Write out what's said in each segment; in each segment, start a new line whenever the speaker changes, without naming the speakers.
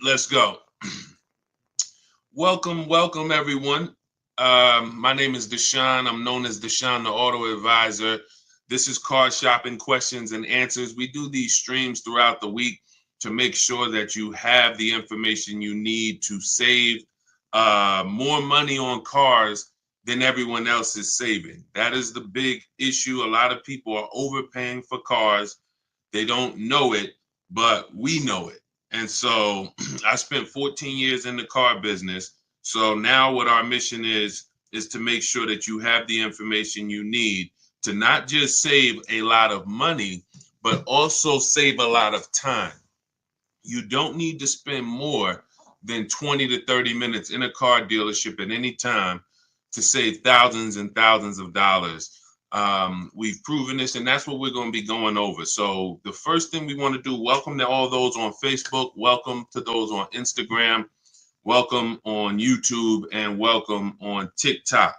Let's go. Welcome everyone. My name is Deshaun. I'm known as Deshaun, the Auto Advisor. This is Car Shopping Questions and Answers. We do these streams throughout the week to make sure that you have the information you need to save more money on cars than everyone else is saving. That is the big issue. A lot of people are overpaying for cars. They don't know it, but we know it. And so I spent 14 years in the car business. So now what our mission is to make sure that you have the information you need to not just save a lot of money, but also save a lot of time. You don't need to spend more than 20 to 30 minutes in a car dealership at any time to save thousands and thousands of dollars. We've proven this, and that's what we're going to be going over. So the first thing we want to do, welcome to all those on Facebook, welcome to those on Instagram, welcome on YouTube, and welcome on TikTok.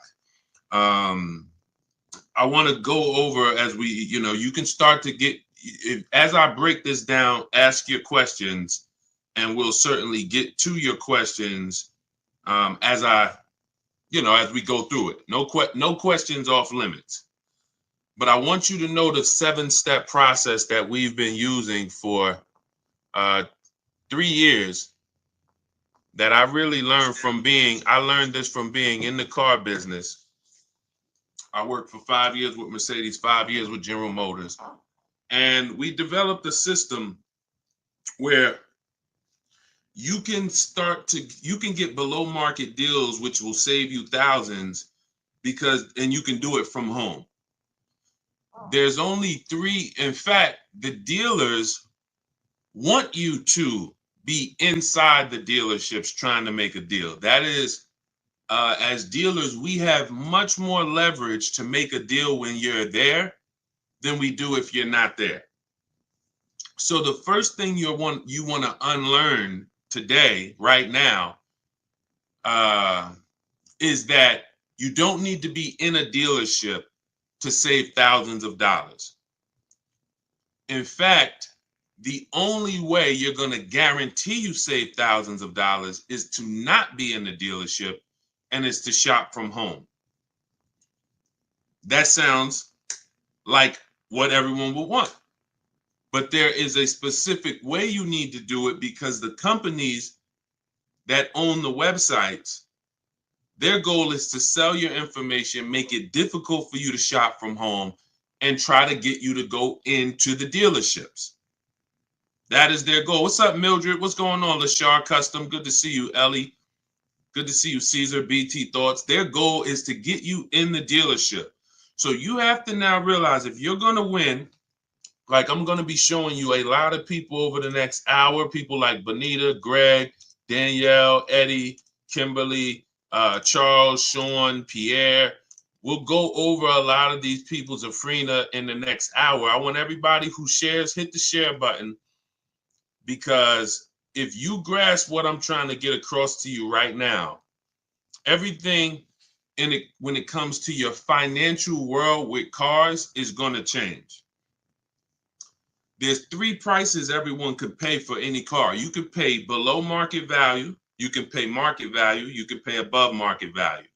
I want to go over as we, you can start to get, as I break this down, ask your questions, and we'll certainly get to your questions as we go through it. No questions off limits. But I want you to know the 7-step process that we've been using for 3 years that I really learned I learned this from being in the car business. I worked for 5 years with Mercedes, 5 years with General Motors. And we developed a system where you can get below market deals, which will save you thousands and you can do it from home. There's only 3. In fact, the dealers want you to be inside the dealerships trying to make a deal. That is, as dealers, we have much more leverage to make a deal when you're there than we do if you're not there. So the first thing you want to unlearn today, right now, is that you don't need to be in a dealership to save thousands of dollars. In fact, the only way you're going to guarantee you save thousands of dollars is to not be in the dealership, and it's to shop from home. That sounds like what everyone would want. But there is a specific way you need to do it, because the companies that own the websites, their goal is to sell your information, make it difficult for you to shop from home, and try to get you to go into the dealerships. That is their goal. What's up, Mildred? What's going on, Lashar Custom? Good to see you, Ellie. Good to see you, Caesar, BT Thoughts. Their goal is to get you in the dealership. So you have to now realize, if you're going to win, like I'm going to be showing you a lot of people over the next hour, people like Bonita, Greg, Danielle, Eddie, Kimberly, Charles, Sean, Pierre. We'll go over a lot of these people, Zafrina, in the next hour. I want everybody who shares, hit the share button, because if you grasp what I'm trying to get across to you right now, everything when it comes to your financial world with cars is going to change. There's 3 prices everyone could pay for any car. You could pay below market value, you can pay market value, you can pay above market value.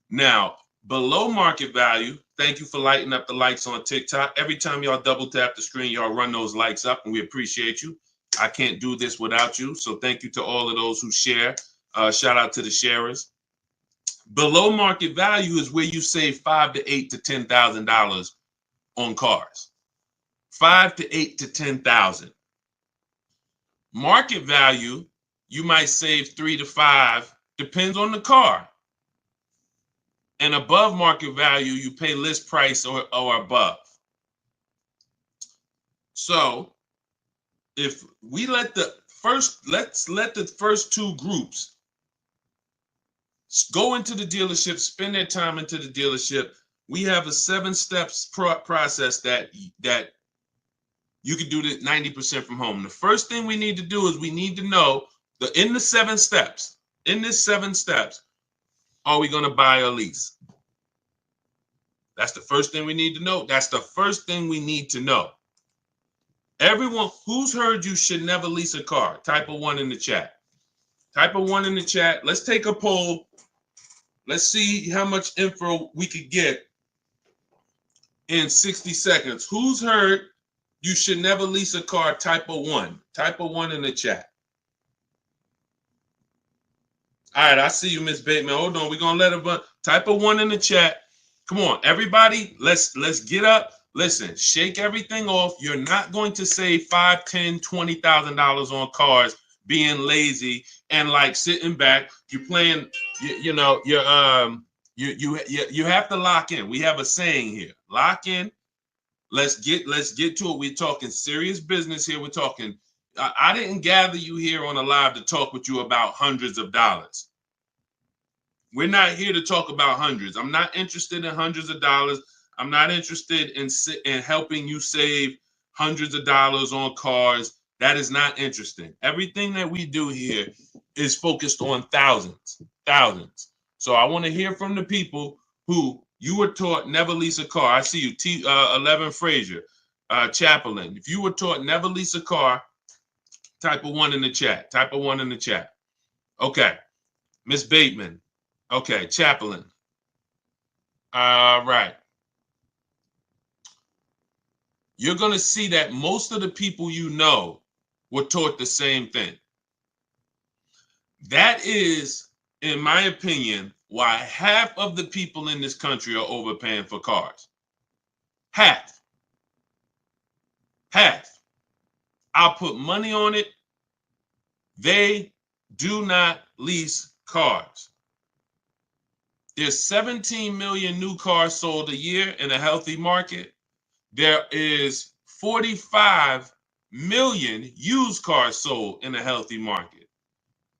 Now, below market value, thank you for lighting up the likes on TikTok. Every time y'all double tap the screen, y'all run those likes up, and we appreciate you. I can't do this without you. So thank you to all of those who share. Shout out to the sharers. Below market value is where you save $5,000 to $8,000 to $10,000 on cars. $5,000 to $8,000 to $10,000. Market value, you might save $3,000 to $5,000, depends on the car. And above market value, you pay list price or above. So if we let's let the first 2 groups go into the dealership, spend their time into the dealership. We have a 7 steps process that you can do this 90% from home. The first thing we need to do is we need to know in this 7 steps, are we going to buy or lease? That's the first thing we need to know. That's the first thing we need to know. Everyone who's heard you should never lease a car, type a 1 in the chat. Type a 1 in the chat. Let's take a poll. Let's see how much info we could get in 60 seconds. Who's heard you should never lease a car? Type a 1. Type a 1 in the chat. All right, I see you, Miss Bateman. Hold on. We're going to let her type a 1 in the chat. Come on, everybody. Let's get up. Listen, shake everything off. You're not going to save $5,000, $10,000, $20,000 on cars being lazy and like sitting back. You're playing, you have to lock in. We have a saying here. Lock in. Let's get to it. We're talking serious business here. We're talking. I didn't gather you here on a live to talk with you about hundreds of dollars. We're not here to talk about hundreds. I'm not interested in hundreds of dollars. I'm not interested in helping you save hundreds of dollars on cars. That is not interesting. Everything that we do here is focused on thousands. So I want to hear from the people who you were taught never lease a car. I see you, 11 Frazier, Chaplain. If you were taught never lease a car, type a 1 in the chat. Type a 1 in the chat. Okay. Miss Bateman. Okay. Chaplain. All right. You're going to see that most of the people you know were taught the same thing. That is, in my opinion, why half of the people in this country are overpaying for cars. Half. I'll put money on it. They do not lease cars. There's 17 million new cars sold a year in a healthy market. There is 45 million used cars sold in a healthy market.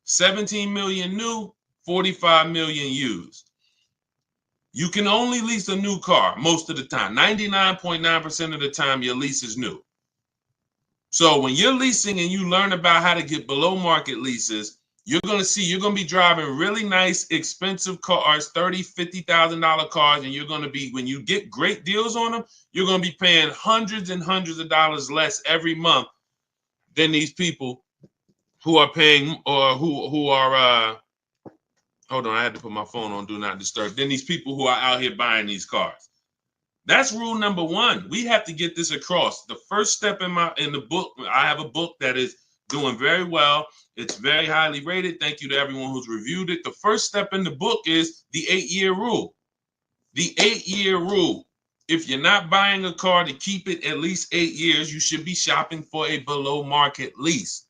17 million new, 45 million used. You can only lease a new car most of the time. 99.9% of the time, your lease is new. So when you're leasing and you learn about how to get below market leases, you're going to be driving really nice, expensive cars, $30,000, $50,000 cars, and you're going to be, when you get great deals on them, you're going to be paying hundreds and hundreds of dollars less every month than these people who are paying, or who are, hold on, I had to put my phone on Do Not Disturb, than these people who are out here buying these cars. That's rule number 1. We have to get this across. The first step in the book, I have a book that is doing very well. It's very highly rated. Thank you to everyone who's reviewed it. The first step in the book is the 8-year rule. The 8-year rule. If you're not buying a car to keep it at least 8 years, you should be shopping for a below market lease.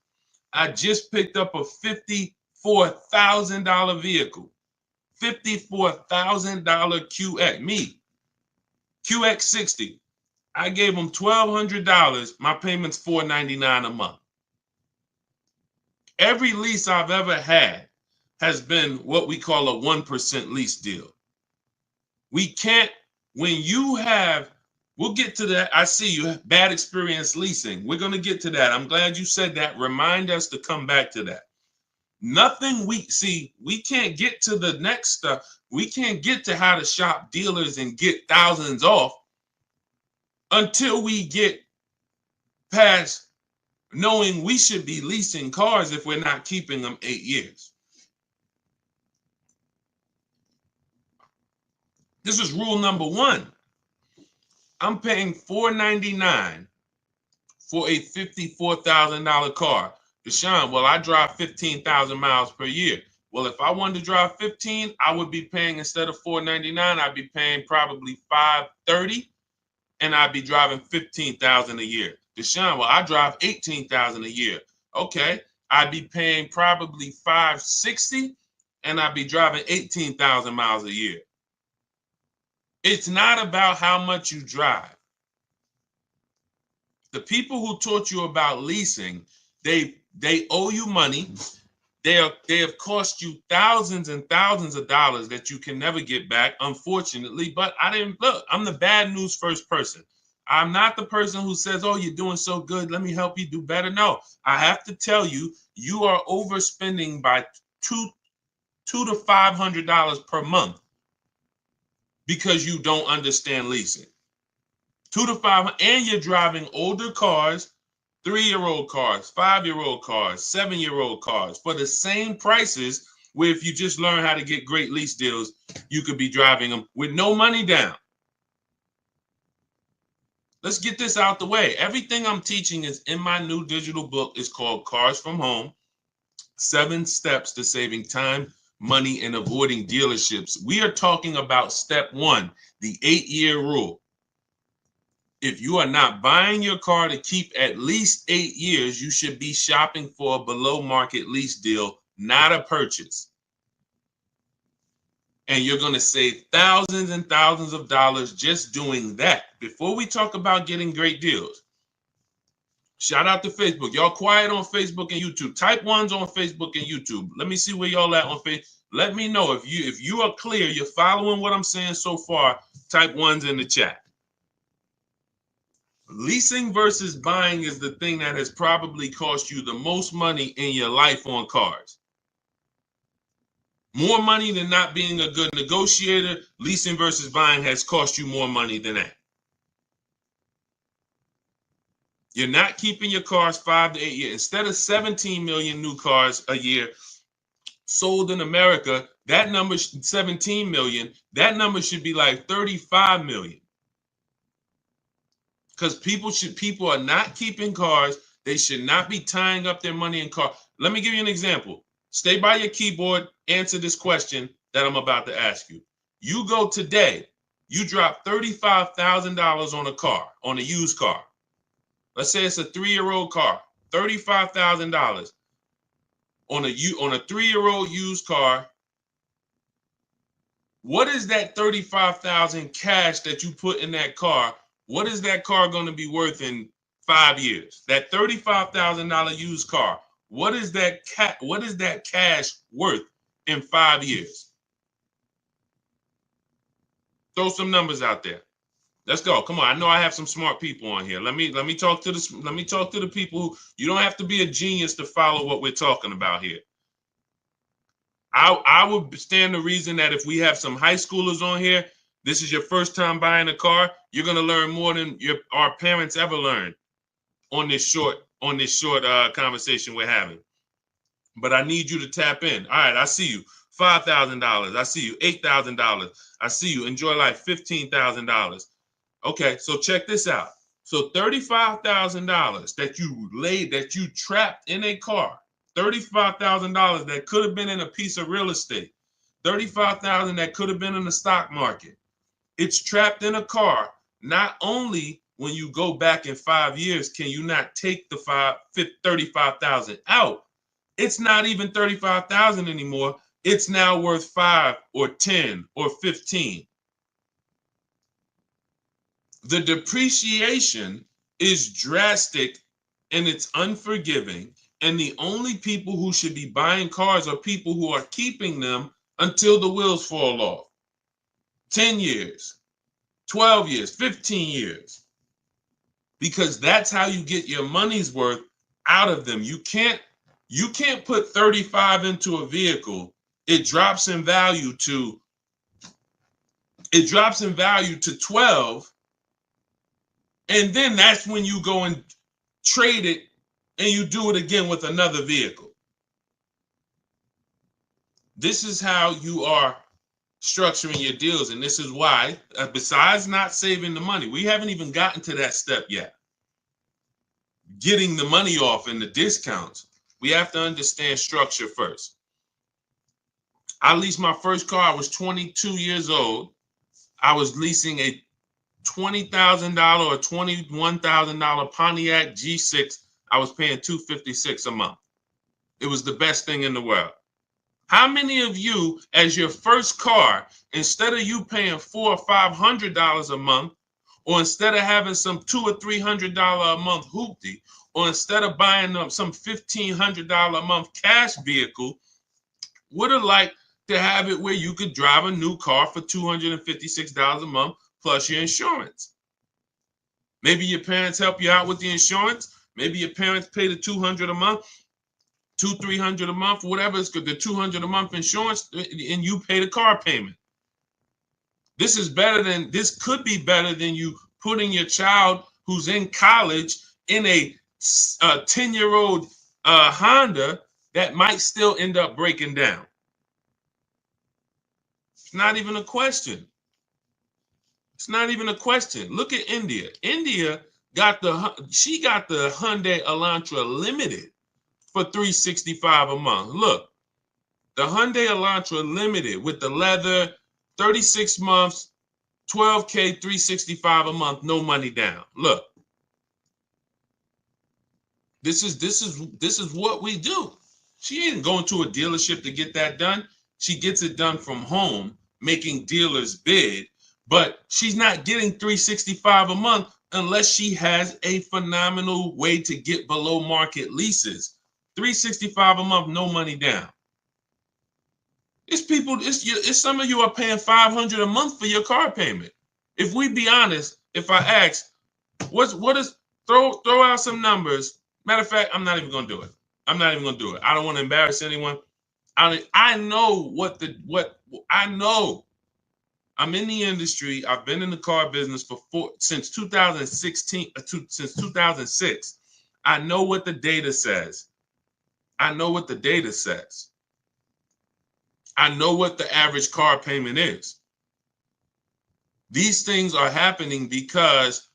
I just picked up a $54,000 vehicle. $54,000 QX. QX60. I gave them $1,200. My payment's $499 a month. Every lease I've ever had has been what we call a 1% lease deal. We can't, when you have, we'll get to that. I see you have bad experience leasing. We're going to get to that. I'm glad you said that. Remind us to come back to that. Nothing we can't get to the next stuff. We can't get to how to shop dealers and get thousands off until we get past knowing we should be leasing cars if we're not keeping them 8 years. This is rule number 1. I'm paying $499 for a $54,000 car. Deshaun, well, I drive 15,000 miles per year. Well, if I wanted to drive 15, I would be paying, instead of $499, I'd be paying probably $530, and I'd be driving 15,000 a year. Deshaun, well, I drive 18,000 a year. Okay, I'd be paying probably $560, and I'd be driving 18,000 miles a year. It's not about how much you drive. The people who taught you about leasing, they owe you money. They have cost you thousands and thousands of dollars that you can never get back, unfortunately. But I'm the bad news first person. I'm not the person who says, oh, you're doing so good, let me help you do better. No, I have to tell you, you are overspending by $200 to $500 per month because you don't understand leasing. $200 to $500, and you're driving older cars 3-year-old cars, 5-year-old cars, 7-year-old cars for the same prices, where if you just learn how to get great lease deals, you could be driving them with no money down. Let's get this out the way. Everything I'm teaching is in my new digital book. It's called Cars from Home, 7 Steps to Saving Time, Money, and Avoiding Dealerships. We are talking about step 1, the 8-year rule. If you are not buying your car to keep at least 8 years, you should be shopping for a below market lease deal, not a purchase. And you're going to save thousands and thousands of dollars just doing that. Before we talk about getting great deals, shout out to Facebook. Y'all quiet on Facebook and YouTube. Type 1s on Facebook and YouTube. Let me see where y'all at on Facebook. Let me know if you are clear, you're following what I'm saying so far. Type 1s in the chat. Leasing versus buying is the thing that has probably cost you the most money in your life on cars. More money than not being a good negotiator. Leasing versus buying has cost you more money than that. You're not keeping your cars 5 to 8 years. Instead of 17 million new cars a year sold in America, that number, 17 million, that number should be like 35 million. Because people are not keeping cars. They should not be tying up their money in cars. Let me give you an example. Stay by your keyboard, answer this question that I'm about to ask you. You go today, you drop $35,000 on a car, on a used car. Let's say it's a 3-year-old car, $35,000 on a 3-year-old used car. What is that $35,000 cash that you put in that car? What is that car going to be worth in 5 years? That $35,000 used car. What is that cash worth in 5 years? Throw some numbers out there. Let's go. Come on. I know I have some smart people on here. Let me talk to the people who, you don't have to be a genius to follow what we're talking about here. I would stand the reason that if we have some high schoolers on here, this is your first time buying a car, you're gonna learn more than our parents ever learned on this short conversation we're having. But I need you to tap in. All right, I see you. $5,000. I see you. $8,000. I see you. Enjoy life. $15,000. Okay, so check this out. So $35,000 that you trapped in a car. $35,000 that could have been in a piece of real estate. $35,000 that could have been in the stock market. It's trapped in a car. Not only when you go back in 5 years, can you not take the $35,000 out? It's not even $35,000 anymore. It's now worth 5 or 10 or 15. The depreciation is drastic and it's unforgiving. And the only people who should be buying cars are people who are keeping them until the wheels fall off. 10 years, 12 years, 15 years. Because that's how you get your money's worth out of them. You can't put 35 into a vehicle. It drops in value to 12. And then that's when you go and trade it and you do it again with another vehicle. This is how you are structuring your deals. And this is why, besides not saving the money, we haven't even gotten to that step yet. Getting the money off and the discounts. We have to understand structure first. I leased my first car. I was 22 years old. I was leasing a $20,000 or $21,000 Pontiac G6. I was paying $256 a month. It was the best thing in the world. How many of you, as your first car, instead of you paying $400 or $500 a month, or instead of having some $200 or $300 a month hoopty, or instead of buying some $1,500 a month cash vehicle, would have liked to have it where you could drive a new car for $256 a month plus your insurance? Maybe your parents help you out with the insurance. Maybe your parents pay the $200 a month, $200-300 a month, whatever it's good, the $200 a month insurance, and you pay the car payment. This could be better than you putting your child who's in college in a 10-year-old Honda that might still end up breaking down. It's not even a question. It's not even a question. Look at India. India got the Hyundai Elantra Limited for $365 a month. Look, the Hyundai Elantra Limited with the leather, 36 months, $12K, $365 a month, no money down. Look, this is what we do. She ain't going to a dealership to get that done. She gets it done from home, making dealers bid, but she's not getting $365 a month unless she has a phenomenal way to get below market leases. $365 a month, no money down. It's people, it's some of you are paying $500 a month for your car payment. If we be honest, if I ask, what is throw out some numbers. Matter of fact, I'm not even gonna do it. I'm not even gonna do it. I don't want to embarrass anyone. I know I know. I'm in the industry. I've been in the car business since 2016, since 2006. I know what the data says. I know what the data says. I know what the average car payment is. These things are happening because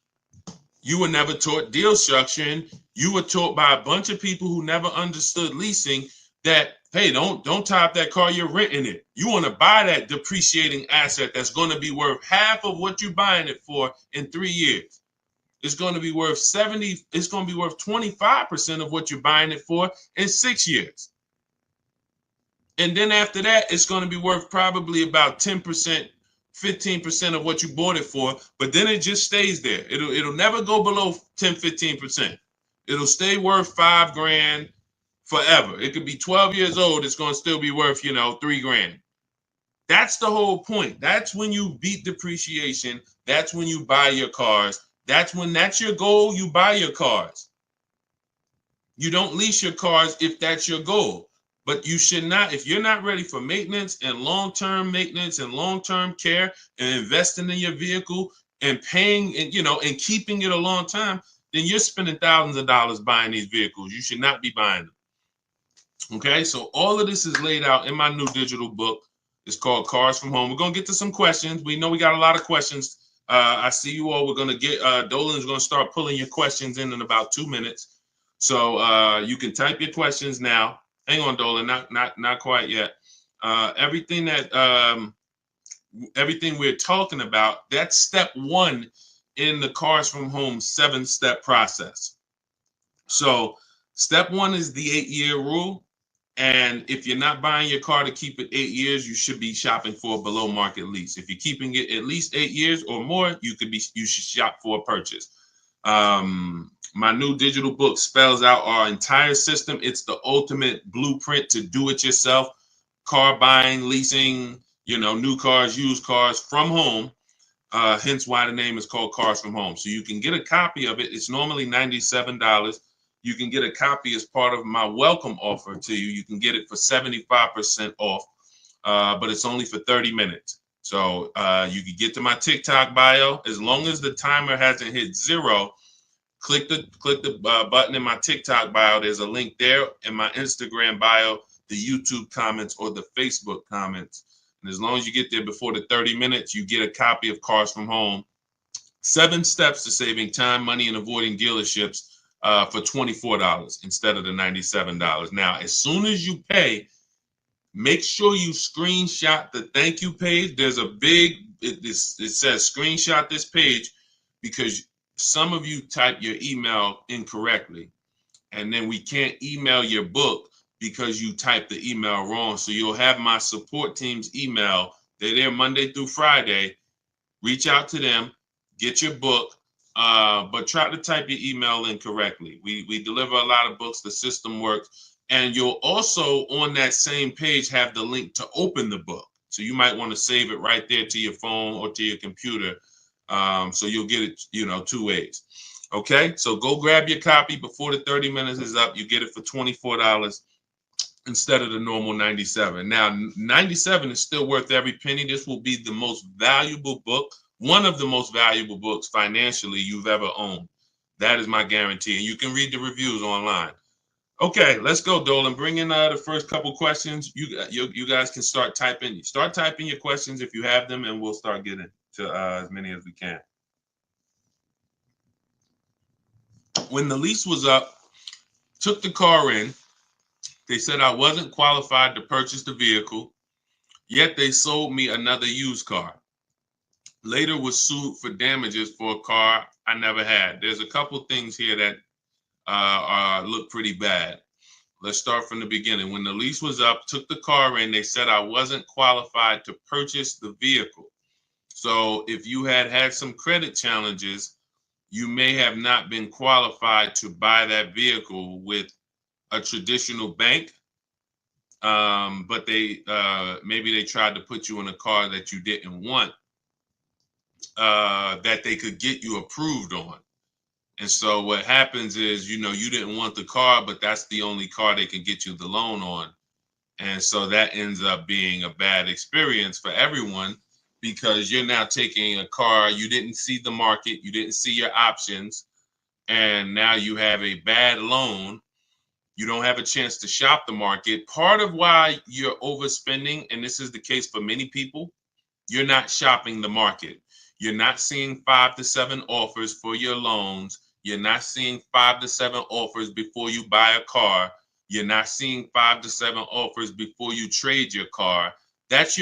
you were never taught deal structuring. You were taught by a bunch of people who never understood leasing that, hey, don't tie up that car, you're renting it. You want to buy that depreciating asset that's going to be worth half of what you're buying it for in 3 years. It's going to be worth 70, it's going to be worth 25% of what you're buying it for in 6 years. And then after that, it's going to be worth probably about 10%, 15% of what you bought it for, but then it just stays there. It'll never go below 10, 15%. It'll stay worth $5,000 forever. It could be 12 years old. It's going to still be worth, $3,000. That's the whole point. That's when you beat depreciation. That's when you buy your cars. That's your goal. You buy your cars. You don't lease your cars if that's your goal. But you should not, if you're not ready for maintenance and long-term maintenance and long-term care and investing in your vehicle and paying and keeping it a long time, then you're spending thousands of dollars buying these vehicles. You should not be buying them. Okay, so all of this is laid out in my new digital book. It's called Cars from Home. We're going to get to some questions. We know we got a lot of questions. I see you all. We're going to get, Dolan's going to start pulling your questions in about 2 minutes. So you can type your questions now. Hang on, Dolan, not quite yet. Everything we're talking about, that's step 1 in the Cars from Home 7-step process. So step 1 is the 8-year rule. And if you're not buying your car to keep it 8 years, you should be shopping for a below market lease. If you're keeping it at least 8 years or more, you should shop for a purchase. My new digital book spells out our entire system. It's the ultimate blueprint to do it yourself. Car buying, leasing, new cars, used cars from home. Hence why the name is called Cars from Home. So you can get a copy of it. It's normally $97. You can get a copy as part of my welcome offer to you. You can get it for 75% off, but it's only for 30 minutes. So you can get to my TikTok bio. As long as the timer hasn't hit 0, click the button in my TikTok bio. There's a link there in my Instagram bio, the YouTube comments, or the Facebook comments. And as long as you get there before the 30 minutes, you get a copy of Cars from Home. 7 steps to saving time, money, and avoiding dealerships for $24 instead of the $97. Now, as soon as you pay, make sure you screenshot the thank you page. There's a it says screenshot this page because some of you type your email incorrectly, and then we can't email your book because you typed the email wrong. So you'll have my support team's email. They're there Monday through Friday. Reach out to them, get your book, but try to type your email in correctly. We deliver a lot of books. The system works. And you'll also, on that same page, have the link to open the book. So you might want to save it right there to your phone or to your computer. So you'll get it, 2 ways. Okay, so go grab your copy before the 30 minutes is up. You get it for $24 instead of the normal $97. Now, $97 is still worth every penny. This will be the most valuable book, one of the most valuable books financially you've ever owned. That is my guarantee. And you can read the reviews online. Okay, let's go, Dolan. Bring in the first couple questions. You guys can start typing. Start typing your questions if you have them, and we'll start getting to as many as we can. When the lease was up, took the car in. They said I wasn't qualified to purchase the vehicle, yet they sold me another used car. Later was sued for damages for a car I never had. There's a couple things here that look pretty bad. Let's start from the beginning. When the lease was up, took the car in, they said I wasn't qualified to purchase the vehicle. So if you had some credit challenges, you may have not been qualified to buy that vehicle with a traditional bank. But they maybe they tried to put you in a car that you didn't want, that they could get you approved on. And so what happens is, you didn't want the car, but that's the only car they can get you the loan on. And so that ends up being a bad experience for everyone, because you're now taking a car, you didn't see the market, you didn't see your options, and now you have a bad loan. You don't have a chance to shop the market. Part of why you're overspending, and this is the case for many people, you're not shopping the market. You're not seeing 5 to 7 offers for your loans. You're not seeing 5 to 7 offers before you buy a car. You're not seeing 5 to 7 offers before you trade your car. That's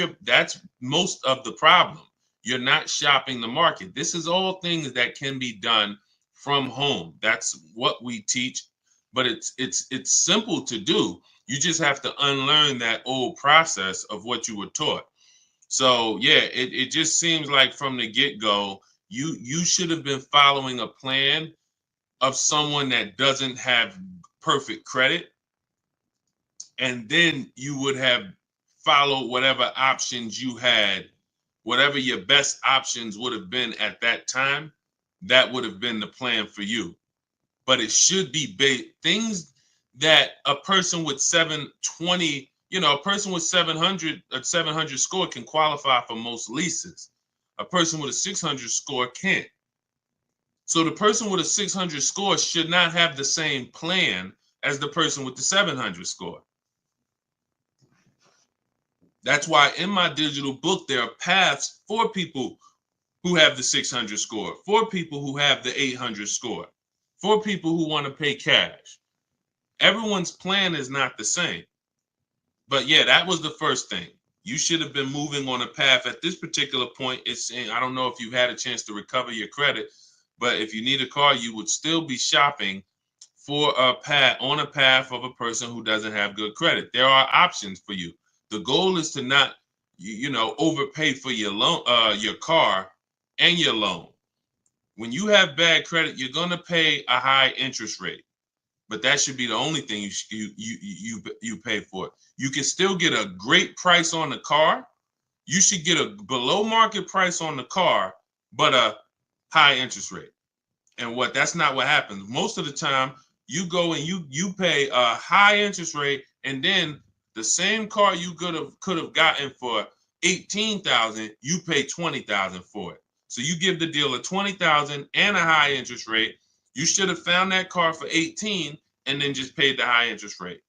most of the problem. You're not shopping the market. This is all things that can be done from home. That's what we teach, but it's simple to do. You just have to unlearn that old process of what you were taught. So yeah, it just seems like from the get-go, you should have been following a plan of someone that doesn't have perfect credit, and then you would have followed whatever options you had, whatever your best options would have been at that time. That would have been the plan for you. But it should be things that a person with 720, a person with 700 score can qualify for most leases. A person with a 600 score can't. So the person with a 600 score should not have the same plan as the person with the 700 score. That's why in my digital book, there are paths for people who have the 600 score, for people who have the 800 score, for people who want to pay cash. Everyone's plan is not the same. But yeah, that was the first thing. You should have been moving on a path at this particular point. It's saying, I don't know if you had a chance to recover your credit, but if you need a car, you would still be shopping for a path of a person who doesn't have good credit. There are options for you. The goal is to not, overpay for your loan, your car and your loan. When you have bad credit, you're going to pay a high interest rate, but that should be the only thing you pay for. You can still get a great price on the car. You should get a below market price on the car, but a high interest rate. And that's not what happens. Most of the time, you go and you pay a high interest rate, and then the same car you could have gotten for $18,000, you pay $20,000 for it. So you give the dealer $20,000 and a high interest rate. You should have found that car for $18,000 and then just paid the high interest rate.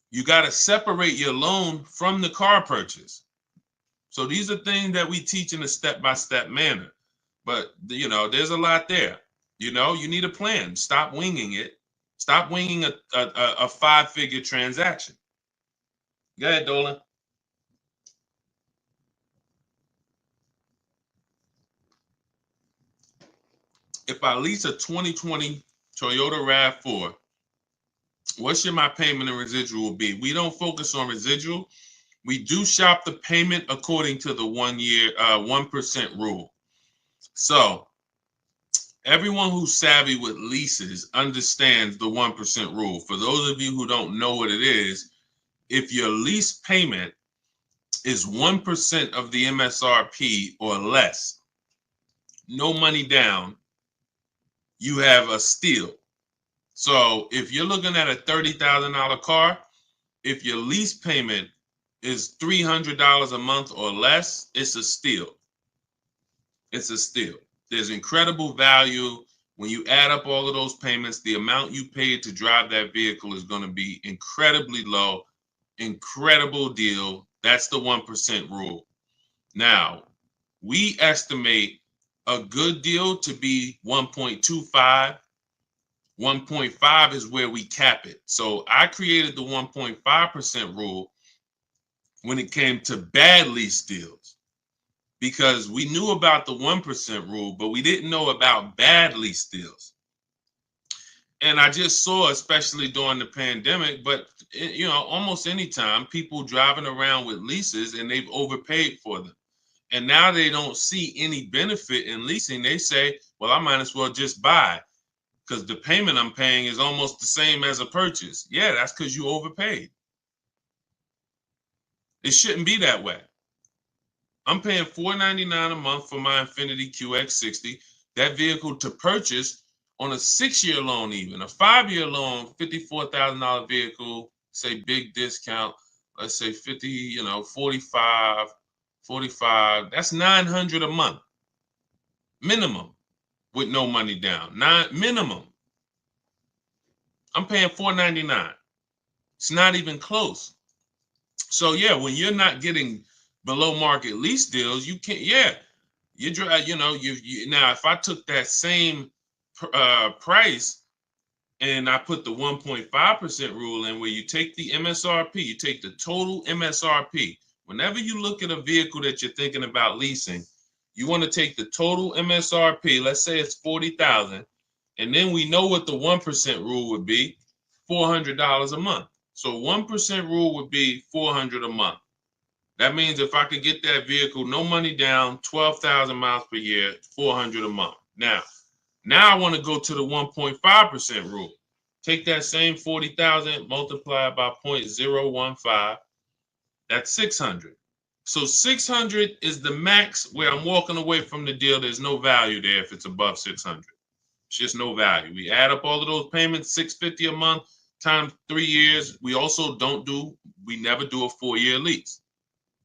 You got to separate your loan from the car purchase. So these are things that we teach in a step-by-step manner. But, there's a lot there. You need a plan. Stop winging it. Stop winging a 5-figure transaction. Go ahead, Dolan. If I lease a 2020 Toyota RAV4, what should my payment and residual be? We don't focus on residual. We do shop the payment according to the 1% rule. So everyone who's savvy with leases understands the 1% rule. For those of you who don't know what it is, if your lease payment is 1% of the MSRP or less, no money down, you have a steal. So if you're looking at a $30,000 car, if your lease payment is $300 a month or less, it's a steal. It's a steal. There's incredible value When you add up all of those payments, the amount you paid to drive that vehicle is going to be incredibly low. Incredible deal. That's the 1% rule. Now, we estimate a good deal to be 1.25. 1.5 is where we cap it. So I created the 1.5% rule when it came to bad lease deals, because we knew about the 1% rule, but we didn't know about bad lease deals. And I just saw, especially during the pandemic, but almost any time, people driving around with leases and they've overpaid for them. And now they don't see any benefit in leasing. They say, well, I might as well just buy because the payment I'm paying is almost the same as a purchase. Yeah, that's because you overpaid. It shouldn't be that way. I'm paying $499 a month for my Infiniti QX60. That vehicle to purchase on a 6-year loan, even a 5-year loan, $54,000 vehicle, say big discount, let's say 50, 45, that's $900 a month minimum with no money down. Minimum. I'm paying $499. It's not even close. So yeah, when you're not getting below market lease deals, you can't. Yeah, you drive. Now if I took that same price and I put the 1.5% rule in, where you take the MSRP, you take the total MSRP. Whenever you look at a vehicle that you're thinking about leasing, you want to take the total MSRP. Let's say it's $40,000, and then we know what the 1% rule would be: $400 a month. So 1% rule would be $400 a month. That means if I could get that vehicle, no money down, 12,000 miles per year, $400 a month. Now I want to go to the 1.5% rule. Take that same 40,000, multiply by 0.015. That's 600. So 600 is the max where I'm walking away from the deal. There's no value there if it's above 600. It's just no value. We add up all of those payments, $650 a month times 3 years. We never do a 4-year lease.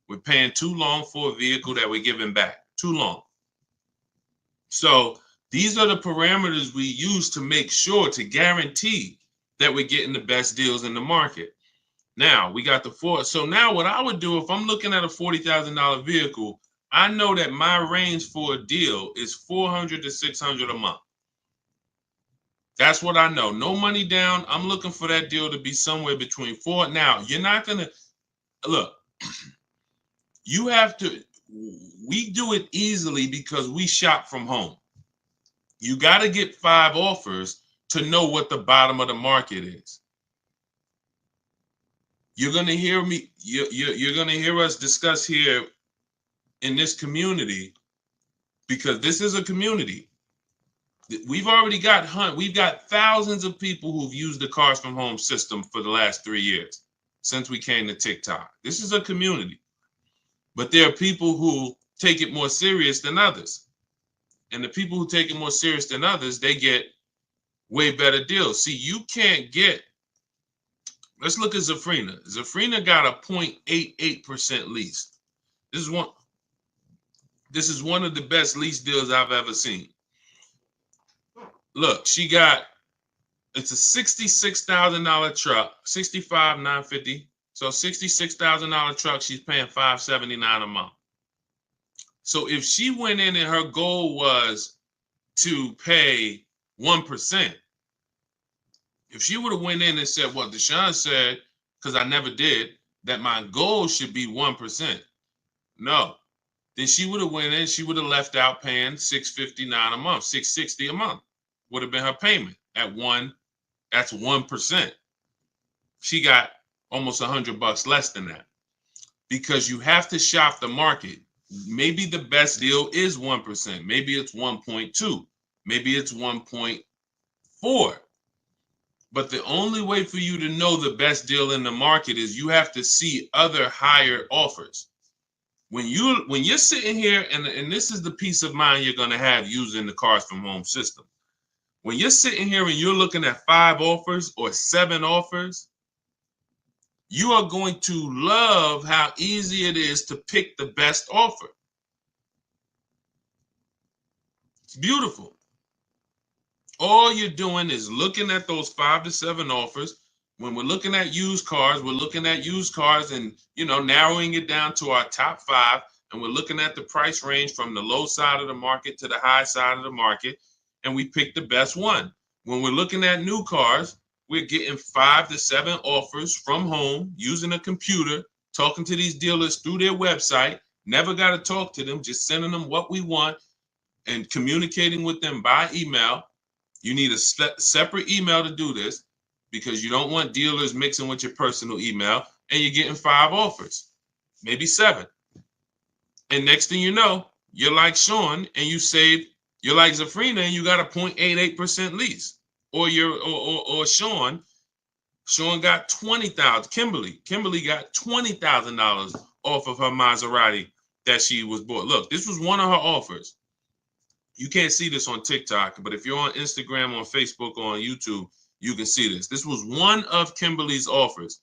We're paying too long for a vehicle that we're giving back. Too long. So these are the parameters we use to make sure, to guarantee that we're getting the best deals in the market. Now we got the 4. So now what I would do if I'm looking at a $40,000 vehicle, I know that my range for a deal is $400 to $600 a month. That's what I know. No money down. I'm looking for that deal to be somewhere between 4. Now, you're not going to look. You have to. We do it easily because we shop from home. You got to get 5 offers to know what the bottom of the market is. You're going to hear me. You're going to hear us discuss here in this community, because this is a community. We've got thousands of people who've used the Cars from Home system for the last 3 years since we came to TikTok. This is a community, but there are people who take it more serious than others. And the people who take it more serious than others, they get way better deals. See, you can't get, let's look at Zafrina. Zafrina got a 0.88% lease. This is one of the best lease deals I've ever seen. Look, it's a $66,000 truck, $65,950. So $66,000 truck, she's paying $579 a month. So if she went in and her goal was to pay 1%, if she would have went in and said what Deshaun said, because I never did, that my goal should be 1%. No. Then she would have went in, she would have left out paying $659 a month, $660 a month would have been her payment at 1. That's 1%. She got almost $100 less than that, because you have to shop the market. Maybe the best deal is 1%. Maybe it's 1.2. Maybe it's 1.4. But the only way for you to know the best deal in the market is you have to see other higher offers. When you're sitting here, and this is the peace of mind you're going to have using the Cars from Home system. When you're sitting here and you're looking at 5 offers or 7 offers, you are going to love how easy it is to pick the best offer. It's beautiful. All you're doing is looking at those 5 to 7 offers. When we're looking at used cars, we're looking at used cars and, narrowing it down to our top 5. And we're looking at the price range from the low side of the market to the high side of the market. And we pick the best one. When we're looking at new cars, we're getting 5 to 7 offers from home using a computer, talking to these dealers through their website. Never got to talk to them, just sending them what we want and communicating with them by email. You need a separate email to do this because you don't want dealers mixing with your personal email, and you're getting 5 offers, maybe 7. And next thing you know, you're like Sean and you're like Zafrina and you got a 0.88% lease. Or Sean got $20,000. Kimberly got $20,000 off of her Maserati that she was bought. Look, this was one of her offers. You can't see this on TikTok, but if you're on Instagram, on Facebook, or on YouTube, you can see this. This was one of Kimberly's offers.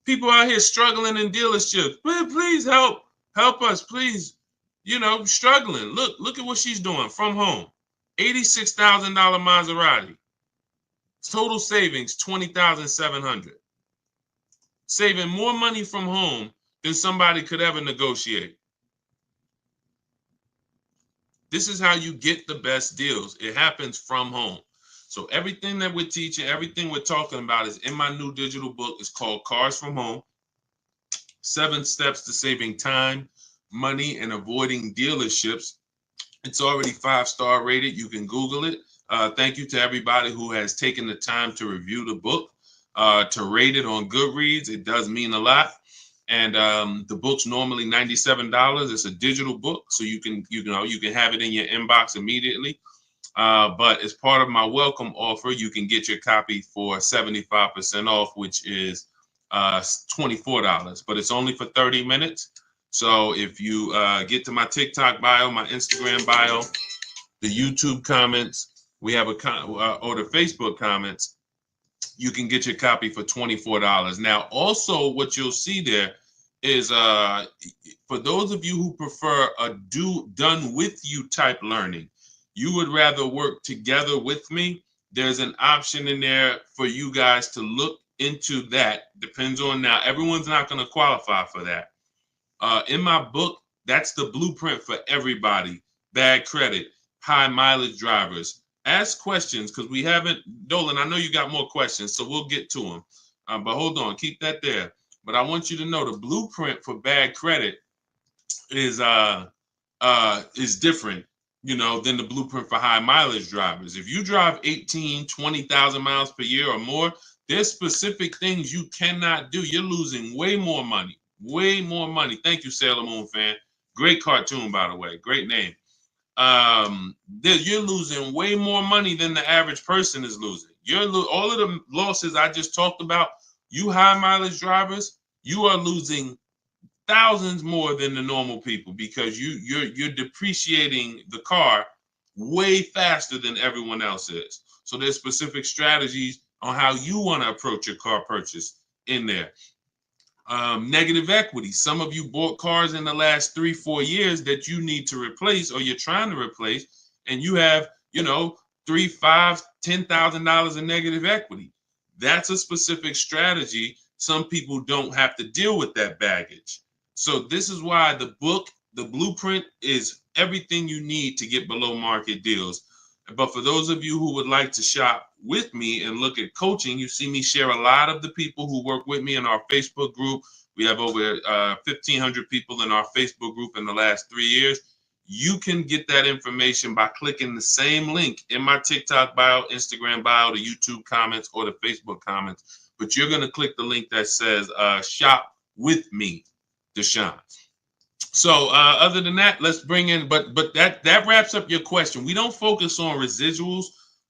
People out here struggling in dealerships. Please help us, please. Struggling. Look at what she's doing from home. $86,000 Maserati. Total savings, $20,700. Saving more money from home than somebody could ever negotiate. This is how you get the best deals. It happens from home. So everything that we're teaching, everything we're talking about is in my new digital book. It's called Cars from Home. 7 Steps to Saving Time, Money, and Avoiding Dealerships. It's already 5-star rated. You can Google it. Thank you to everybody who has taken the time to review the book, to rate it on Goodreads. It does mean a lot. And the book's normally $97. It's a digital book, so you can have it in your inbox immediately. But as part of my welcome offer, you can get your copy for 75% off, which is $24. But it's only for 30 minutes. So if you get to my TikTok bio, my Instagram bio, the YouTube comments, we have or the Facebook comments, you can get your copy for $24. Now, also what you'll see there is for those of you who prefer a done with you type learning, you would rather work together with me, there's an option in there for you guys to look into that. Depends on, now, everyone's not going to qualify for that. In my book, that's the blueprint for everybody. Bad credit, high mileage drivers. Ask questions because we haven't, Dolan, I know you got more questions, so we'll get to them. But hold on, keep that there. But I want you to know the blueprint for bad credit is different, than the blueprint for high mileage drivers. If you drive 18, 20,000 miles per year or more, there's specific things you cannot do. You're losing way more money. Way more money. Thank you, Sailor Moon fan. Great cartoon, by the way. Great name. You're losing way more money than the average person is losing. All of the losses I just talked about, you high mileage drivers, you are losing thousands more than the normal people because you're depreciating the car way faster than everyone else is. So there's specific strategies on how you want to approach your car purchase in there. Negative equity. Some of you bought cars in the last 3-4 years that you need to replace or you're trying to replace, and you have, $3,000, $5,000, $10,000 in negative equity. That's a specific strategy. Some people don't have to deal with that baggage. So this is why the book, the blueprint, is everything you need to get below market deals. But for those of you who would like to shop with me and look at coaching, you see me share a lot of the people who work with me in our Facebook group. We have over 1,500 people in our Facebook group in the last 3 years. You can get that information by clicking the same link in my TikTok bio, Instagram bio, the YouTube comments, or the Facebook comments. But you're going to click the link that says shop with me, Deshaun. So other than that, let's bring in, but that wraps up your question. We don't focus on residuals.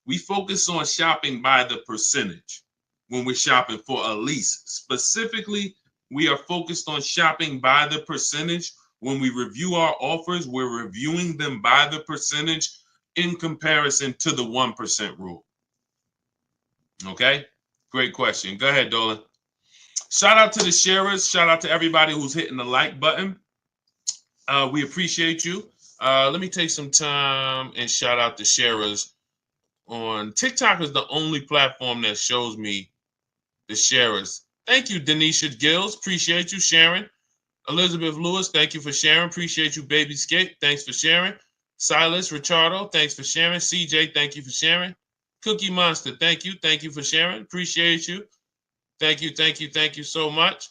We focus on shopping by the percentage when we're shopping for a lease. Specifically, we are focused on shopping by the percentage. When we review our offers, we're reviewing them by the percentage in comparison to the 1% rule. Okay, great question. Go ahead, Dolan. Shout out to the sharers. Shout out to everybody who's hitting the like button. We appreciate you. Let me take some time and shout out the sharers on TikTok is the only platform that shows me the sharers. Thank you, Denisha Gills. Appreciate you sharing. Elizabeth Lewis, thank you for sharing. Appreciate you, Baby Skate. Thanks for sharing. Silas Richardo, thanks for sharing. CJ, thank you for sharing. Cookie Monster, thank you. Thank you for sharing. Appreciate you. Thank you, thank you, thank you so much.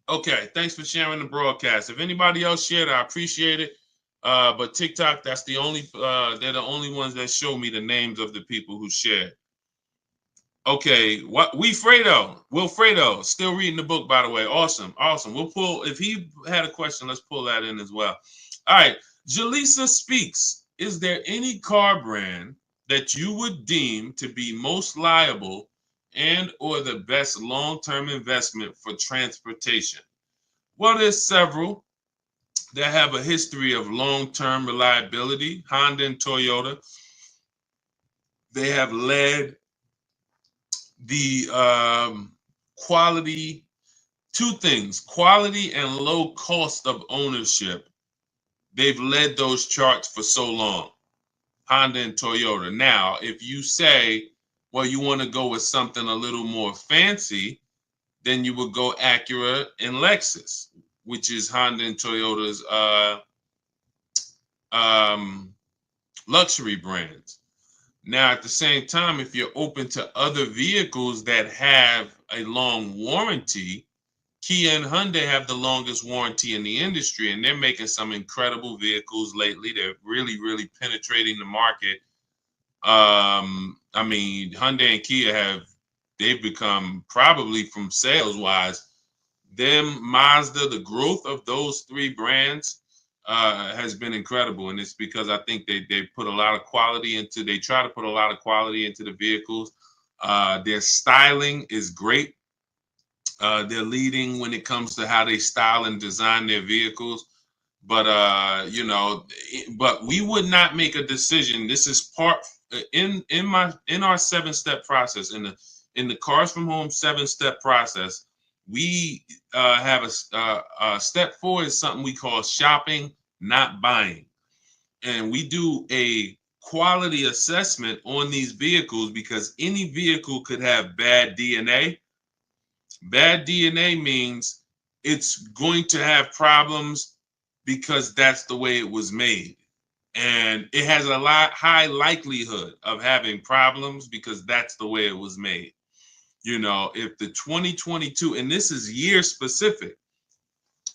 Okay, thanks for sharing the broadcast. If anybody else shared, I appreciate it. But TikTok, that's the only they're the only ones that show me the names of the people who shared. Okay, what Wilfredo, still reading the book, by the way. Awesome. We'll pull, if he had a question, let's pull that in as well. All right, Jaleesa speaks. Is there any car brand that you would deem to be most liable and or the best long-term investment for transportation? Well, there's several that have a history of long-term reliability. Honda and Toyota, they have led the quality, two things, quality and low cost of ownership. They've led those charts for so long, Honda and Toyota. Now, if you say, well, you want to go with something a little more fancy, then you would go Acura and Lexus, which is Honda and Toyota's luxury brands. Now, at the same time, if you're open to other vehicles that have a long warranty, Kia and Hyundai have the longest warranty in the industry, and they're making some incredible vehicles lately. They're really, really penetrating the market. I mean, Hyundai and Kia they've become, probably from sales wise, Mazda, the growth of those three brands has been incredible, and it's because I think they put a lot of quality into. They try to put a lot of quality into the vehicles. Their styling is great. They're leading when it comes to how they style and design their vehicles. But but we would not make a decision. This is part in our 7-step process, in the Cars from Home 7-step process. We have a step 4 is something we call shopping, not buying. And we do a quality assessment on these vehicles because any vehicle could have bad DNA. Bad DNA means it's going to have problems because that's the way it was made. And it has a high likelihood of having problems because that's the way it was made. You know, if the 2022, and this is year specific,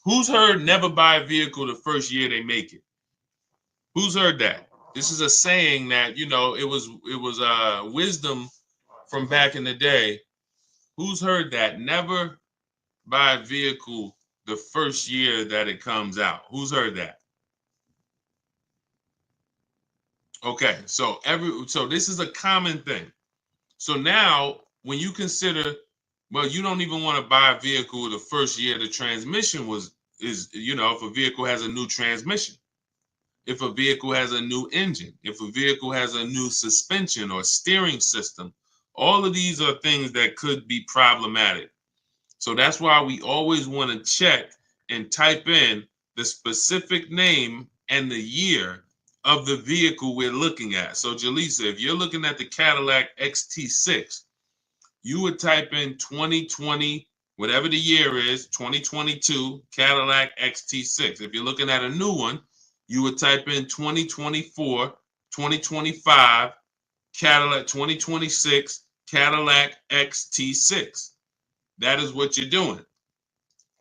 who's heard never buy a vehicle the first year they make it? Who's heard that? This is a saying that, you know, it was wisdom from back in the day. Who's heard that? Never buy a vehicle the first year that it comes out. Who's heard that? Okay, so this is a common thing. So now when you consider, well, you don't even want to buy a vehicle the first year the transmission is, you know, if a vehicle has a new transmission, if a vehicle has a new engine, if a vehicle has a new suspension or steering system, all of these are things that could be problematic. So that's why we always want to check and type in the specific name and the year of the vehicle we're looking at. So Jaleesa, if you're looking at the Cadillac XT6, you would type in 2020, whatever the year is, 2022 Cadillac XT6. If you're looking at a new one, you would type in 2024, 2025 Cadillac, 2026 Cadillac XT6. That is what you're doing.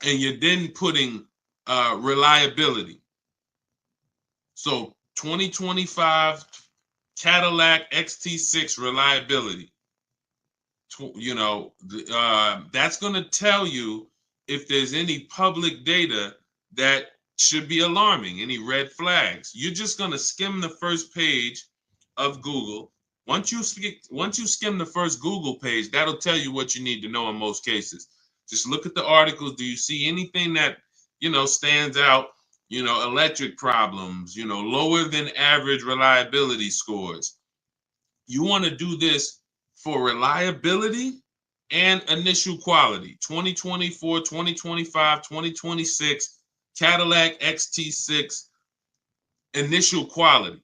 And you're then putting reliability. So 2025 Cadillac XT6 reliability. You know, that's going to tell you if there's any public data that should be alarming, any red flags. You're just going to skim the first page of Google. Once you skim the first Google page, that'll tell you what you need to know in most cases. Just look at the articles. Do you see anything that, you know, stands out? You know, electric problems, you know, lower than average reliability scores. You want to do this for reliability and initial quality. 2024, 2025, 2026 Cadillac XT6 initial quality.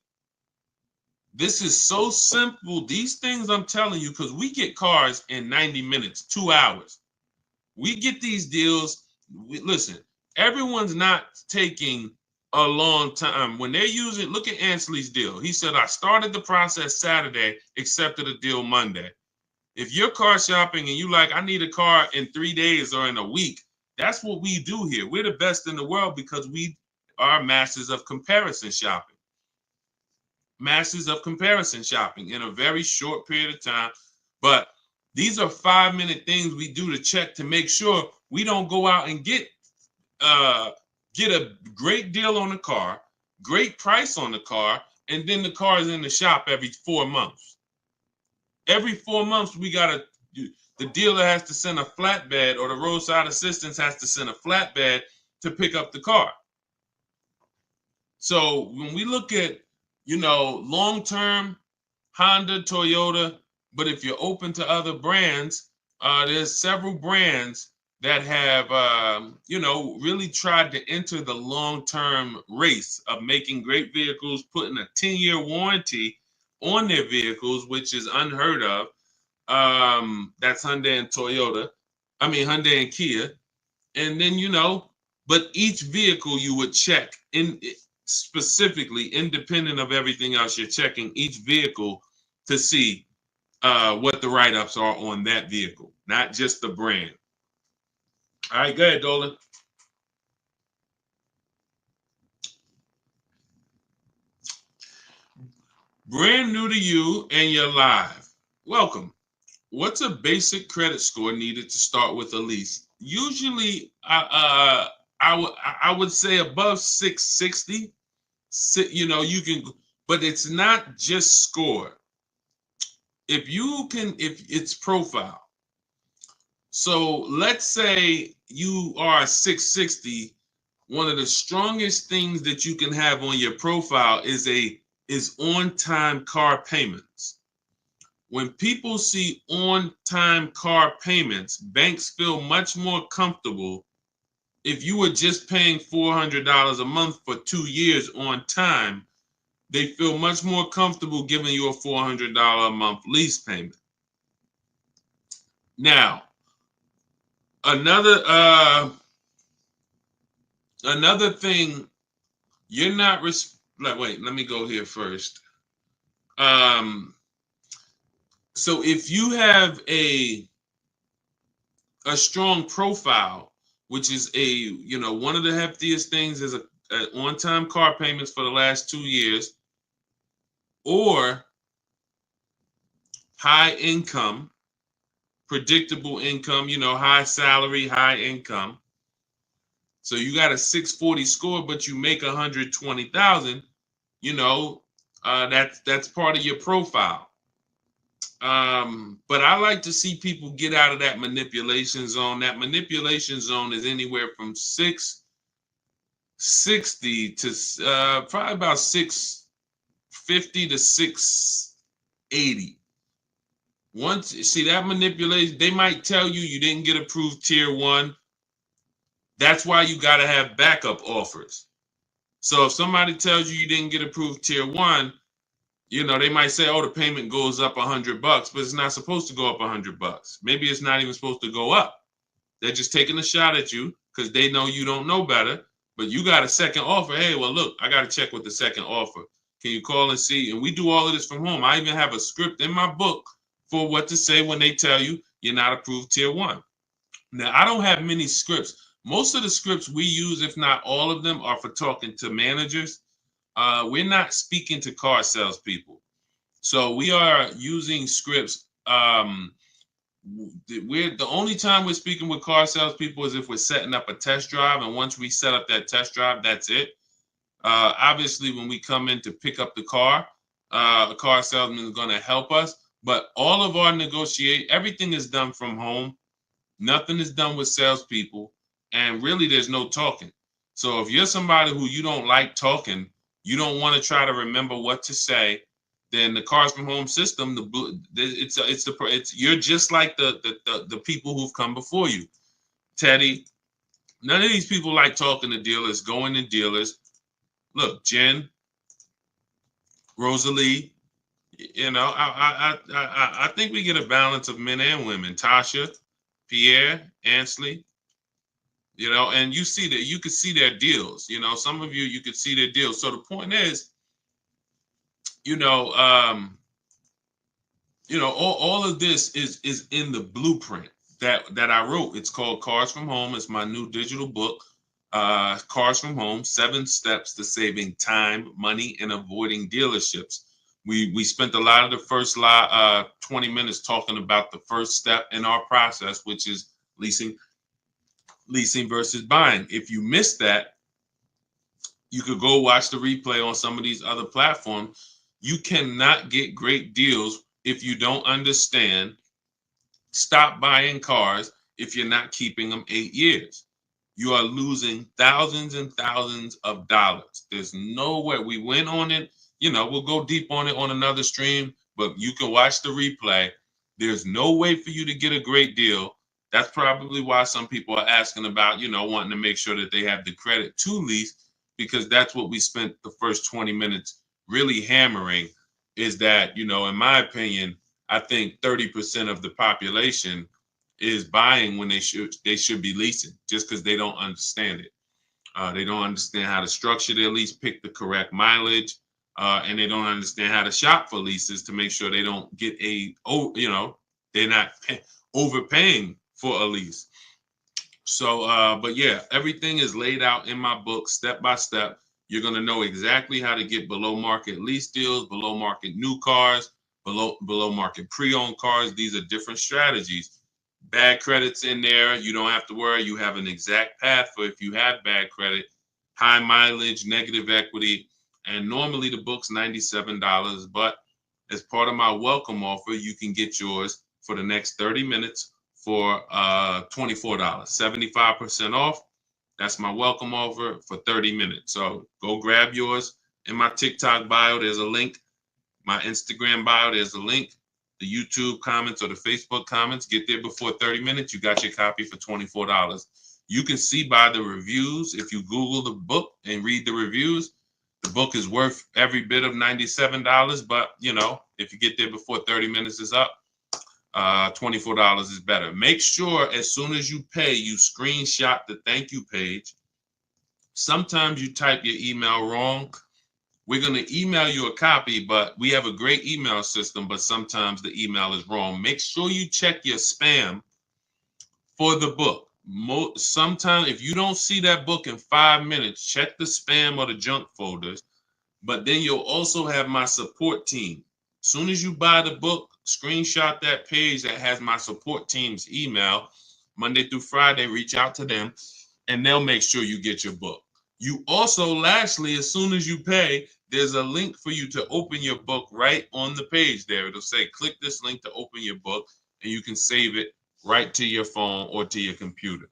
This is so simple. These things I'm telling you, because we get cars in 90 minutes, 2 hours. We get these deals. Listen, everyone's not taking a long time. When they're using, look at Ansley's deal. He said, I started the process Saturday, accepted a deal Monday. If you're car shopping and you like, I need a car in 3 days or in a week, that's what we do here. We're the best in the world because we are masters of comparison shopping. Masters of comparison shopping in a very short period of time. But these are 5-minute things we do to check to make sure we don't go out and get a great deal on the car, great price on the car, and then the car is in the shop every 4 months. Every 4 months, the dealer has to send a flatbed, or the roadside assistance has to send a flatbed to pick up the car. So when we look at, long-term Honda, Toyota, but if you're open to other brands, there's several brands that have, really tried to enter the long-term race of making great vehicles, putting a 10-year warranty on their vehicles, which is unheard of. That's Hyundai and Toyota. Hyundai and Kia. And then, but each vehicle you would check in specifically, independent of everything else, you're checking each vehicle to see what the write-ups are on that vehicle, not just the brand. All right, go ahead, Dolan. Brand new to you and you're live. Welcome. What's a basic credit score needed to start with a lease? Usually, I would say above 660. You can, but it's not just score. If it's profile. So let's say you are 660. One of the strongest things that you can have on your profile is on-time car payments. When people see on-time car payments, banks feel much more comfortable. If you were just paying $400 a month for 2 years on time, they feel much more comfortable giving you a $400 a month lease payment. Now, another thing, you're not wait, let me go here first. So if you have a strong profile, which is one of the heftiest things is a on-time car payments for the last 2 years, or high income, predictable income, high salary, high income. So you got a 640 score, but you make 120,000. That's part of your profile. But I like to see people get out of that manipulation zone. That manipulation zone is anywhere from 660 to probably about 650 to 680. Once you see that manipulation, they might tell you didn't get approved tier 1. That's why you got to have backup offers. So if somebody tells you didn't get approved tier 1, they might say, oh, the payment goes up $100, but it's not supposed to go up $100. Maybe it's not even supposed to go up. They're just taking a shot at you because they know you don't know better, but you got a second offer. Hey, well, look, I got to check with the second offer. Can you call and see? And we do all of this from home. I even have a script in my book for what to say when they tell you you're not approved tier 1. Now, I don't have many scripts. Most of the scripts we use, if not all of them, are for talking to managers. We're not speaking to car salespeople. So we are using scripts. The only time we're speaking with car salespeople is if we're setting up a test drive. And once we set up that test drive, that's it. Obviously, when we come in to pick up the car, a car salesman is going to help us. But all of our everything is done from home. Nothing is done with salespeople. And really, there's no talking. So if you're somebody who you don't like talking, you don't want to try to remember what to say, then the Cars from Home system, you're just like the people who've come before you. Teddy, none of these people like talking to dealers, going to dealers. Look, Jen, Rosalie, You know, I think we get a balance of men and women. Tasha, Pierre, Ansley, you know, and you see that you could see their deals. You know, some of you could see their deals. So the point is, you know, all of this is in the blueprint that I wrote. It's called Cars from Home. It's my new digital book, Cars from Home: 7 Steps to Saving Time, Money, and Avoiding Dealerships. We spent a lot of the first 20 minutes talking about the first step in our process, which is leasing versus buying. If you missed that, you could go watch the replay on some of these other platforms. You cannot get great deals if you don't understand. Stop buying cars if you're not keeping them 8 years. You are losing thousands and thousands of dollars. There's no way. We went on it. You know, we'll go deep on it on another stream, but you can watch the replay. There's no way for you to get a great deal. That's probably why some people are asking about, you know, wanting to make sure that they have the credit to lease, because that's what we spent the first 20 minutes really hammering, is that, you know, in my opinion, I think 30% of the population is buying when they should be leasing, just because they don't understand it. They don't understand how to structure their lease, pick the correct mileage, and they don't understand how to shop for leases to make sure they don't get they're not overpaying for a lease. So, but yeah, everything is laid out in my book, step by step. You're going to know exactly how to get below market lease deals, below market new cars, below market pre-owned cars. These are different strategies. Bad credits in there. You don't have to worry. You have an exact path for if you have bad credit, high mileage, negative equity. And normally the book's $97, but as part of my welcome offer, you can get yours for the next 30 minutes for $24, 75% off. That's my welcome offer for 30 minutes. So go grab yours. In my TikTok bio, there's a link. My Instagram bio, there's a link. The YouTube comments or the Facebook comments, get there before 30 minutes. You got your copy for $24. You can see by the reviews, if you Google the book and read the reviews, the book is worth every bit of $97. But, you know, if you get there before 30 minutes is up, $24 is better. Make sure as soon as you pay, you screenshot the thank you page. Sometimes you type your email wrong. We're going to email you a copy, but we have a great email system, but sometimes the email is wrong. Make sure you check your spam for the book. Sometimes if you don't see that book in 5 minutes, check the spam or the junk folders. But then you'll also have my support team. As soon as you buy the book, screenshot that page that has my support team's email. Monday through Friday, reach out to them and they'll make sure you get your book. You also, lastly, as soon as you pay, there's a link for you to open your book right on the page there. It'll say, click this link to open your book, and you can save it right to your phone or to your computer.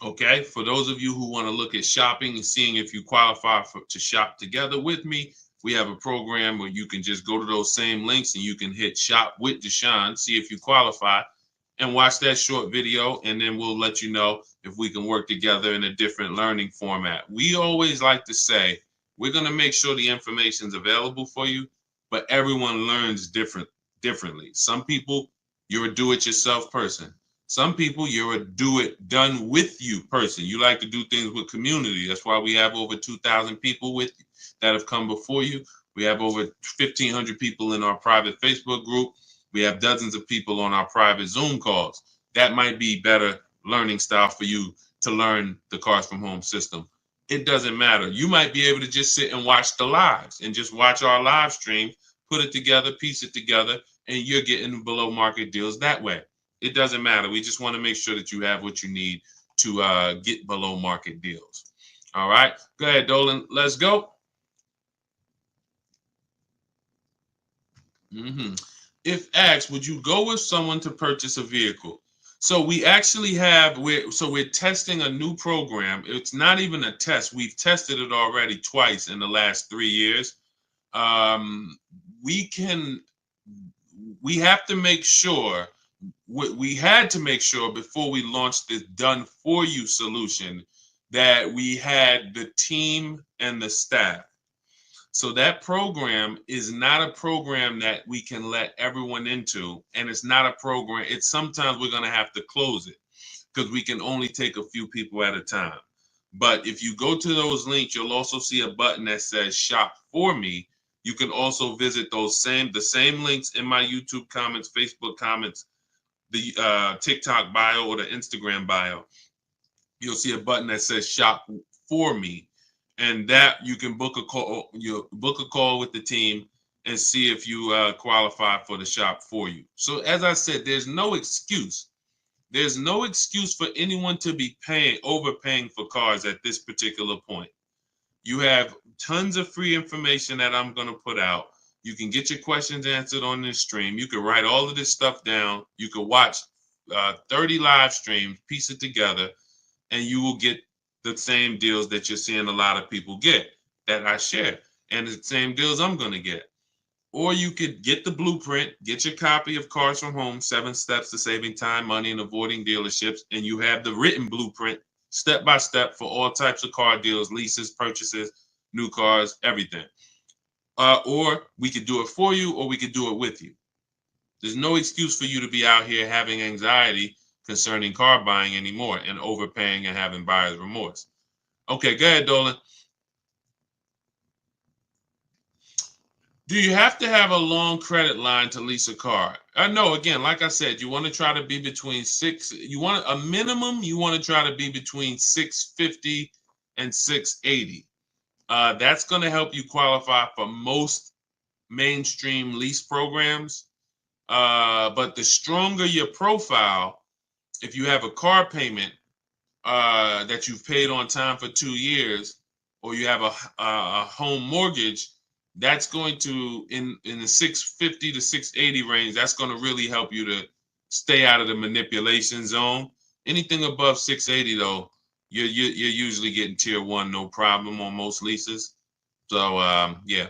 Okay, for those of you who want to look at shopping and seeing if you qualify to shop together with me, we have a program where you can just go to those same links and you can hit Shop with Deshaun, see if you qualify, and watch that short video, and then we'll let you know if we can work together in a different learning format. We always like to say, we're going to make sure the information is available for you, but everyone learns differently. Some people, you're a do-it-yourself person. Some people, you're a do-it-done-with-you person. You like to do things with community. That's why we have over 2,000 people with you that have come before you. We have over 1,500 people in our private Facebook group. We have dozens of people on our private Zoom calls. That might be better learning style for you to learn the Cars from Home system. It doesn't matter. You might be able to just sit and watch the lives and just watch our live stream, put it together, piece it together, and you're getting below market deals that way. It doesn't matter. We just want to make sure that you have what you need to get below market deals. All right. Go ahead, Dolan. Let's go. If asked, would you go with someone to purchase a vehicle? So we actually we're testing a new program. It's not even a test. We've tested it already twice in the last 3 years. We have to make sure, we had to make sure before we launched this done for you solution that we had the team and the staff. So that program is not a program that we can let everyone into, and it's not a program. It's sometimes we're going to have to close it because we can only take a few people at a time. But if you go to those links, you'll also see a button that says shop for me. You can also visit the same links in my YouTube comments, Facebook comments, the TikTok bio, or the Instagram bio. You'll see a button that says shop for me, and that you can book a call. You book a call with the team and see if you qualify for the shop for you. So as I said, there's no excuse. There's no excuse for anyone to be overpaying for cars at this particular point. You have tons of free information that I'm going to put out. You can get your questions answered on this stream. You can write all of this stuff down. You can watch 30 live streams, piece it together, and you will get the same deals that you're seeing a lot of people get that I share, and the same deals I'm going to get. Or you could get the blueprint, get your copy of Cars from Home, 7 Steps to Saving Time, Money, and Avoiding Dealerships, and you have the written blueprint step by step for all types of car deals, leases, purchases, new cars, everything. Or we could do it for you, or we could do it with you. There's no excuse for you to be out here having anxiety concerning car buying anymore and overpaying and having buyer's remorse. Okay, go ahead, Dolan. Do you have to have a long credit line to lease a car? No, again, like I said, you want to try to be between you want a minimum, you want to try to be between 650 and 680. That's going to help you qualify for most mainstream lease programs. But the stronger your profile, if you have a car payment that you've paid on time for 2 years, or you have a home mortgage, that's going to, in the 650 to 680 range, that's going to really help you to stay out of the manipulation zone. Anything above 680, though, you're usually getting tier 1, no problem on most leases. So, yeah,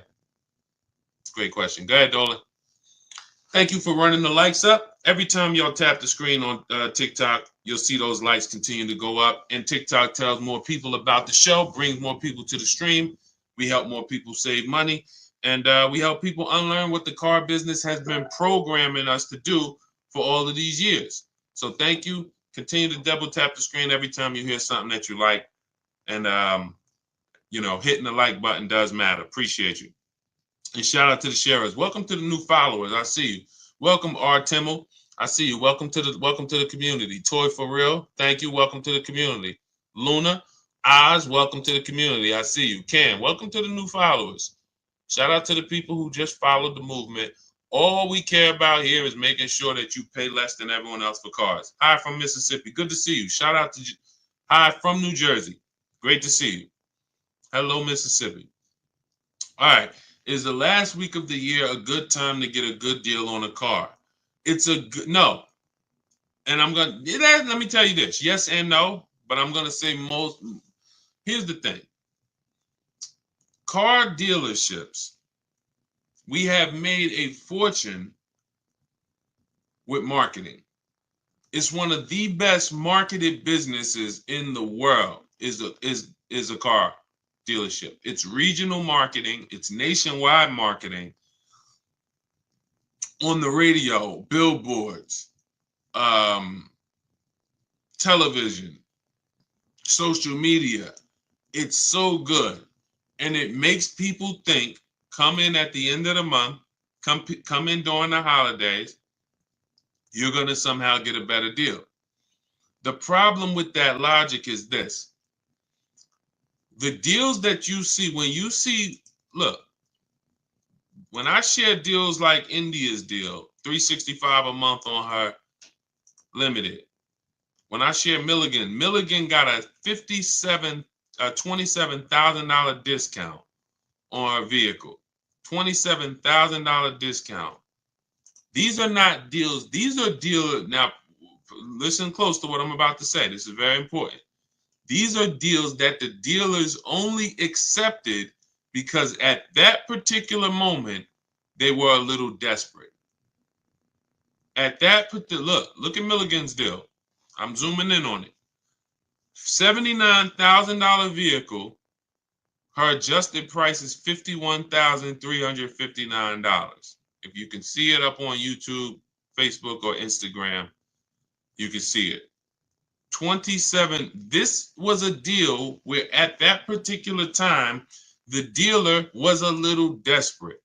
great question. Go ahead, Dolan. Thank you for running the likes up. Every time y'all tap the screen on TikTok, you'll see those likes continue to go up. And TikTok tells more people about the show, brings more people to the stream. We help more people save money. And we help people unlearn what the car business has been programming us to do for all of these years. So thank you. Continue to double tap the screen every time you hear something that you like. And, hitting the like button does matter. Appreciate you. And shout out to the sharers. Welcome to the new followers. I see you. Welcome, R. Timmel. I see you. Welcome to the community. Toy for real. Thank you. Welcome to the community. Luna, Oz, welcome to the community. I see you. Cam, welcome to the new followers. Shout out to the people who just followed the movement. All we care about here is making sure that you pay less than everyone else for cars. Hi from Mississippi. Good to see you. Shout out to hi from New Jersey. Great to see you. Hello, Mississippi. All right. Is the last week of the year a good time to get a good deal on a car? It's a good, no. And let me tell you this, yes and no, but I'm going to say most. Here's the thing. Car dealerships, we have made a fortune with marketing. It's one of the best marketed businesses in the world is a car dealership. It's regional marketing, it's nationwide marketing, on the radio, billboards, television, social media. It's so good, and it makes people think, come in at the end of the month, come in during the holidays, you're going to somehow get a better deal. The problem with that logic is this. The deals that you see, look, when I share deals like India's deal, $365 a month on her limited. When I share Milligan got a $27,000 discount on her vehicle. $27,000 discount. These are not deals. These are deals. Now, listen close to what I'm about to say. This is very important. These are deals that the dealers only accepted because at that particular moment, they were a little desperate. At that particular, look at Milligan's deal. I'm zooming in on it. $79,000 vehicle, Her adjusted price is $51,359. If you can see it up on YouTube, Facebook, or Instagram, you can see it. 27. This was a deal where at that particular time, the dealer was a little desperate.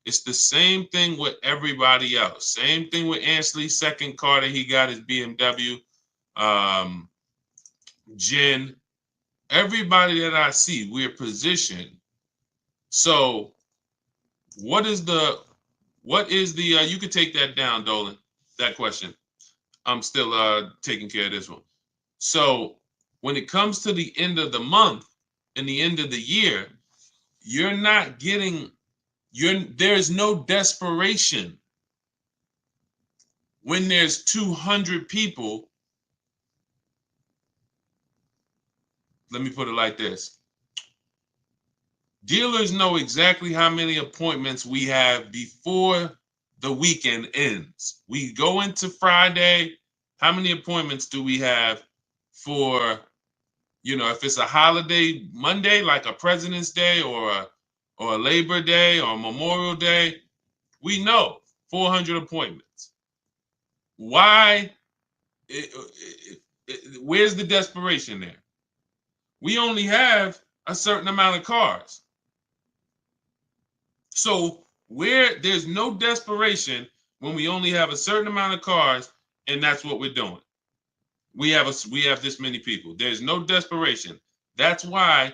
It's the same thing with everybody else. Same thing with Ansley's second car that he got his BMW. Jen, everybody that I see, we're positioned. So what is the you could take that down, Dolan, that question. I'm still taking care of this one. So when it comes to the end of the month and the end of the year, you're not getting there's no desperation. When there's 200 people, let me put it like this. Dealers know exactly how many appointments we have before the weekend ends. We go into Friday. How many appointments do we have for, if it's a holiday Monday, like a President's Day or a Labor Day or Memorial Day? We know 400 appointments. Why? Where's the desperation there? We only have a certain amount of cars. So where there's no desperation when we only have a certain amount of cars, and that's what we're doing. We have this many people. There's no desperation. That's why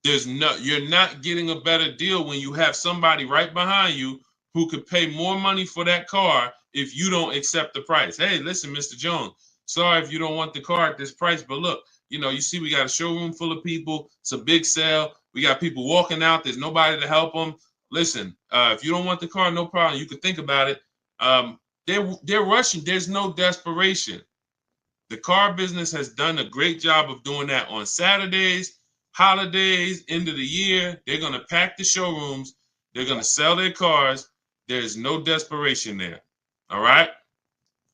you're not getting a better deal when you have somebody right behind you who could pay more money for that car if you don't accept the price. Hey, listen, Mr. Jones, sorry if you don't want the car at this price, but look, you see we got a showroom full of people. It's a big sale. We got people walking out. There's nobody to help them. Listen, if you don't want the car, no problem. You can think about it. They're rushing. There's no desperation. The car business has done a great job of doing that on Saturdays, holidays, end of the year. They're going to pack the showrooms. They're going to sell their cars. There's no desperation there. All right.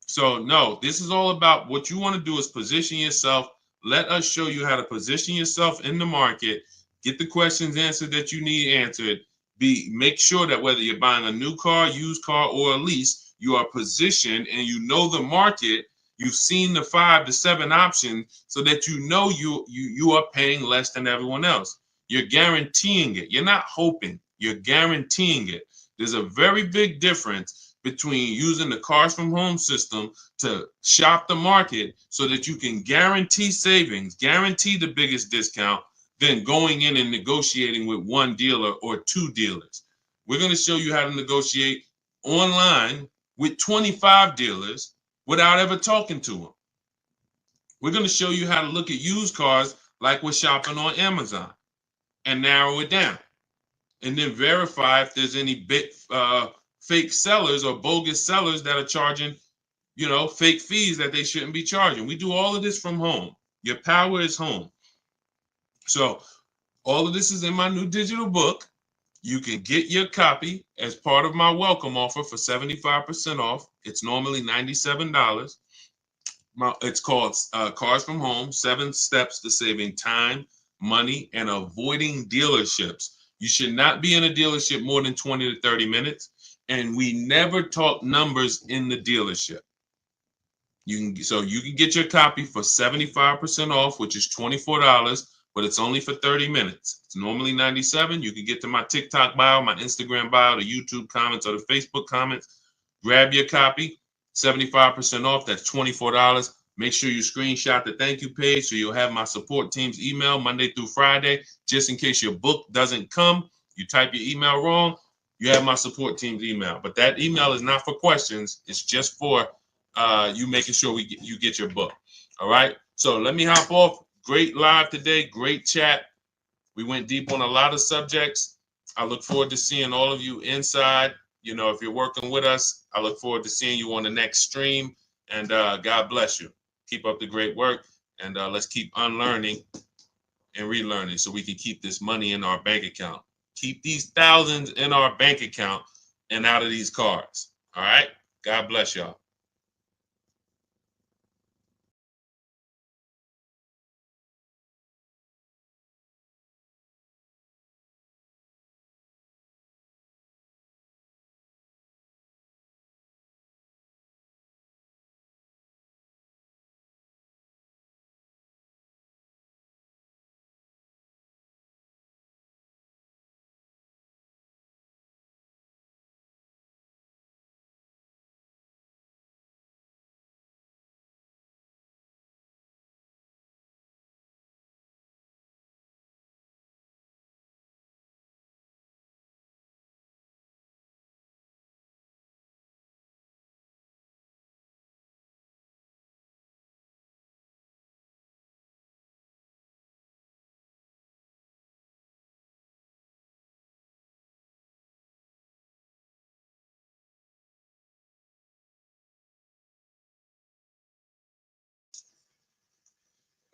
So no, this is all about what you want to do is position yourself. Let us show you how to position yourself in the market, get the questions answered that you need answered. Make sure that whether you're buying a new car, used car, or a lease, you are positioned and you know the market. You've seen the 5 to 7 options so that you know you are paying less than everyone else. You're guaranteeing it. You're not hoping. You're guaranteeing it. There's a very big difference between using the Cars from Home system to shop the market so that you can guarantee savings, guarantee the biggest discount, than going in and negotiating with one dealer or two dealers. We're going to show you how to negotiate online with 25 dealers without ever talking to them. We're going to show you how to look at used cars like we're shopping on Amazon and narrow it down, and then verify if there's any fake sellers or bogus sellers that are charging, fake fees that they shouldn't be charging. We do all of this from home. Your power is home. So all of this is in my new digital book. You can get your copy as part of my welcome offer for 75% off. It's normally $97. It's called Cars from Home, 7 Steps to Saving Time, Money, and Avoiding Dealerships. You should not be in a dealership more than 20 to 30 minutes. And we never talk numbers in the dealership. You can get your copy for 75% off, which is $24, but it's only for 30 minutes. It's normally $97. You can get to my TikTok bio, my Instagram bio, the YouTube comments, or the Facebook comments. Grab your copy, 75% off. That's $24. Make sure you screenshot the thank you page so you'll have my support team's email Monday through Friday. Just in case your book doesn't come, you type your email wrong, you have my support team's email. But that email is not for questions. It's just for you making sure you get your book. All right. So let me hop off. Great live today. Great chat. We went deep on a lot of subjects. I look forward to seeing all of you inside. If you're working with us, I look forward to seeing you on the next stream. And God bless you. Keep up the great work. And let's keep unlearning and relearning so we can keep this money in our bank account. Keep these thousands in our bank account and out of these cars. All right. God bless y'all.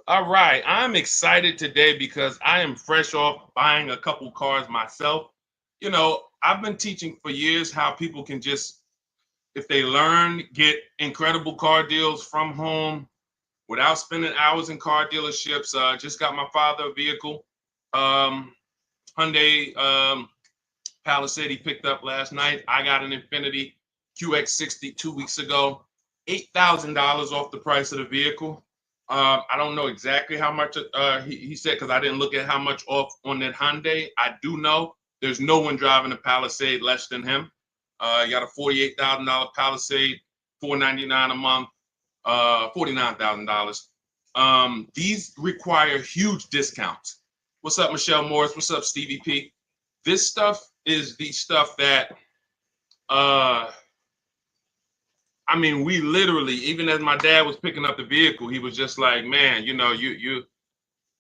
All right, I'm excited today because I am fresh off buying a couple cars myself. I've been teaching for years how people can just, if they learn, get incredible car deals from home without spending hours in car dealerships. Just got my father a vehicle, um, Hyundai Palisade he picked up last night. I got an Infiniti QX60 2 weeks ago, $8,000 off the price of the vehicle. I don't know exactly how much he said because I didn't look at how much off on that Hyundai. I do know there's no one driving a Palisade less than him. He got a $48,000 Palisade, $499 a month, $49,000. These require huge discounts. What's up, Michelle Morris? What's up, Stevie P? This stuff is the stuff that I mean, we literally, even as my dad was picking up the vehicle, he was just like, man, you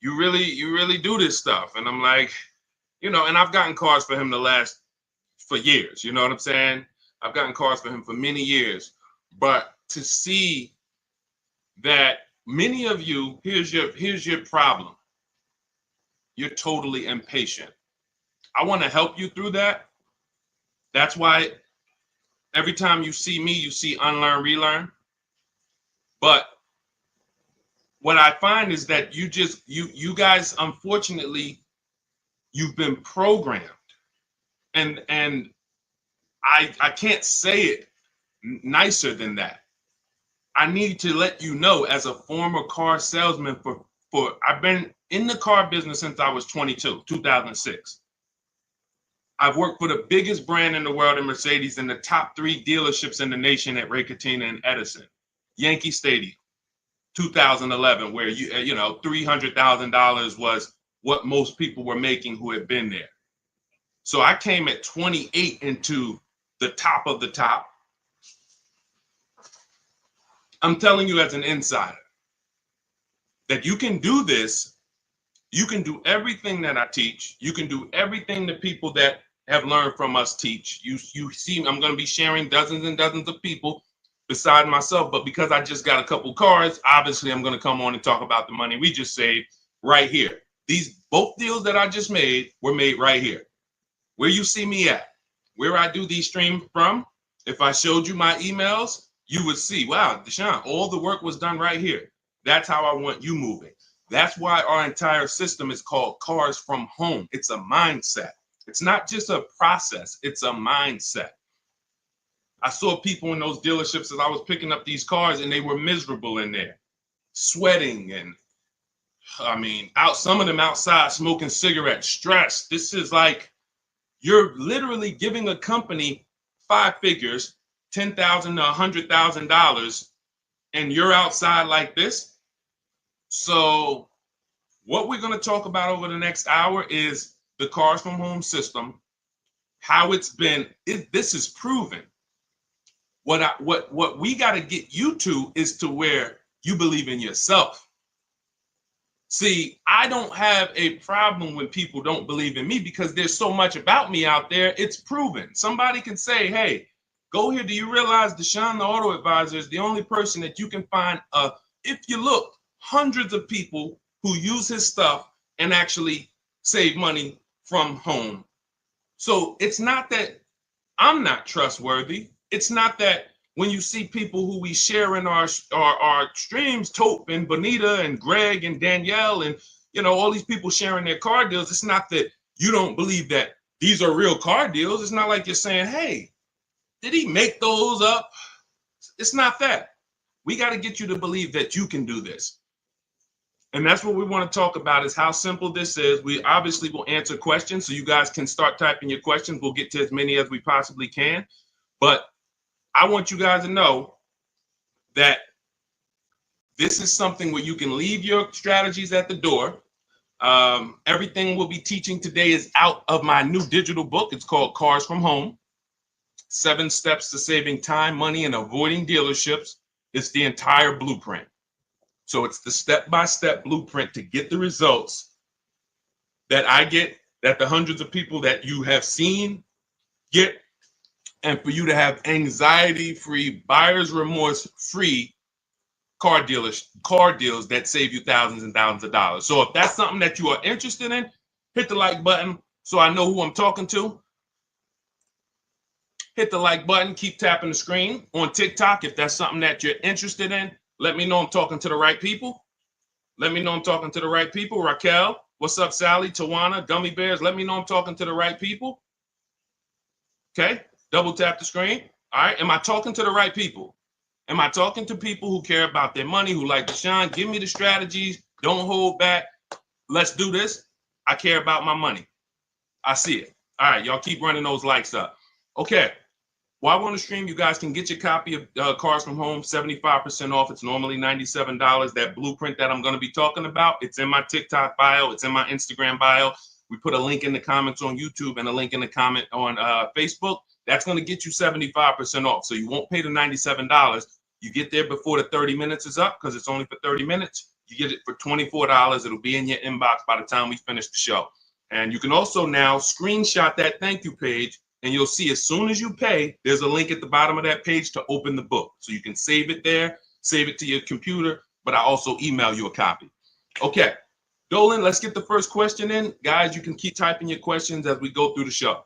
really do this stuff. And I'm like, and I've gotten cars for him for years, you know what I'm saying? I've gotten cars for him for many years. But to see that many of you, here's your problem. You're totally impatient. I want to help you through that. That's why every time you see me, you see unlearn, relearn. But what I find is that you guys, unfortunately, you've been programmed. And I can't say it nicer than that. I need to let you know, as a former car salesman for I've been in the car business since I was 22, 2006. I've worked for the biggest brand in the world in Mercedes and the top 3 dealerships in the nation at Ray Catena and Edison. Yankee Stadium, 2011, where $300,000 was what most people were making who had been there. So I came at 28 into the top of the top. I'm telling you as an insider that you can do this. You can do everything that I teach. You can do everything the people that have learned from us teach. You see, I'm going to be sharing dozens and dozens of people beside myself, but because I just got a couple cars, obviously I'm going to come on and talk about the money we just saved right here. Both deals that I just made were made right here. Where you see me at, where I do these streams from, if I showed you my emails, you would see, wow, Deshaun, all the work was done right here. That's how I want you moving. That's why our entire system is called Cars from Home. It's a mindset. It's not just a process, it's a mindset. I saw people in those dealerships as I was picking up these cars and they were miserable in there, sweating and some of them outside smoking cigarettes, stressed. This is like, you're literally giving a company 5 figures, $10,000 to $100,000, and you're outside like this. So what we're going to talk about over the next hour is the Cars from Home system, how it's been. This is proven. What we got to get you to is to where you believe in yourself. See, I don't have a problem when people don't believe in me because there's so much about me out there. It's proven. Somebody can say, hey, go here. Do you realize Deshaun, the auto advisor, is the only person that you can find, if you look, hundreds of people who use his stuff and actually save money from home. So it's not that I'm not trustworthy. It's not that when you see people who we share in our streams, Tope and Bonita and Greg and Danielle and all these people sharing their car deals, it's not that you don't believe that these are real car deals. It's not like you're saying, hey, did he make those up? It's not that. We got to get you to believe that you can do this. And that's what we want to talk about, is how simple this is. We obviously will answer questions, so you guys can start typing your questions. We'll get to as many as we possibly can. But I want you guys to know that this is something where you can leave your strategies at the door. Everything we'll be teaching today is out of my new digital book. It's called Cars from Home, 7 Steps to Saving Time, Money, and Avoiding Dealerships. It's the entire blueprint. So it's the step-by-step blueprint to get the results that I get, that the hundreds of people that you have seen get, and for you to have anxiety-free, buyer's remorse-free car deals that save you thousands and thousands of dollars. So if that's something that you are interested in, hit the like button so I know who I'm talking to. Hit the like button, keep tapping the screen. On TikTok, if that's something that you're interested in, let me know I'm talking to the right people. Let me know I'm talking to the right people. Raquel, what's up, Sally, Tawana, Gummy Bears? Let me know I'm talking to the right people. Okay, double tap the screen. All right, am I talking to the right people? Am I talking to people who care about their money, who like Deshaun? Give me the strategies. Don't hold back. Let's do this. I care about my money. I see it. All right, y'all keep running those likes up. Okay. While we're on the stream, you guys can get your copy of Cars from Home, 75% off. It's normally $97. That blueprint that I'm going to be talking about, it's in my TikTok bio. It's in my Instagram bio. We put a link in the comments on YouTube and a link in the comment on Facebook. That's going to get you 75% off. So you won't pay the $97. You get there before the 30 minutes is up because it's only for 30 minutes. You get it for $24. It'll be in your inbox by the time we finish the show. And you can also now screenshot that thank you page. And you'll see as soon as you pay, there's a link at the bottom of that page to open the book. So you can save it there, save it to your computer, but I also email you a copy. Okay, Dolan, let's get the first question in. Guys, you can keep typing your questions as we go through the show.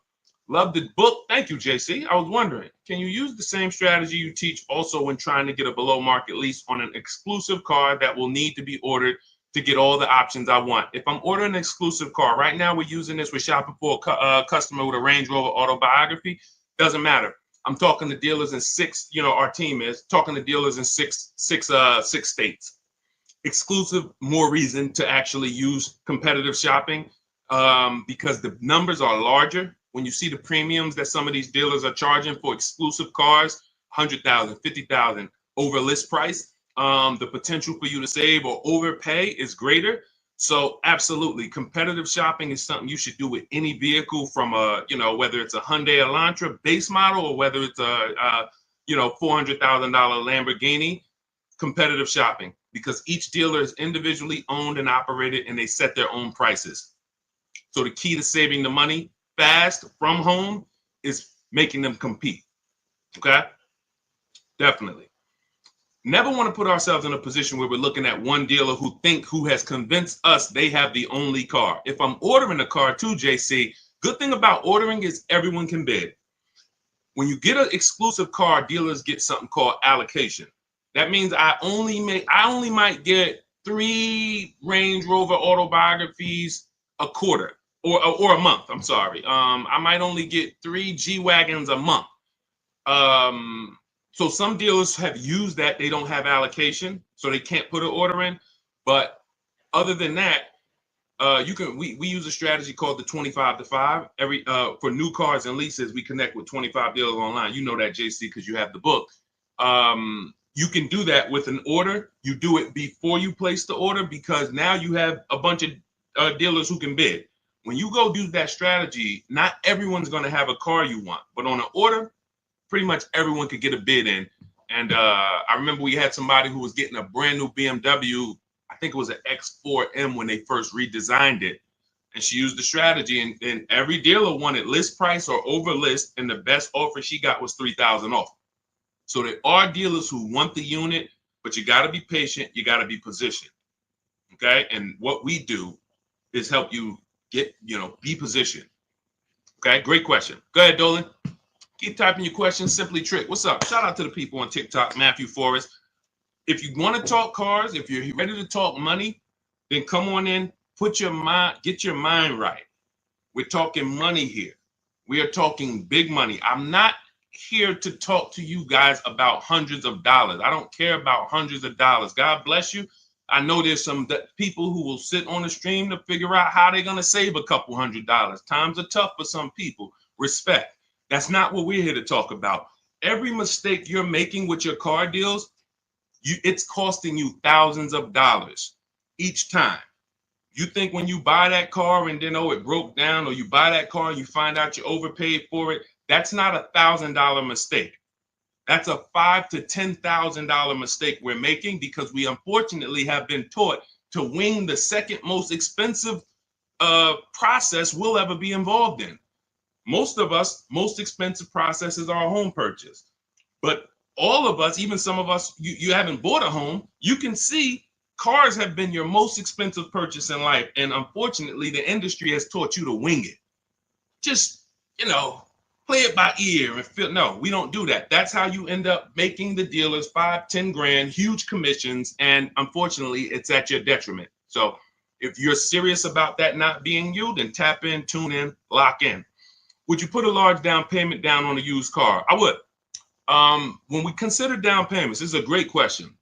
Love the book. Thank you, JC. I was wondering, can you use the same strategy you teach also when trying to get a below market lease on an exclusive car that will need to be ordered to get all the options I want? If I'm ordering an exclusive car, right now we're using this, we're shopping for a customer with a Range Rover Autobiography. Doesn't matter. I'm talking to dealers in six, our team is talking to dealers in six states. Exclusive, more reason to actually use competitive shopping because the numbers are larger. When you see the premiums that some of these dealers are charging for exclusive cars, 100,000, 50,000 over list price, the potential for you to save or overpay is greater. So absolutely, competitive shopping is something you should do with any vehicle from whether it's a Hyundai Elantra base model or whether it's a $400,000 Lamborghini. Competitive shopping, because each dealer is individually owned and operated and they set their own prices. So the key to saving the money fast from home is making them compete. Okay, definitely. Never want to put ourselves in a position where we're looking at one dealer who has convinced us they have the only car. If I'm ordering a car too, JC, good thing about ordering is everyone can bid. When you get an exclusive car, dealers get something called allocation. That means I only might get 3 Range Rover Autobiographies a quarter or a month. I'm sorry. I might only get 3 G-Wagons a month. So some dealers have used that. They don't have allocation, so they can't put an order in. But other than that, we use a strategy called the 25 to 5. For new cars and leases, we connect with 25 dealers online. You know that, JC, because you have the book. You can do that with an order. You do it before you place the order because now you have a bunch of dealers who can bid. When you go do that strategy, not everyone's going to have a car you want, but on an order, pretty much everyone could get a bid in. And I remember we had somebody who was getting a brand new BMW. I think it was an X4M when they first redesigned it. And she used the strategy, and every dealer wanted list price or over list, and the best offer she got was $3,000 off. So there are dealers who want the unit, but you got to be patient. You got to be positioned. Okay. And what we do is help you get, be positioned. Okay. Great question. Go ahead, Dolan. Keep typing your questions. Simply Trick. What's up? Shout out to the people on TikTok, Matthew Forrest. If you want to talk cars, if you're ready to talk money, then come on in, get your mind right. We're talking money here. We are talking big money. I'm not here to talk to you guys about hundreds of dollars. I don't care about hundreds of dollars. God bless you. I know there's some people who will sit on the stream to figure out how they're going to save a couple $100. Times are tough for some people. Respect. That's not what we're here to talk about. Every mistake you're making with your car deals, it's costing you thousands of dollars each time. You think when you buy that car and then, it broke down, or you buy that car and you find out you overpaid for it, that's not $1,000 mistake. That's a $5,000 to $10,000 mistake we're making because we unfortunately have been taught to wing the second most expensive process we'll ever be involved in. Most of us, most expensive process is our home purchase. But all of us, even some of us, you haven't bought a home, you can see cars have been your most expensive purchase in life. And unfortunately, the industry has taught you to wing it. Just, play it by ear and feel. No, we don't do that. That's how you end up making the dealers 5-10 grand, huge commissions. And unfortunately, it's at your detriment. So if you're serious about that not being you, then tap in, tune in, lock in. Would you put a large down payment down on a used car? I would. When we consider down payments, this is a great question.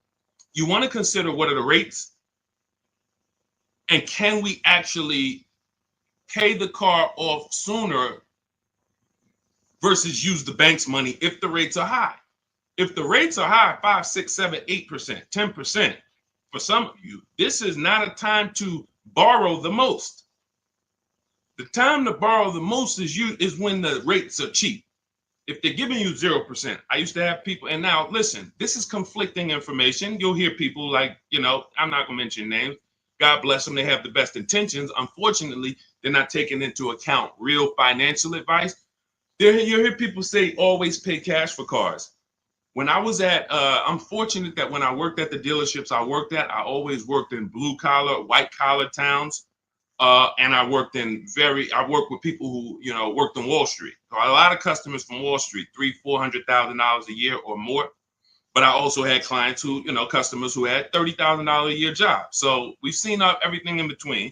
You want to consider what are the rates, and can we actually pay the car off sooner versus use the bank's money if the rates are high. If the rates are high, 5, 6, 7, 8%, 10%, for some of you, this is not a time to borrow the most. The time to borrow the most is when the rates are cheap. If they're giving you 0%, I used to have people, and now listen, this is conflicting information. You'll hear people like, I'm not gonna mention names. God bless them, they have the best intentions. Unfortunately, they're not taking into account real financial advice. You hear people say always pay cash for cars. When I was I'm fortunate that when I worked at the dealerships I worked at, I always worked in blue collar, white collar towns. And I worked with people who, worked on Wall Street. So a lot of customers from Wall Street, $300,000-$400,000 a year or more. But I also had clients who, customers who had $30,000 a year jobs. So we've seen everything in between.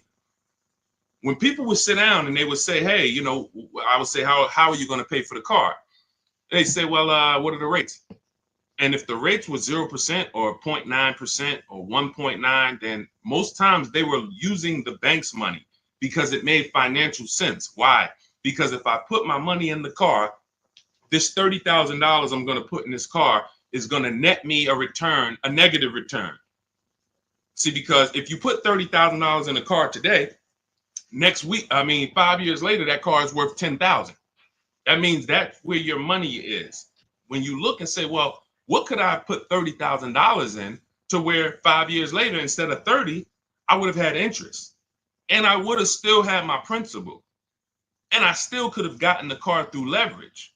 When people would sit down and they would say, hey, I would say, how are you going to pay for the car? They say, well, what are the rates? And if the rates were 0% or 0.9% or 1.9, then most times they were using the bank's money because it made financial sense. Why? Because if I put my money in the car, this $30,000 I'm going to put in this car is going to net me a negative return. See, because if you put $30,000 in a car today, next week, 5 years later, that car is worth $10,000. That means that's where your money is. When you look and say, well, what could I put $30,000 in to where 5 years later, instead of 30, I would have had interest, and I would have still had my principal, and I still could have gotten the car through leverage.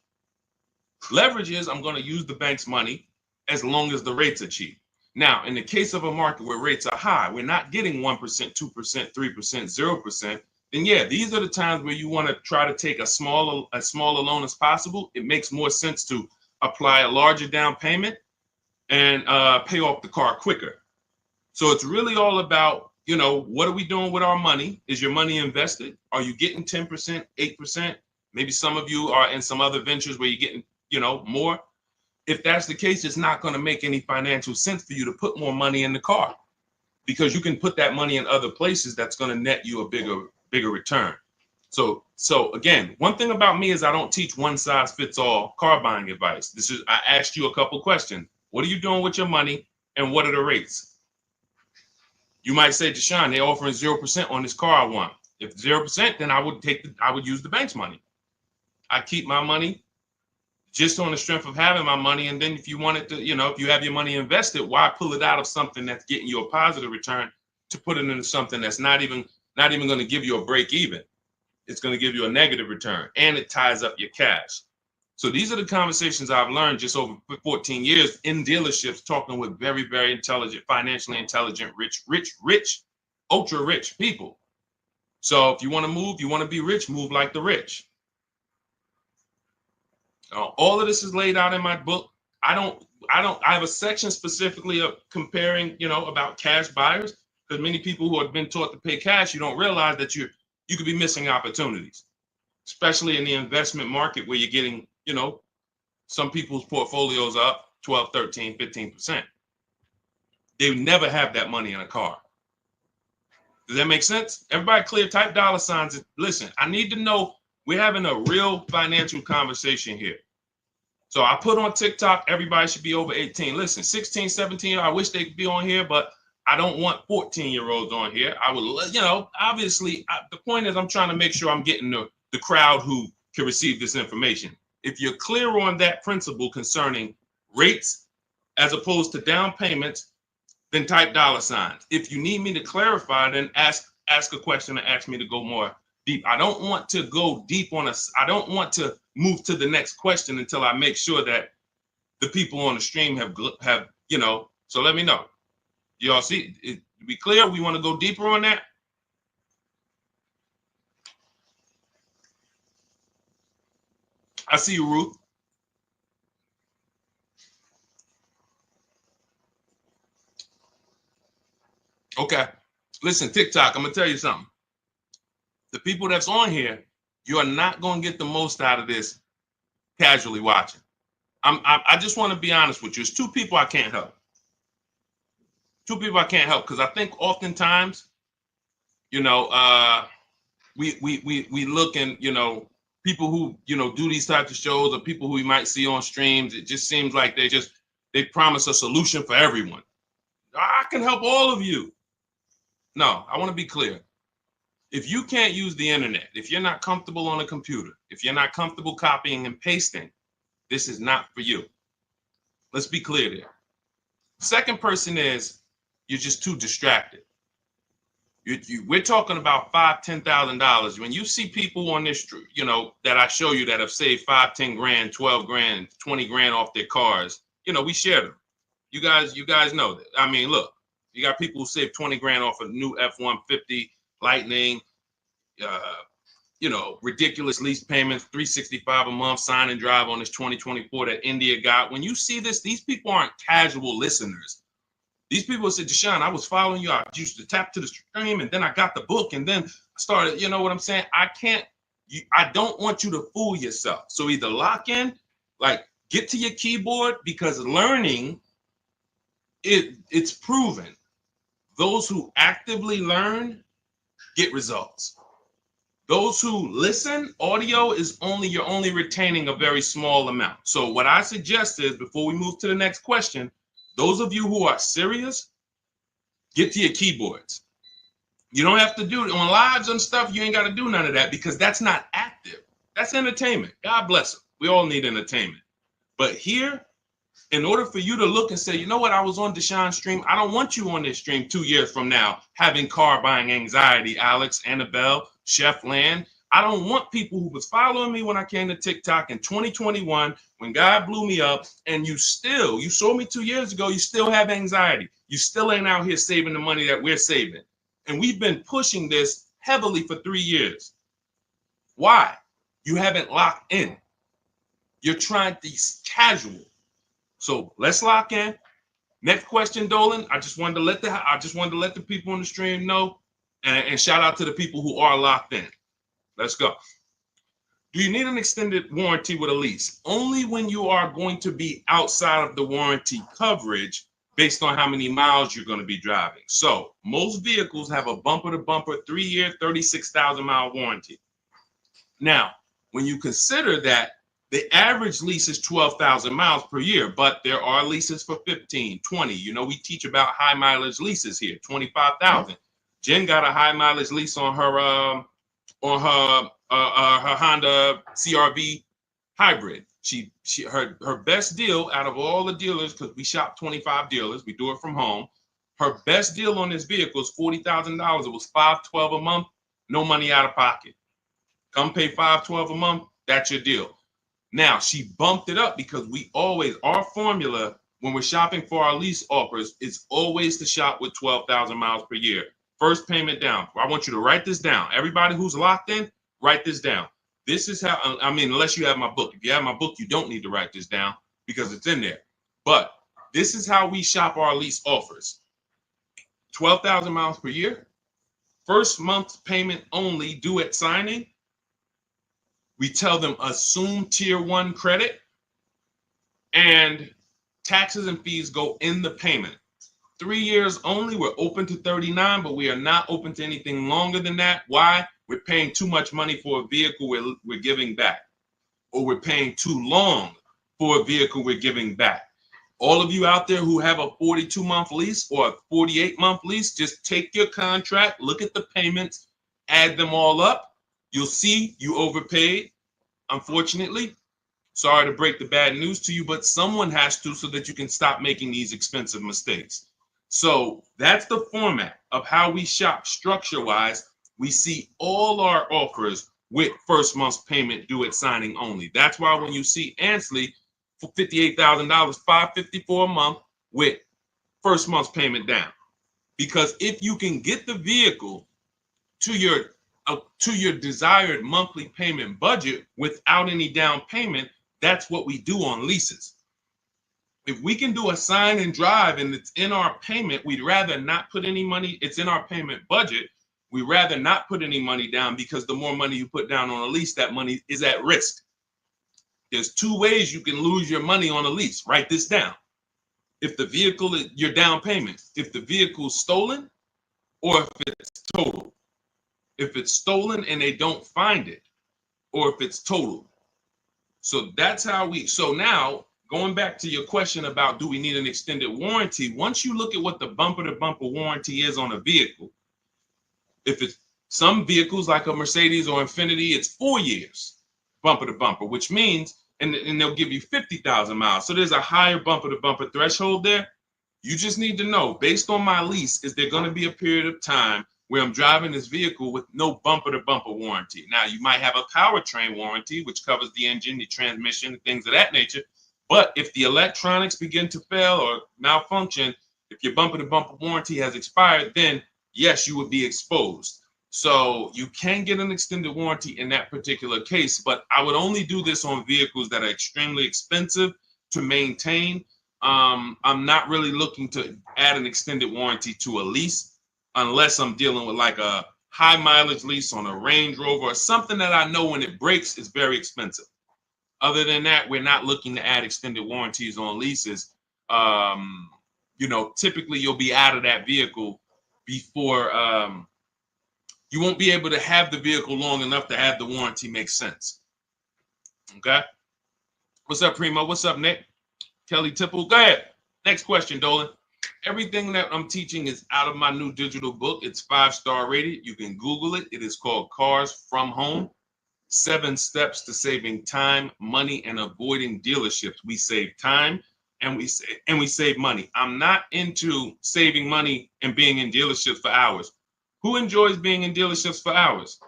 Leverage is I'm going to use the bank's money as long as the rates are cheap. Now, in the case of a market where rates are high, we're not getting 1%, 2%, 3%, 0%. Then yeah, these are the times where you want to try to take as small a loan as possible. It makes more sense to apply a larger down payment and pay off the car quicker. So it's really all about, what are we doing with our money? Is your money invested? Are you getting 10%, 8%? Maybe some of you are in some other ventures where you're getting, more. If that's the case, it's not going to make any financial sense for you to put more money in the car, because you can put that money in other places that's going to net you a bigger return. So again, one thing about me is I don't teach one size fits all car buying advice. I asked you a couple questions. What are you doing with your money, and what are the rates? You might say, Deshaun, they're offering 0% on this car I want. If 0%, then I would use the bank's money. I keep my money just on the strength of having my money. And then if you wanted to, if you have your money invested, why pull it out of something that's getting you a positive return to put it into something that's not even going to give you a break even? It's going to give you a negative return, and it ties up your cash. So these are the conversations I've learned just over 14 years in dealerships, talking with very, very intelligent, financially intelligent, rich, ultra rich people. So if you want to move, you want to be rich, move like the rich. All of this is laid out in my book. I have a section specifically of comparing, about cash buyers, because many people who have been taught to pay cash, you don't realize that you could be missing opportunities, especially in the investment market where you're getting, some people's portfolios up 12, 13, 15%. They would never have that money in a car. Does that make sense? Everybody clear, type $signs. Listen, I need to know we're having a real financial conversation here. So I put on TikTok, everybody should be over 18. Listen, 16, 17, I wish they could be on here, but I don't want 14-year-olds on here. I would, obviously, the point is I'm trying to make sure I'm getting the crowd who can receive this information. If you're clear on that principle concerning rates as opposed to down payments, then type $signs. If you need me to clarify, then ask a question and ask me to go more deep. I don't want to go deep I don't want to move to the next question until I make sure that the people on the stream have, you know, so let me know. Y'all see it? Be clear? We want to go deeper on that? I see you, Ruth. Okay. Listen, TikTok, I'm going to tell you something. The people that's on here, you are not going to get the most out of this casually watching. I just want to be honest with you. It's two people I can't help. Two people I can't help because I think oftentimes, you know, we look and, you know, people who, you know, do these types of shows or people who we might see on streams, it just seems like they promise a solution for everyone. I can help all of you. No, I want to be clear. If you can't use the internet, if you're not comfortable on a computer, if you're not comfortable copying and pasting, this is not for you. Let's be clear there. Second person is you're just too distracted. We're talking about $5,000, $10,000. When you see people on this, you know, that I show you that have saved 5, 10 grand, 12 grand, 20 grand off their cars, you know, we share them. You guys know that. I mean, look, you got people who save 20 grand off a new F-150 Lightning, you know, ridiculous lease payments, $365 a month, sign and drive on this 2024 that India got. When you see this, these people aren't casual listeners. These people said, Deshaun, I was following you. I used to tap to the stream, and then I got the book, and then I started, you know what I'm saying? I don't want you to fool yourself. So either lock in, like get to your keyboard, because learning, it's proven. Those who actively learn get results. Those who listen, audio is you're only retaining a very small amount. So what I suggest is, before we move to the next question, those of you who are serious, get to your keyboards. You don't have to do it on lives and stuff. You ain't got to do none of that because that's not active. That's entertainment. God bless them. We all need entertainment. But here, in order for you to look and say, you know what, I was on Deshaun's stream. I don't want you on this stream 2 years from now having car buying anxiety, Alex, Annabelle, Chef Land. I don't want people who was following me when I came to TikTok in 2021, when God blew me up, and you saw me 2 years ago, you still have anxiety. You still ain't out here saving the money that we're saving. And we've been pushing this heavily for 3 years. Why? You haven't locked in. You're trying to be casual. So let's lock in. Next question, Dolan. I just wanted to let the people on the stream know, and shout out to the people who are locked in. Let's go. Do you need an extended warranty with a lease? Only when you are going to be outside of the warranty coverage based on how many miles you're going to be driving. So most vehicles have a bumper-to-bumper 3-year, 36,000-mile warranty. Now, when you consider that the average lease is 12,000 miles per year, but there are leases for 15, 20. You know, we teach about high mileage leases here, 25,000. Jen got a high mileage lease on her Honda CRV hybrid. Her best deal out of all the dealers, because we shop 25 dealers, we do it from home. Her best deal on this vehicle is $40,000. It was $512 a month, no money out of pocket. Come pay $512 a month. That's your deal. Now, she bumped it up because our formula when we're shopping for our lease offers is always to shop with 12,000 miles per year. First payment down. I want you to write this down. Everybody who's locked in, write this down. This is how, I mean, unless you have my book. If you have my book, you don't need to write this down because it's in there. But this is how we shop our lease offers. 12,000 miles per year. First month's payment only due at signing. We tell them assume tier 1 credit, and taxes and fees go in the payment. 3 years only. We're open to 39, but we are not open to anything longer than that. Why? We're paying too much money for a vehicle we're giving back, or we're paying too long for a vehicle we're giving back. All of you out there who have a 42-month lease or a 48-month lease, just take your contract, look at the payments, add them all up. You'll see you overpaid, unfortunately. Sorry to break the bad news to you, but someone has to, so that you can stop making these expensive mistakes. So that's the format of how we shop structure-wise. We see all our offers with first month's payment due at signing only. That's why when you see Ansley, for $58,000, $554 a month with first month's payment down. Because if you can get the vehicle to your desired monthly payment budget without any down payment, that's what we do on leases. If we can do a sign and drive and it's in our payment, we'd rather not put any money. It's in our payment budget. We'd rather not put any money down, because the more money you put down on a lease, that money is at risk. There's two ways you can lose your money on a lease. Write this down. If the vehicle is your down payment, if the vehicle's stolen, or if it's total. If it's stolen and they don't find it, or if it's total. So that's how so now, going back to your question about do we need an extended warranty, once you look at what the bumper-to-bumper warranty is on a vehicle, if it's some vehicles like a Mercedes or Infiniti, it's 4 years bumper-to-bumper, which means, and they'll give you 50,000 miles. So there's a higher bumper-to-bumper threshold there. You just need to know, based on my lease, is there going to be a period of time where I'm driving this vehicle with no bumper-to-bumper warranty? Now, you might have a powertrain warranty, which covers the engine, the transmission, things of that nature. But if the electronics begin to fail or malfunction, if your bumper-to-bumper warranty has expired, then yes, you would be exposed. So you can get an extended warranty in that particular case, but I would only do this on vehicles that are extremely expensive to maintain. I'm not really looking to add an extended warranty to a lease unless I'm dealing with like a high mileage lease on a Range Rover or something that I know when it breaks is very expensive. Other than that, we're not looking to add extended warranties on leases. Typically you'll be out of that vehicle before you won't be able to have the vehicle long enough to have the warranty make sense. Okay. What's up, Primo? What's up, Nick? Kelly Tipple. Go ahead. Next question, Dolan. Everything that I'm teaching is out of my new digital book. It's 5-star rated. You can Google it. It is called Cars from Home. 7 Steps to Saving Time, Money, and Avoiding Dealerships. We save time and we save money. I'm not into saving money and being in dealerships for hours. Who enjoys being in dealerships for hours?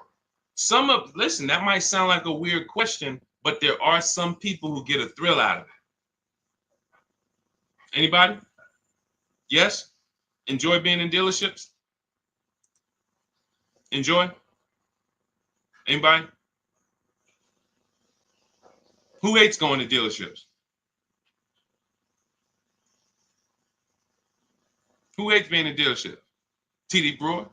Listen, that might sound like a weird question, but there are some people who get a thrill out of it. Anybody? Yes? Enjoy being in dealerships? Enjoy? Anybody? Who hates going to dealerships? Who hates being in dealership? TD Brewer?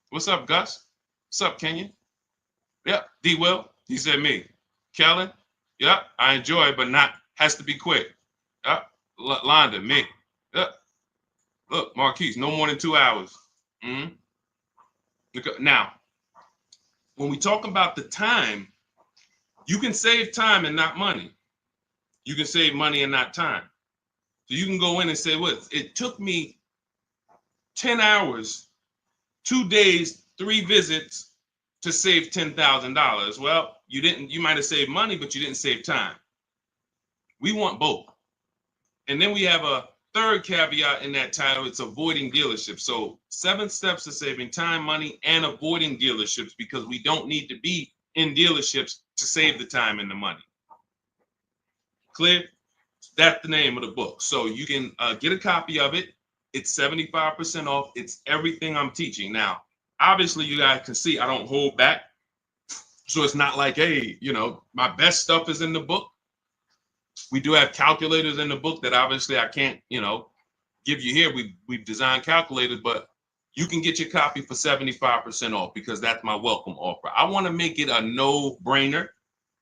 What's up, Gus? What's up, Kenyon? Yep, D Will. He said me. Kellen? Yep, I enjoy it, but has to be quick. Yep, Londa, me. Yep. Look, Marquise, no more than 2 hours. Now, when we talk about the time, you can save time and not money. You can save money and not time. So you can go in and say, well, it took me 10 hours, 2 days, 3 visits to save $10,000. Well, you might have saved money, but you didn't save time. We want both. And then we have a third caveat in that title. It's avoiding dealerships. So 7 steps to saving time, money, and avoiding dealerships, because we don't need to be in dealerships to save the time and the money. Clear? That's the name of the book. So you can get a copy of it. It's 75% off. It's everything I'm teaching. Now, obviously, you guys can see I don't hold back. So it's not like, hey, my best stuff is in the book. We do have calculators in the book that obviously I can't, give you here. We've designed calculators, but you can get your copy for 75% off because that's my welcome offer. I want to make it a no-brainer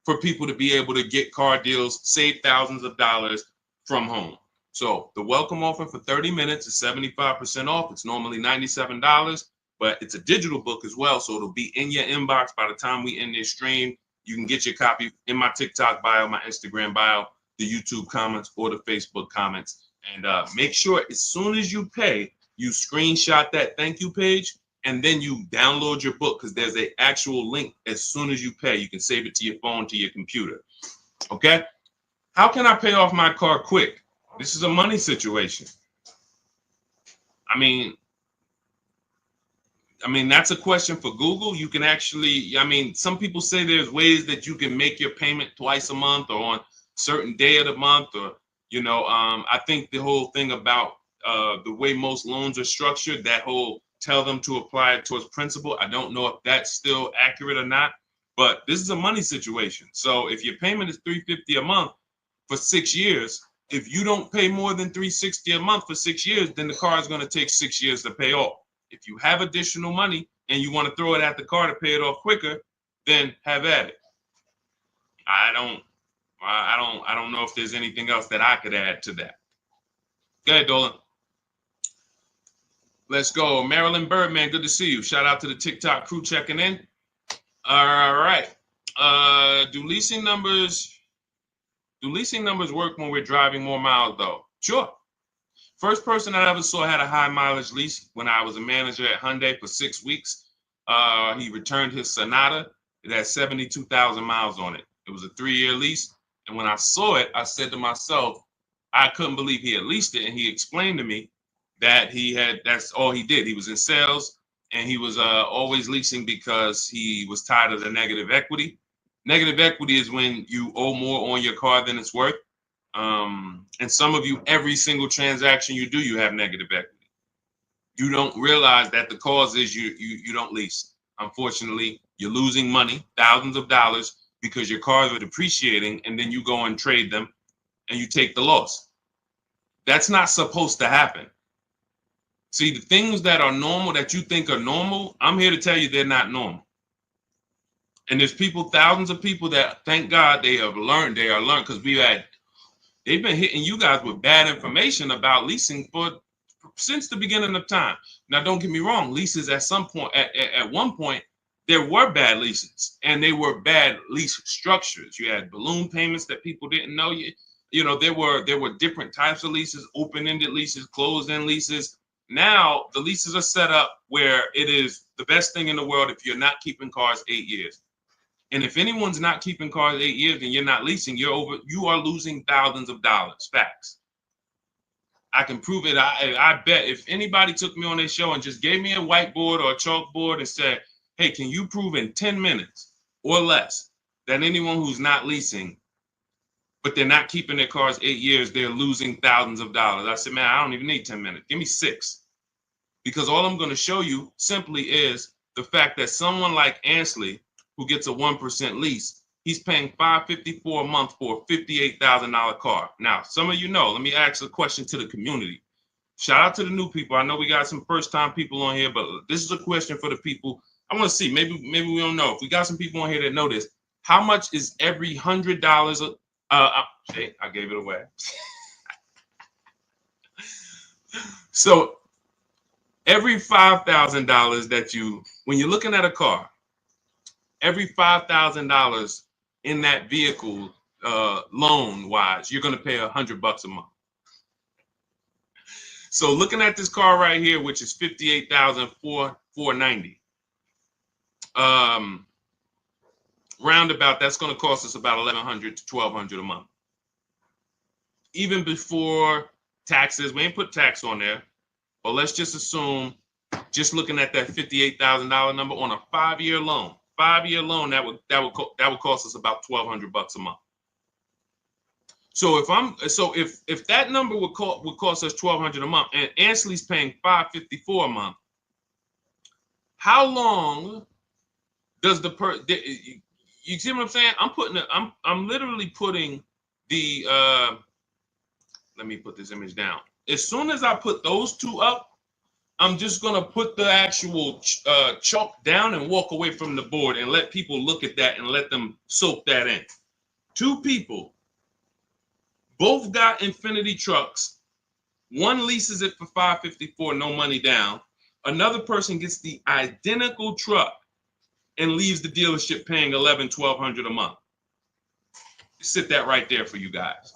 for people to be able to get car deals, save thousands of dollars from home. So the welcome offer for 30 minutes is 75% off. It's normally $97, but it's a digital book as well. So it'll be in your inbox by the time we end this stream. You can get your copy in my TikTok bio, my Instagram bio, the YouTube comments, or the Facebook comments. And make sure as soon as you pay, you screenshot that thank you page, and then you download your book, because there's an actual link as soon as you pay. You can save it to your phone, to your computer. Okay? How can I pay off my car quick? This is a money situation. I mean, that's a question for Google. You can actually, some people say there's ways that you can make your payment twice a month or on certain day of the month, or I think the whole thing about the way most loans are structured, that whole tell them to apply it towards principal, I don't know if that's still accurate or not, but this is a money situation. So if your payment is $350 a month for 6 years, if you don't pay more than $360 a month for 6 years, then the car is going to take 6 years to pay off. If you have additional money and you want to throw it at the car to pay it off quicker, then have at it. I don't know if there's anything else that I could add to that. Go ahead, Dolan. Let's go. Marilyn Birdman, good to see you. Shout out to the TikTok crew checking in. All right. Do leasing numbers work when we're driving more miles, though? Sure. First person I ever saw had a high mileage lease when I was a manager at Hyundai for 6 weeks. He returned his Sonata. It had 72,000 miles on it. It was a 3-year lease. And when I saw it, I said to myself, I couldn't believe he had leased it. And he explained to me that that's all he did. He was in sales and he was always leasing because he was tired of the negative equity. Negative equity is when you owe more on your car than it's worth. And some of you, every single transaction you do, you have negative equity. You don't realize that the cause is you don't lease. Unfortunately, you're losing money, thousands of dollars, because your cars are depreciating, and then you go and trade them and you take the loss. That's not supposed to happen. See, the things that are normal that you think are normal, I'm here to tell you they're not normal. And there's people, thousands of people that, thank God, they are learned, because they've been hitting you guys with bad information about leasing since the beginning of time. Now, don't get me wrong, leases at some point, at one point, there were bad leases and they were bad lease structures. You had balloon payments that people didn't know. There were different types of leases, open-ended leases, closed-end leases. Now the leases are set up where it is the best thing in the world if you're not keeping cars 8 years. And if anyone's not keeping cars 8 years and you're not leasing, you are losing thousands of dollars. Facts. I can prove it. I bet if anybody took me on their show and just gave me a whiteboard or a chalkboard and said, hey, can you prove in 10 minutes or less that anyone who's not leasing, but they're not keeping their cars 8 years, they're losing thousands of dollars? I said, man, I don't even need 10 minutes. Give me 6. Because all I'm going to show you simply is the fact that someone like Ansley, who gets a 1% lease, he's paying $554 a month for a $58,000 car. Now, some of you know, let me ask a question to the community. Shout out to the new people. I know we got some first-time people on here, but this is a question for the people. I want to see, maybe we don't know. If we got some people on here that know this, how much is every $100? I gave it away. So every $5,000 that when you're looking at a car, every $5,000 in that vehicle, loan-wise, you're going to pay $100 a month. So looking at this car right here, which is $58,490. Roundabout, that's going to cost us about $1,100 to $1,200 a month. Even before taxes, we ain't put tax on there, but let's just assume, just looking at that $58,000 number on a 5-year loan. 5-year loan, that would cost us about $1,200 a month. So if that number would cost us $1,200 a month, and Ansley's paying $554 a month, how long does you see what I'm saying? I'm literally putting the let me put this image down. As soon as I put those two up, I'm just gonna put the actual chalk down and walk away from the board and let people look at that and let them soak that in. 2 people, both got Infiniti trucks. One leases it for $554, no money down. Another person gets the identical truck and leaves the dealership paying $1,100-$1,200 a month. Sit that right there for you guys.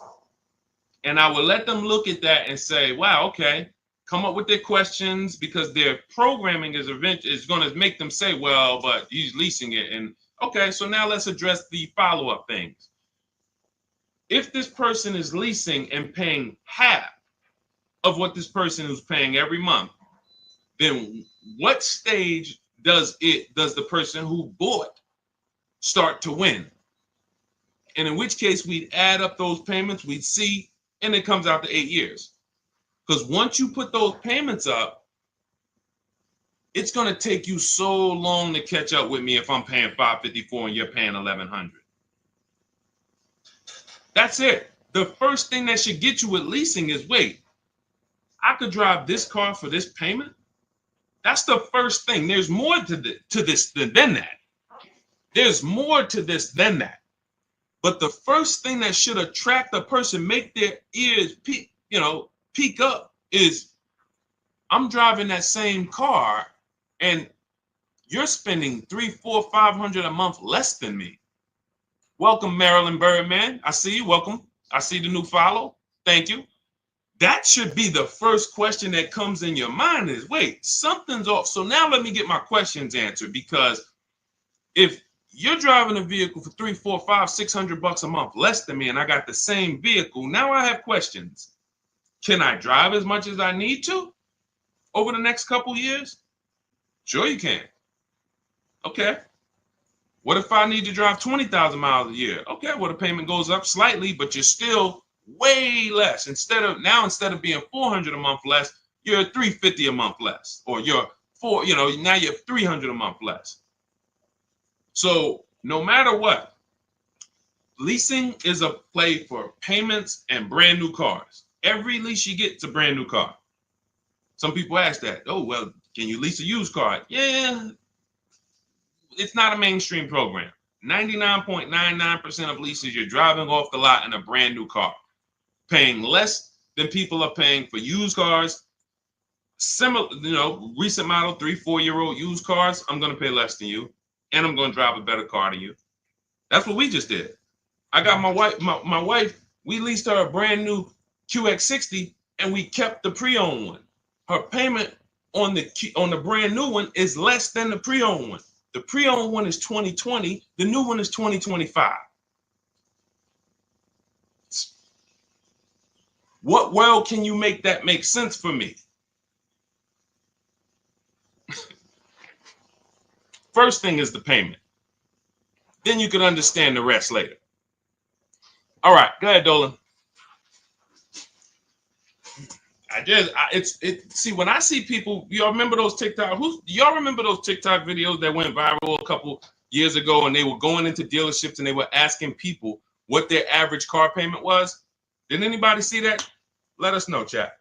And I will let them look at that and say, wow, okay, come up with their questions, because their programming is going to make them say, well, but he's leasing it. And okay, so now let's address the follow-up things. If this person is leasing and paying half of what this person is paying every month, then what stage does the person who bought start to win? And in which case we'd add up those payments, we'd see, and it comes out to 8 years. Because once you put those payments up, it's going to take you so long to catch up with me if I'm paying $554 and you're paying $1,100. That's it. The first thing that should get you with leasing is, wait, I could drive this car for this payment? That's the first thing. There's more to this than that. There's more to this than that. But the first thing that should attract a person, make their ears peak up, is I'm driving that same car and you're spending $300, $400, $500 a month less than me. Welcome, Marilyn Birdman. I see you. Welcome. I see the new follow. Thank you. That should be the first question that comes in your mind is, wait, something's off. So now let me get my questions answered, because if you're driving a vehicle for $300, $400, $500, $600 a month less than me, and I got the same vehicle, now I have questions. Can I drive as much as I need to over the next couple years? Sure you can. Okay. What if I need to drive 20,000 miles a year? Okay, well, the payment goes up slightly, but you're still way less. Instead of being $400 a month less, you're $350 a month less, or now you're $300 a month less. So no matter what, leasing is a play for payments and brand new cars. Every lease you get is a brand new car. Some people ask that, oh, well, can you lease a used car? Yeah, it's not a mainstream program. 99.99% of leases, you're driving off the lot in a brand new car, paying less than people are paying for used cars. Similar, recent model 3-4-year-old used cars, I'm going to pay less than you, and I'm going to drive a better car than you. That's what we just did. I got my wife, we leased her a brand new QX60, and we kept the pre-owned one. Her payment on the brand new one is less than the pre-owned one. The pre-owned one is 2020. The new one is 2025. What world can you make that make sense for me? First thing is the payment. Then you can understand the rest later. All right, go ahead, Dolan. See, when I see people, y'all remember those TikTok videos that went viral a couple years ago, and they were going into dealerships and they were asking people what their average car payment was? Did anybody see that? Let us know, chat.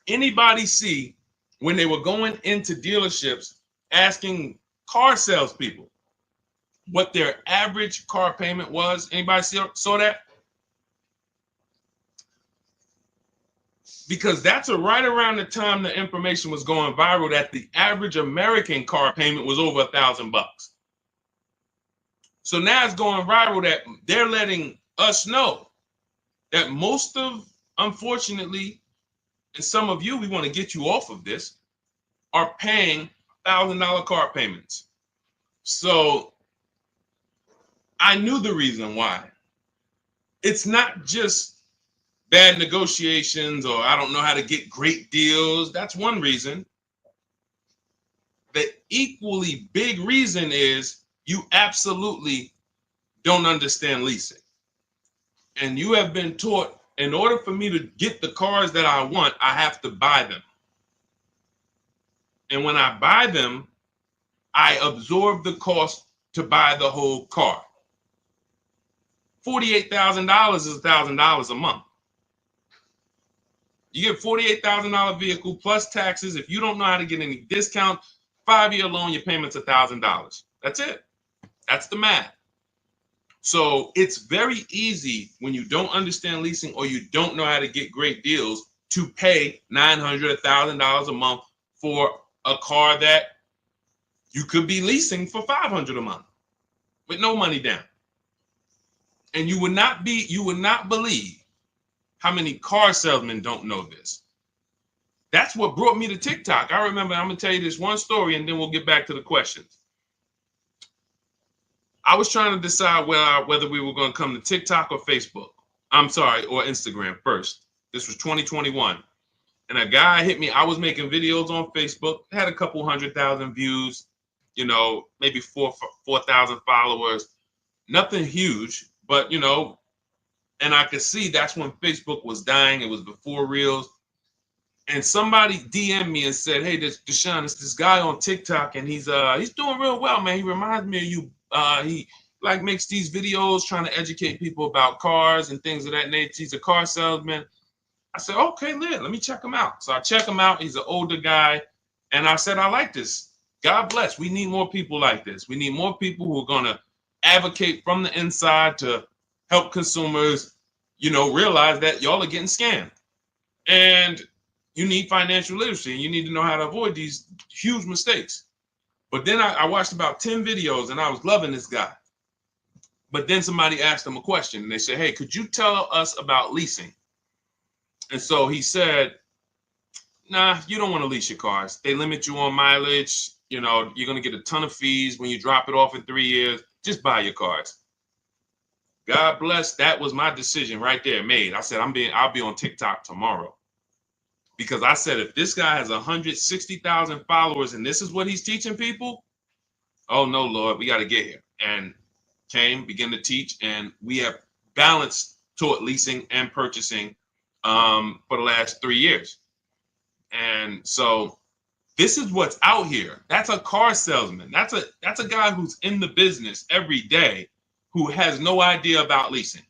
Anybody see when they were going into dealerships asking car salespeople what their average car payment was? Anybody saw that? Because that's right around the time the information was going viral that the average American car payment was over $1,000. So now it's going viral that they're letting us know that most of, unfortunately, and some of you, we want to get you off of this, are paying $1,000 car payments. So I knew the reason why. It's not just bad negotiations or I don't know how to get great deals. That's one reason. The equally big reason is you absolutely don't understand leasing. And you have been taught, in order for me to get the cars that I want, I have to buy them. And when I buy them, I absorb the cost to buy the whole car. $48,000 is $1,000 a month. You get $48,000 vehicle plus taxes. If you don't know how to get any discount, 5-year loan, your payment's $1,000. That's it. That's the math. So it's very easy when you don't understand leasing or you don't know how to get great deals to pay $900, $1,000 a month for a car that you could be leasing for $500 a month with no money down. And you would not believe how many car salesmen don't know this. That's what brought me to TikTok. I remember, I'm going to tell you this one story and then we'll get back to the questions. I was trying to decide whether we were going to come to TikTok or Facebook. Or Instagram first. This was 2021. And a guy hit me. I was making videos on Facebook, had a couple 100,000 views, maybe 4,000 followers. nothing huge, but you know, and I could see that's when Facebook was dying. It was before Reels. And somebody DM'd me and said, "Hey, this Deshaun, it's this guy on TikTok, and he's doing real well, man. He reminds me of you. He like makes these videos trying to educate people about cars and things of that nature. He's a car salesman." I said, "Okay, let me check him out." So I check him out. He's an older guy, and I said, "I like this. God bless. We need more people like this. We need more people who are gonna advocate from the inside to help consumers, you know, realize that y'all are getting scammed." And you need financial literacy, and you need to know how to avoid these huge mistakes. But then I watched about 10 videos, and I was loving this guy. But then somebody asked him a question, and they said, "Hey, could you tell us about leasing?" And so he said, "Nah, you don't want to lease your cars. They limit you on mileage. You know, you're going to get a ton of fees when you drop it off in 3 years. Just buy your cars." God bless. That was my decision right there made. I said, I'll be on TikTok tomorrow. Because I said, if this guy has 160,000 followers and this is what he's teaching people, oh no, Lord, we got to get here. And began to teach, and we have balanced toward leasing and purchasing for the last 3 years. And so this is what's out here. That's a car salesman. That's a guy who's in the business every day who has no idea about leasing.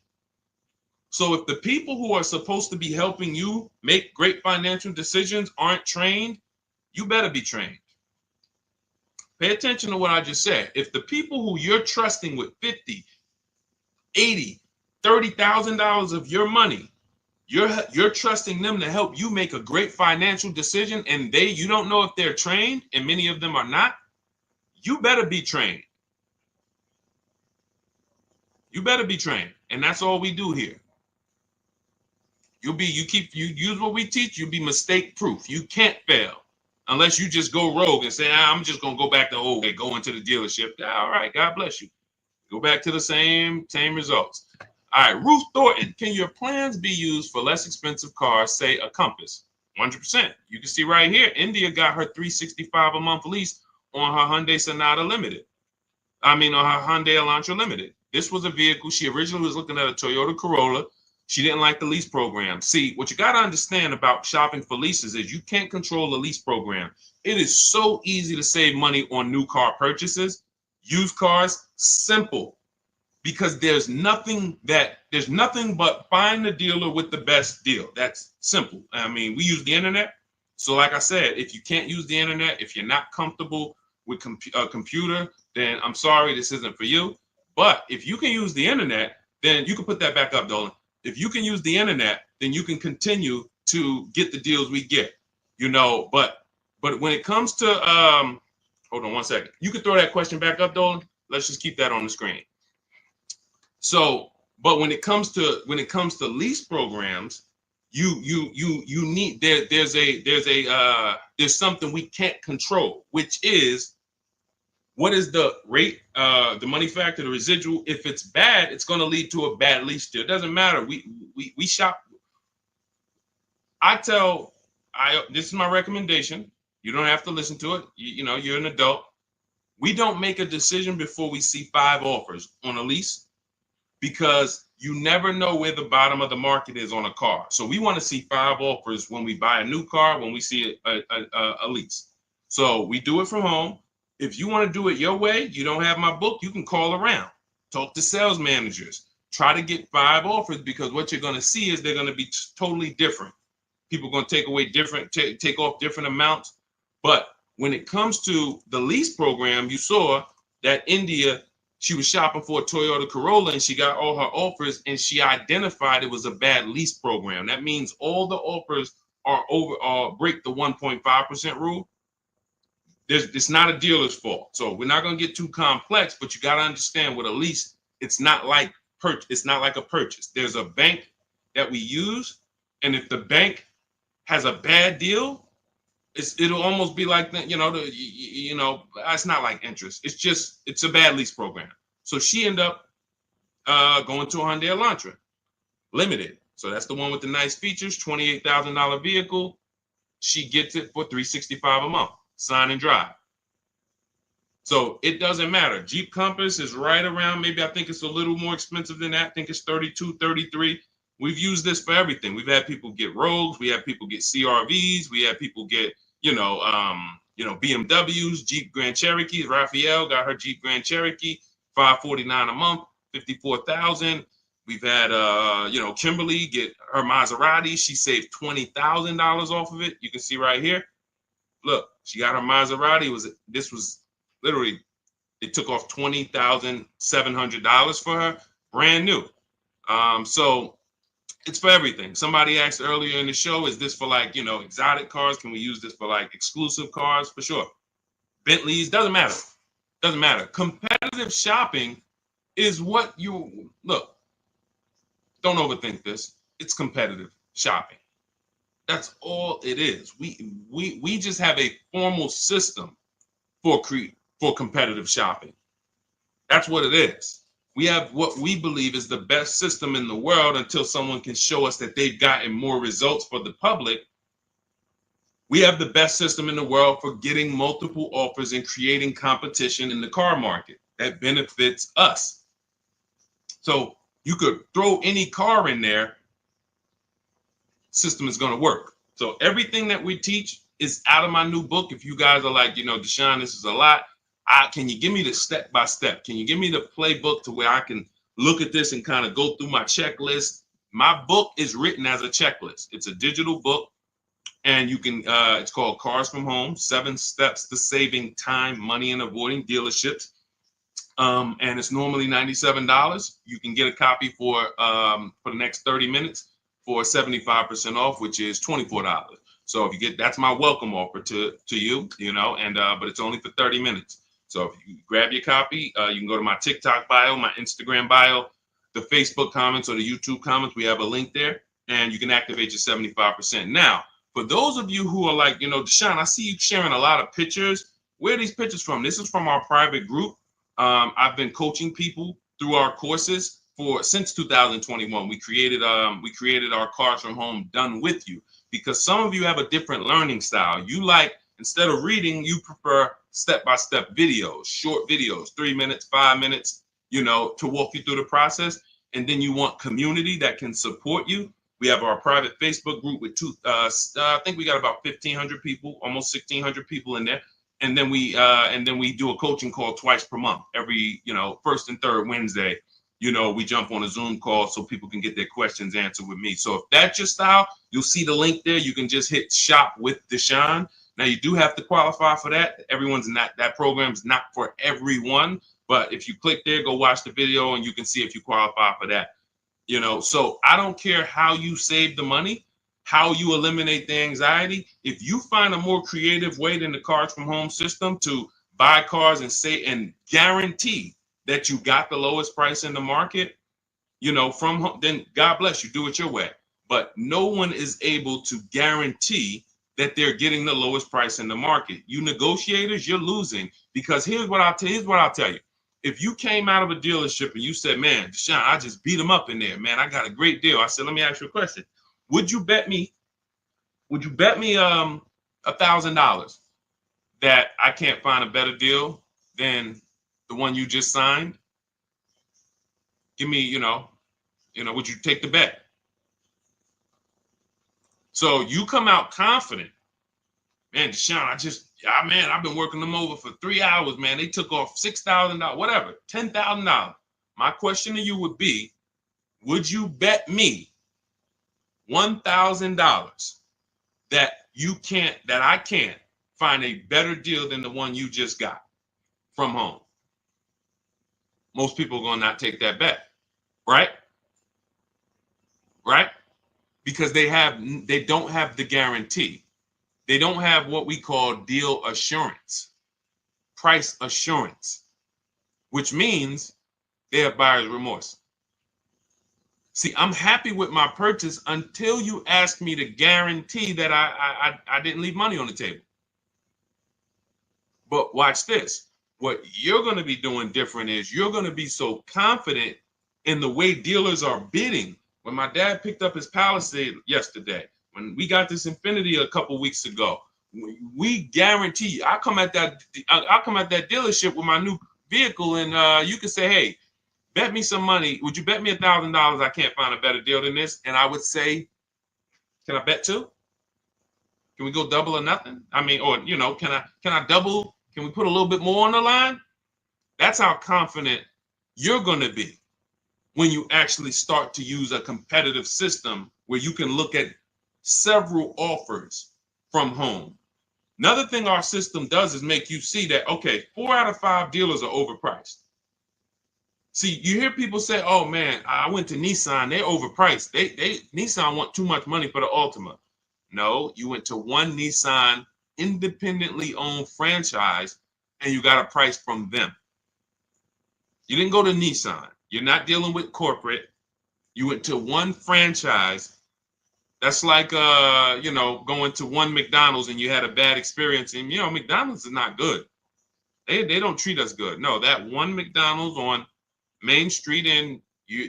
So if the people who are supposed to be helping you make great financial decisions aren't trained, you better be trained. Pay attention to what I just said. If the people who you're trusting with 50, 80, $30,000 of your money, you're trusting them to help you make a great financial decision, and you don't know if they're trained, and many of them are not, you better be trained. You better be trained. And that's all we do here. You use what we teach, you'll be mistake proof. You can't fail unless you just go rogue and say, I'm just gonna go back to go into the dealership. All right, God bless you. Go back to the same results. All right, Ruth Thornton, can your plans be used for less expensive cars, say a Compass? 100%. You can see right here, India got her $365 a month lease on her Hyundai Sonata Limited. On her Hyundai Elantra Limited. This was a vehicle, she originally was looking at a Toyota Corolla. She didn't like the lease program. See, what you got to understand about shopping for leases is you can't control the lease program. It is so easy to save money on new car purchases. Used cars, simple. Because there's nothing but find the dealer with the best deal. That's simple. We use the internet. So like I said, if you can't use the internet, if you're not comfortable with a computer, then I'm sorry, this isn't for you. But if you can use the internet, then you can put that back up, Dolan. If you can use the internet, then you can continue to get the deals we get, but when it comes to, hold on one second. You can throw that question back up, Dolan. Let's just keep that on the screen. So, but when it comes to lease programs, you need, there's something we can't control, which is, what is the rate, the money factor, the residual? If it's bad, it's going to lead to a bad lease deal. It doesn't matter. We shop. This is my recommendation. You don't have to listen to it. You're an adult. We don't make a decision before we see 5 offers on a lease, because you never know where the bottom of the market is on a car. So we want to see 5 offers when we buy a new car, when we see a lease. So we do it from home. If you want to do it your way, you don't have my book, you can call around, talk to sales managers, try to get 5 offers, because what you're going to see is they're going to be totally different. People are going to take off different amounts. But when it comes to the lease program, you saw that India, she was shopping for a Toyota Corolla and she got all her offers, and she identified it was a bad lease program. That means all the offers are break the 1.5% rule. It's not a dealer's fault. So we're not going to get too complex, but you got to understand, with a lease, it's not like a purchase. There's a bank that we use, and if the bank has a bad deal, it'll almost be like that. It's not like interest. It's a bad lease program. So she ended up going to a Hyundai Elantra Limited. So that's the one with the nice features, $28,000 vehicle. She gets it for $365 a month. Sign and drive. So it doesn't matter. Jeep Compass is right around, maybe I think it's a little more expensive than that. I think it's 32, 33. We've used this for everything. We've had people get Rogues, we have people get CRVs, we have people get, BMWs, Jeep Grand Cherokees. Raphael got her Jeep Grand Cherokee, $549 a month, 54,000. We've had Kimberly get her Maserati. She saved $20,000 off of it. You can see right here. Look, she got her Maserati. This was literally, it took off $20,700 for her, brand new. So it's for everything. Somebody asked earlier in the show, is this for like, exotic cars? Can we use this for like exclusive cars? For sure. Bentleys, doesn't matter. Doesn't matter. Competitive shopping is what you look. Don't overthink this. It's competitive shopping. That's all it is. We just have a formal system for competitive shopping. That's what it is. We have what we believe is the best system in the world until someone can show us that they've gotten more results for the public. We have the best system in the world for getting multiple offers and creating competition in the car market that benefits us. So you could throw any car in there, system is going to work. So everything that we teach is out of my new book. If you guys are like, Deshaun, this is a lot. Can you give me the step by step? Can you give me the playbook to where I can look at this and kind of go through my checklist? My book is written as a checklist. It's a digital book, and you can. It's called Cars from Home: 7 Steps to Saving Time, Money, and Avoiding Dealerships. And it's normally $97. You can get a copy for the next 30 minutes for 75% off, which is $24. So if you get, that's my welcome offer to you, but it's only for 30 minutes. So if you grab your copy, you can go to my TikTok bio, my Instagram bio, the Facebook comments, or the YouTube comments. We have a link there, and you can activate your 75%. Now, for those of you who are like, Deshaun, I see you sharing a lot of pictures. Where are these pictures from? This is from our private group. I've been coaching people through our courses since 2021. We created our Cars from Home Done With You, because some of you have a different learning style. You like, instead of reading, you prefer step-by-step videos, short videos, 3 minutes, 5 minutes, to walk you through the process. And then you want community that can support you. We have our private Facebook group with I think we got about 1,500 people, almost 1,600 people in there. And then we do a coaching call twice per month, every, first and third Wednesday. We jump on a Zoom call so people can get their questions answered with me. So if that's your style, you'll see the link there. You can just hit Shop with Deshaun. Now, you do have to qualify for that. That program's not for everyone. But if you click there, go watch the video, and you can see if you qualify for that. So I don't care how you save the money, how you eliminate the anxiety. If you find a more creative way than the Cars from Home system to buy cars and guarantee that you got the lowest price in the market, from home, then God bless you, do it your way. But no one is able to guarantee that they're getting the lowest price in the market. You negotiators, you're losing, because here's what I'll tell you. If you came out of a dealership and you said, man, Deshaun, I just beat him up in there, man, I got a great deal. I said, let me ask you a question. Would you bet me $1,000 that I can't find a better deal than the one you just signed? Give me, would you take the bet? So you come out confident, man, Deshaun, I've been working them over for 3 hours, man. They took off $6,000, whatever, $10,000. My question to you would be, would you bet me $1,000 that I can't find a better deal than the one you just got from home? Most people are going to not take that bet, right? Right? Because they don't have the guarantee. They don't have what we call deal assurance, price assurance, which means they have buyer's remorse. See, I'm happy with my purchase until you ask me to guarantee that I didn't leave money on the table. But watch this. What you're going to be doing different is you're going to be so confident in the way dealers are bidding. When my dad picked up his Palisade yesterday, when we got this Infiniti a couple weeks ago, We guarantee you. I come at that dealership with my new vehicle, and you can say, hey, bet me some money. Would you bet me $1,000 I can't find a better deal than this? And I would say, can I bet two? Can we go double or nothing? I mean, or can I double? Can we put a little bit more on the line? That's how confident you're going to be when you actually start to use a competitive system where you can look at several offers from home. Another thing our system does is make you see that, okay, 4 out of 5 dealers are overpriced. See, you hear people say, oh man, I went to Nissan, they're overpriced. Nissan want too much money for the Altima. No, you went to one Nissan independently owned franchise and you got a price from them. You didn't go to Nissan. You're not dealing with corporate. You went to one franchise. That's like going to one McDonald's and you had a bad experience. And McDonald's is not good. They don't treat us good. No, that one McDonald's on Main Street in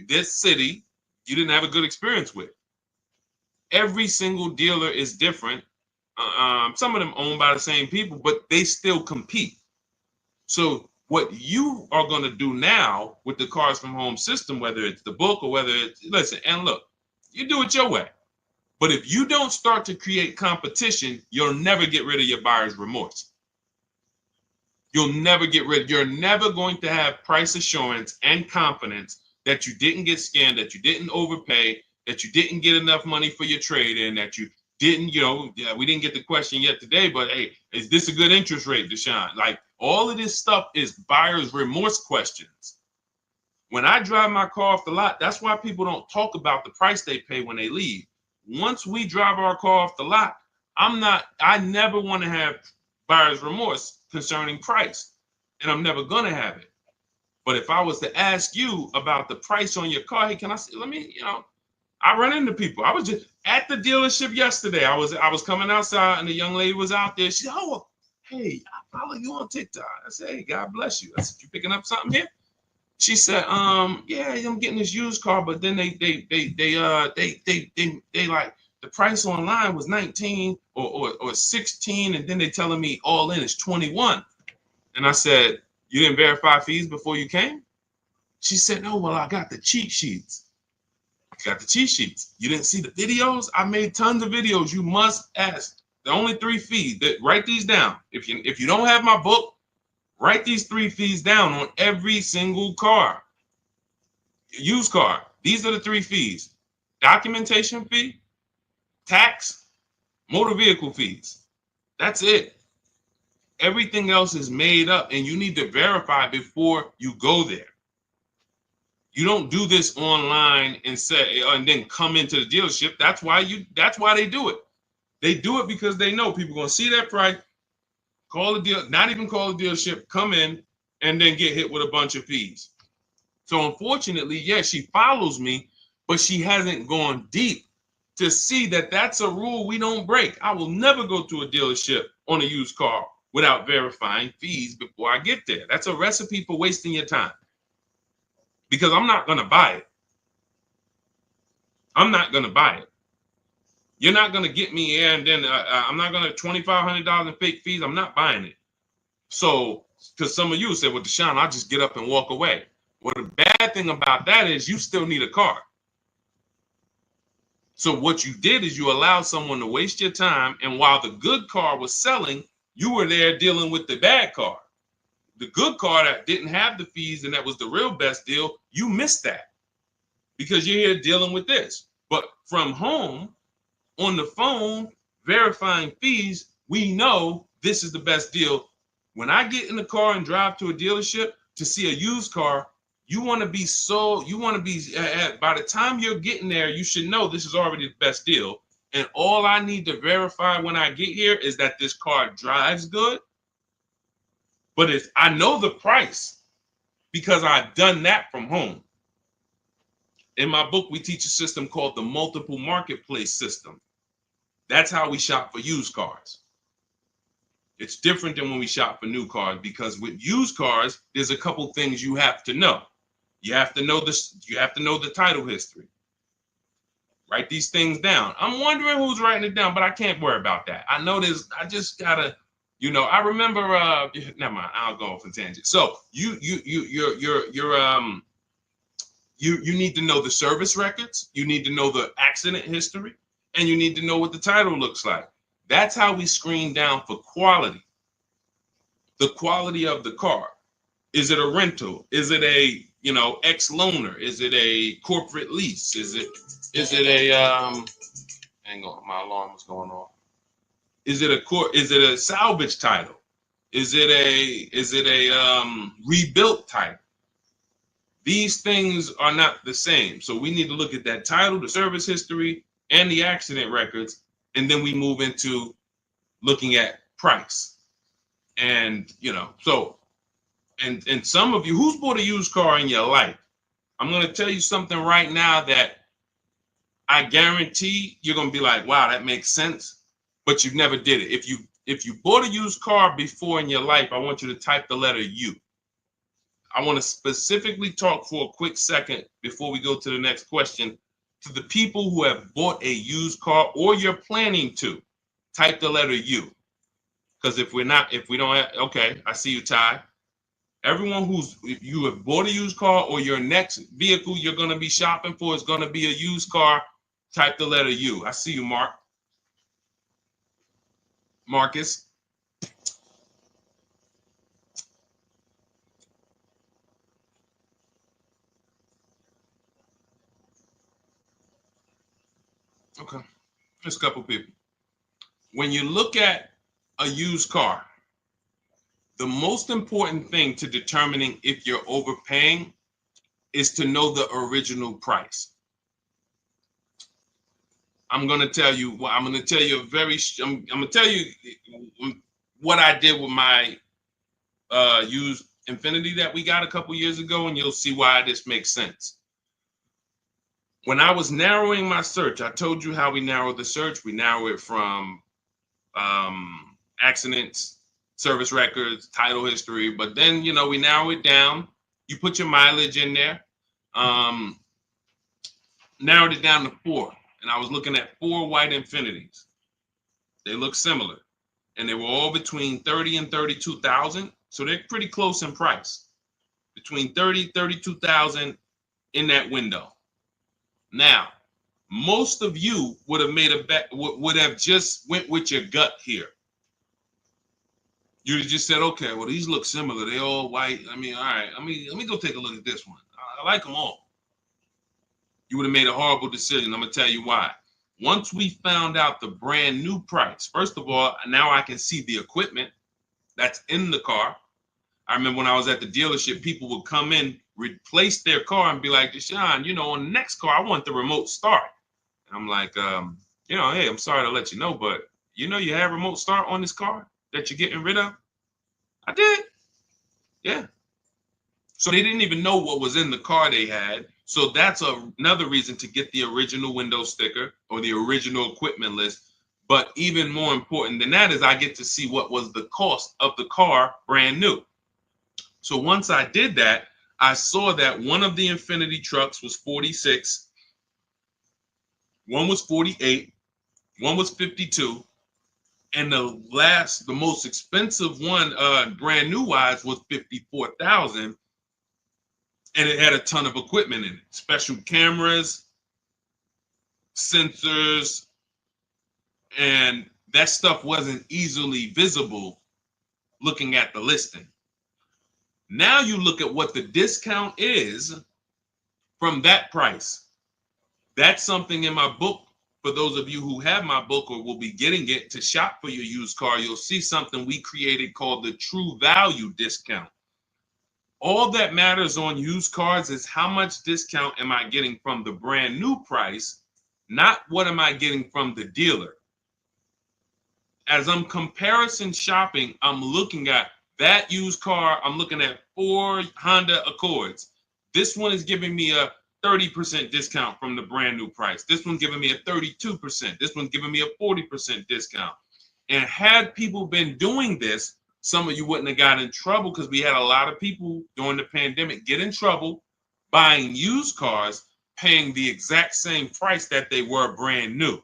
this city, you didn't have a good experience with. Every single dealer is different. Some of them owned by the same people, but they still compete. So what you are going to do now with the Cars from Home system, whether it's the book or whether it's, listen, and look, you do it your way. But if you don't start to create competition, you'll never get rid of your buyer's remorse. You're never going to have price assurance and confidence that you didn't get scammed, that you didn't overpay, that you didn't get enough money for your trade-in, that you didn't, we didn't get the question yet today, but hey, is this a good interest rate, Deshaun? Like, all of this stuff is buyer's remorse questions. When I drive my car off the lot, that's why people don't talk about the price they pay when they leave. Once we drive our car off the lot, I never want to have buyer's remorse concerning price, and I'm never going to have it. But if I was to ask you about the price on your car, hey, can I see, I run into people. I was just at the dealership yesterday. I was coming outside and the young lady was out there. She said, oh, hey, I follow you on TikTok. I said, hey, God bless you. I said, you picking up something here? She said, yeah, I'm getting this used car, but then they like the price online was 19 or 16, and then they telling me all in is 21. And I said, you didn't verify fees before you came? She said, no, well, I got the cheat sheets. You got the cheat sheets. You didn't see the videos? I made tons of videos. You must ask. The only 3 fees. Write these down. If you don't have my book, write these 3 fees down on every single car. Used car. These are the 3 fees. Documentation fee, tax, motor vehicle fees. That's it. Everything else is made up, and you need to verify before you go there. You don't do this online and say, and then come into the dealership. That's why they do it. They do it because they know people are going to see that price, call the deal, not even call the dealership, come in, and then get hit with a bunch of fees. So unfortunately, yes, she follows me, but she hasn't gone deep to see that that's a rule we don't break. I will never go to a dealership on a used car without verifying fees before I get there. That's a recipe for wasting your time, because I'm not going to buy it. I'm not going to buy it. You're not going to get me here, and then I'm not going to $2,500 in fake fees. I'm not buying it. So, because some of you said, well, Deshaun, I'll just get up and walk away. Well, the bad thing about that is you still need a car. So what you did is you allowed someone to waste your time, and while the good car was selling, you were there dealing with the bad car. The good car that didn't have the fees and that was the real best deal, you missed that because you're here dealing with this. But from home, on the phone, verifying fees, we know this is the best deal. When I get in the car and drive to a dealership to see a used car, by the time you're getting there, you should know this is already the best deal. And all I need to verify when I get here is that this car drives good. But I know the price because I've done that from home. In my book, we teach a system called the multiple marketplace system. That's how we shop for used cars. It's different than when we shop for new cars, because with used cars, there's a couple things you have to know. You have to know this. You have to know the title history. Write these things down. I'm wondering who's writing it down, but I can't worry about that. I know this. I just gotta, I remember. Never mind. I'll go off a tangent. So you need to know the service records. You need to know the accident history, and you need to know what the title looks like. That's how we screen down for quality. The quality of the car. Is it a rental? Is it a ex-loaner? Is it a corporate lease? Is it a hang on, my alarm was going off. Is it a salvage title? Is it a rebuilt title? These things are not the same. So we need to look at that title, the service history, and the accident records, and then we move into looking at price. And and some of you, who's bought a used car in your life? I'm going to tell you something right now that I guarantee you're going to be like, wow, that makes sense, but you never did it. If you bought a used car before in your life, I want you to type the letter U. I want to specifically talk for a quick second before we go to the next question to the people who have bought a used car or you're planning to. Type the letter U. Because if we don't have, okay, I see you, Ty. Everyone if you have bought a used car or your next vehicle you're going to be shopping for is going to be a used car, type the letter U. I see you, Marcus. Okay, just a couple people. When you look at a used car, the most important thing to determining if you're overpaying is to know the original price. I'm going to tell you what I did with my used Infiniti that we got a couple years ago, and you'll see why this makes sense. When I was narrowing my search, I told you how we narrow the search. We narrow it from accidents, service records, title history, but then we narrow it down. You put your mileage in there. Narrowed it down to 4, and I was looking at 4 white Infinitis. They look similar, and they were all between 30 and 32,000, so they're pretty close in price, between 30, 32,000 in that window. Now, most of you would have made a bet, would have just went with your gut here. You'd have just said, okay, well, these look similar. They all white. I mean, all right, let me go take a look at this one. I like them all. You would have made a horrible decision. I'm going to tell you why. Once we found out the brand new price, first of all, now I can see the equipment that's in the car. I remember when I was at the dealership, people would come in, replace their car and be like, Deshaun, on the next car, I want the remote start. And I'm like, hey, I'm sorry to let you know, but you have remote start on this car that you're getting rid of? I did. Yeah. So they didn't even know what was in the car they had. So that's another reason to get the original window sticker or the original equipment list. But even more important than that is I get to see what was the cost of the car brand new. So once I did that, I saw that one of the Infiniti trucks was 46, one was 48, one was 52, and the most expensive one, brand new wise, was 54,000, and it had a ton of equipment in it, special cameras, sensors, and that stuff wasn't easily visible looking at the listing. Now you look at what the discount is from that price. That's something in my book. For those of you who have my book or will be getting it to shop for your used car, you'll see something we created called the True Value Discount. All that matters on used cars is how much discount am I getting from the brand new price, not what am I getting from the dealer. As I'm comparison shopping, I'm looking at that used car. I'm looking at 4 Honda Accords. This one is giving me a 30% discount from the brand new price. This one's giving me a 32%. This one's giving me a 40% discount. And had people been doing this, some of you wouldn't have got in trouble, because we had a lot of people during the pandemic get in trouble buying used cars paying the exact same price that they were brand new.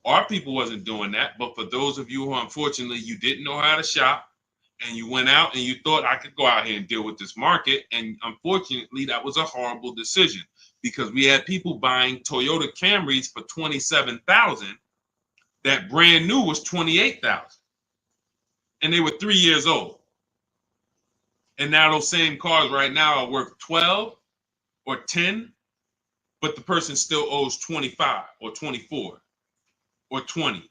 Our people wasn't doing that, but for those of you who unfortunately you didn't know how to shop and you went out and you thought I could go out here and deal with this market, and unfortunately that was a horrible decision because we had people buying Toyota Camrys for $27,000 that brand new was $28,000, and they were 3 years old. And now those same cars right now are worth 12 or 10, but the person still owes 25 or 24 or 20.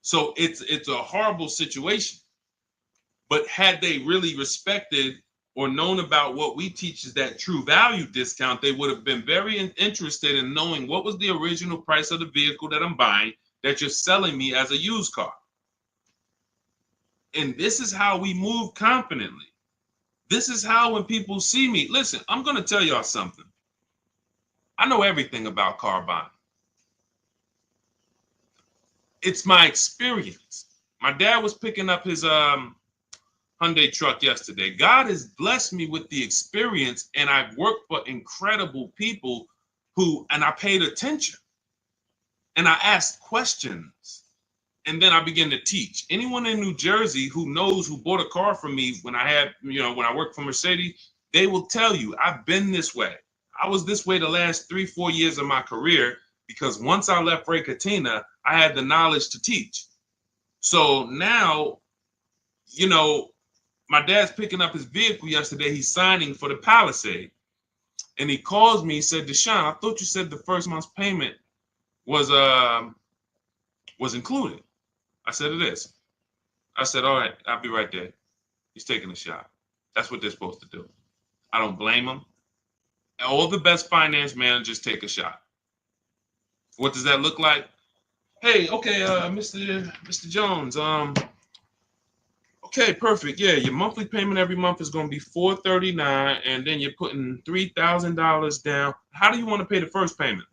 So it's a horrible situation. But had they really respected or known about what we teach is that true value discount, they would have been very interested in knowing what was the original price of the vehicle that I'm buying that you're selling me as a used car. And this is how we move confidently. This is how when people see me, listen, I'm going to tell y'all something. I know everything about car buying. It's my experience. My dad was picking up his Hyundai truck yesterday. God has blessed me with the experience, and I've worked for incredible people and I paid attention and I asked questions, and then I began to teach. Anyone in New Jersey who bought a car from me when I worked for Mercedes, they will tell you I've been this way. I was this way the last 3-4 years of my career because once I left Ray Katina, I had the knowledge to teach. So now, my dad's picking up his vehicle yesterday. He's signing for the Palisade. And he calls me, he said, Deshaun, I thought you said the first month's payment was included. I said, it is. I said, all right, I'll be right there. He's taking a shot. That's what they're supposed to do. I don't blame them. All the best finance managers take a shot. What does that look like? Hey, okay, Mr. Jones, okay, perfect. Yeah, your monthly payment every month is going to be $439, and then you're putting $3,000 down. How do you want to pay the first payment?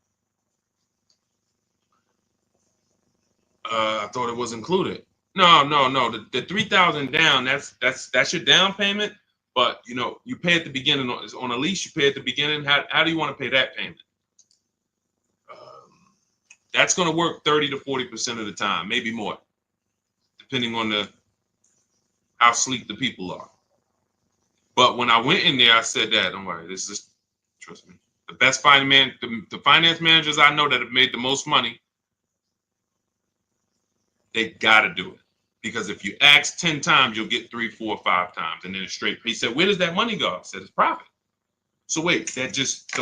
I thought it was included. No. The $3,000 down. That's your down payment. But you pay at the beginning on a lease. You pay at the beginning. How do you want to pay that payment? That's going to work 30 to 40% of the time, maybe more, depending on how sleek the people are. But when I went in there, I said that, don't worry, trust me. The best the finance managers I know that have made the most money, they got to do it. Because if you ask 10 times, you'll get 3, 4, 5 times. And then it's straight. He said, where does that money go? I said, it's profit. So wait, that's just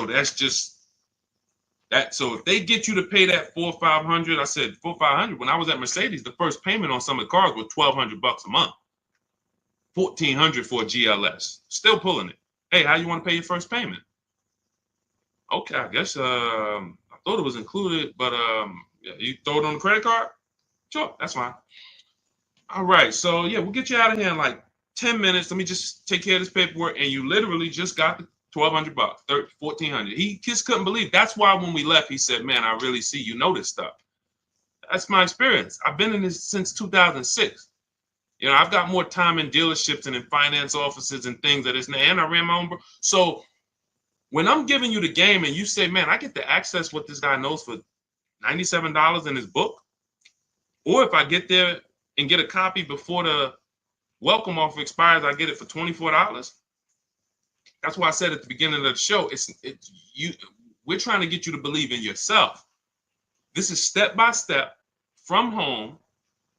that. So if they get you to pay that $400 or $500, I said $400 or $500. When I was at Mercedes, the first payment on some of the cars was $1,200 a month. $1,400 for a GLS. Still pulling it. Hey, how you want to pay your first payment? Okay, I guess I thought it was included, but yeah, you throw it on the credit card? Sure, that's fine. All right, so yeah, we'll get you out of here in like 10 minutes. Let me just take care of this paperwork, and you literally just got the $1,200, $1,400. He just couldn't believe. That's why when we left, he said, "Man, I really see you know this stuff." That's my experience. I've been in this since 2006. I've got more time in dealerships and in finance offices and things that isn't. And I ran my own. So when I'm giving you the game and you say, "Man, I get to access what this guy knows for $97 in his book," or if I get there and get a copy before the welcome offer expires, I get it for $24. That's why I said at the beginning of the show, we're trying to get you to believe in yourself. This is step by step from home.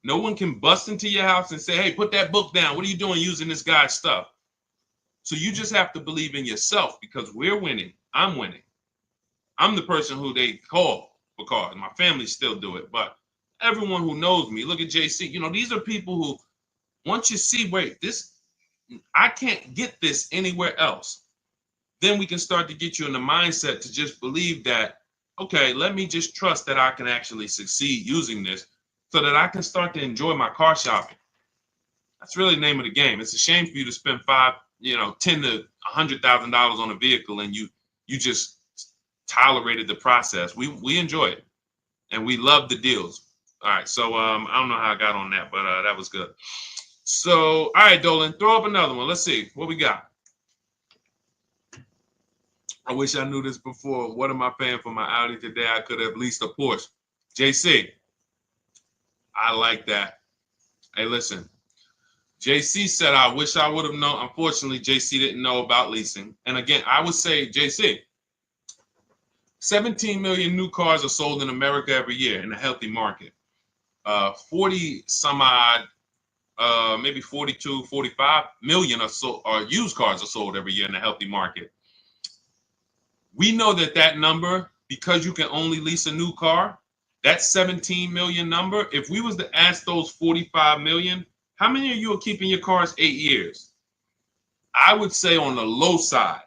No one can bust into your house and say, "Hey, put that book down. What are you doing using this guy's stuff?" So you just have to believe in yourself because we're winning. I'm winning. I'm the person who they call for cars. My family still do it, but everyone who knows me, look at JC. These are people who, once you see, wait, I can't get this anywhere else. Then we can start to get you in the mindset to just believe that, okay, let me just trust that I can actually succeed using this so that I can start to enjoy my car shopping. That's really the name of the game. It's a shame for you to spend $10,000 to $100,000 on a vehicle and you just tolerated the process. We enjoy it and we love the deals. All right, so I don't know how I got on that, but that was good. So, all right, Dolan, throw up another one. Let's see what we got. I wish I knew this before. What am I paying for my Audi today? I could have leased a Porsche. JC, I like that. Hey, listen. JC said, I wish I would have known. Unfortunately, JC didn't know about leasing. And again, I would say, JC, 17 million new cars are sold in America every year in a healthy market. 40 some odd, maybe 42, 45 million are used cars are sold every year in a healthy market. We know that number, because you can only lease a new car, that 17 million number, if we was to ask those 45 million, how many of you are keeping your cars 8 years? I would say on the low side,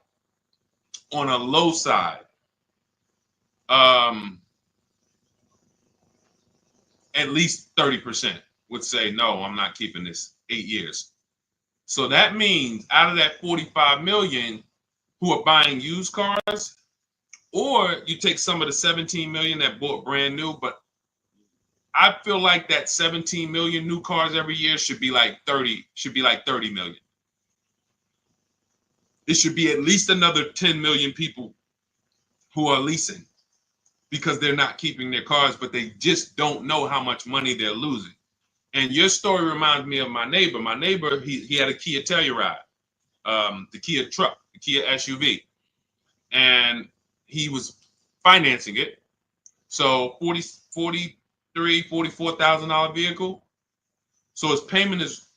at least 30% would say, no, I'm not keeping this 8 years. So that means out of that 45 million who are buying used cars, or you take some of the 17 million that bought brand new, but I feel like that 17 million new cars every year should be like 30 million. It should be at least another 10 million people who are leasing because they're not keeping their cars, but they just don't know how much money they're losing. And your story reminds me of my neighbor. My neighbor, he had a Kia Telluride, the Kia truck, the Kia SUV, and he was financing it. So $44,000 vehicle. So his payment is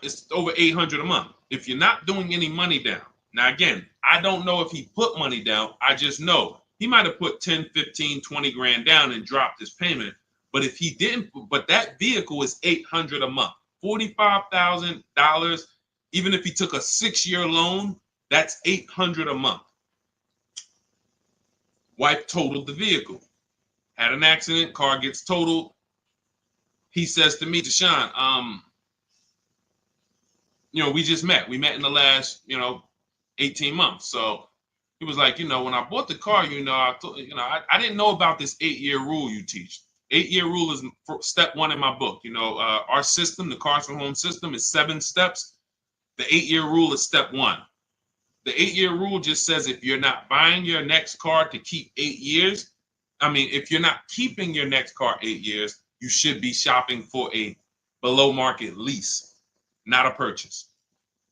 it's over $800 a month. If you're not doing any money down. Now, again, I don't know if he put money down. I just know he might have put 10, 15, 20 grand down and dropped his payment. But if he didn't, but that vehicle is $800 a month, $45,000. Even if he took a 6-year loan, that's $800 a month. Wife totaled the vehicle, had an accident, car gets totaled. He says to me, Deshaun, we just met. We met in the last, 18 months. So he was like, when I bought the car, I didn't know about this 8-year rule you teach. 8-year rule is step 1 in my book. Our system, the Cars from Home system, is 7 steps. The 8-year rule is step 1. The 8-year rule just says if you're not buying your next car to keep 8 years, if you're not keeping your next car 8 years, you should be shopping for a below market lease, not a purchase.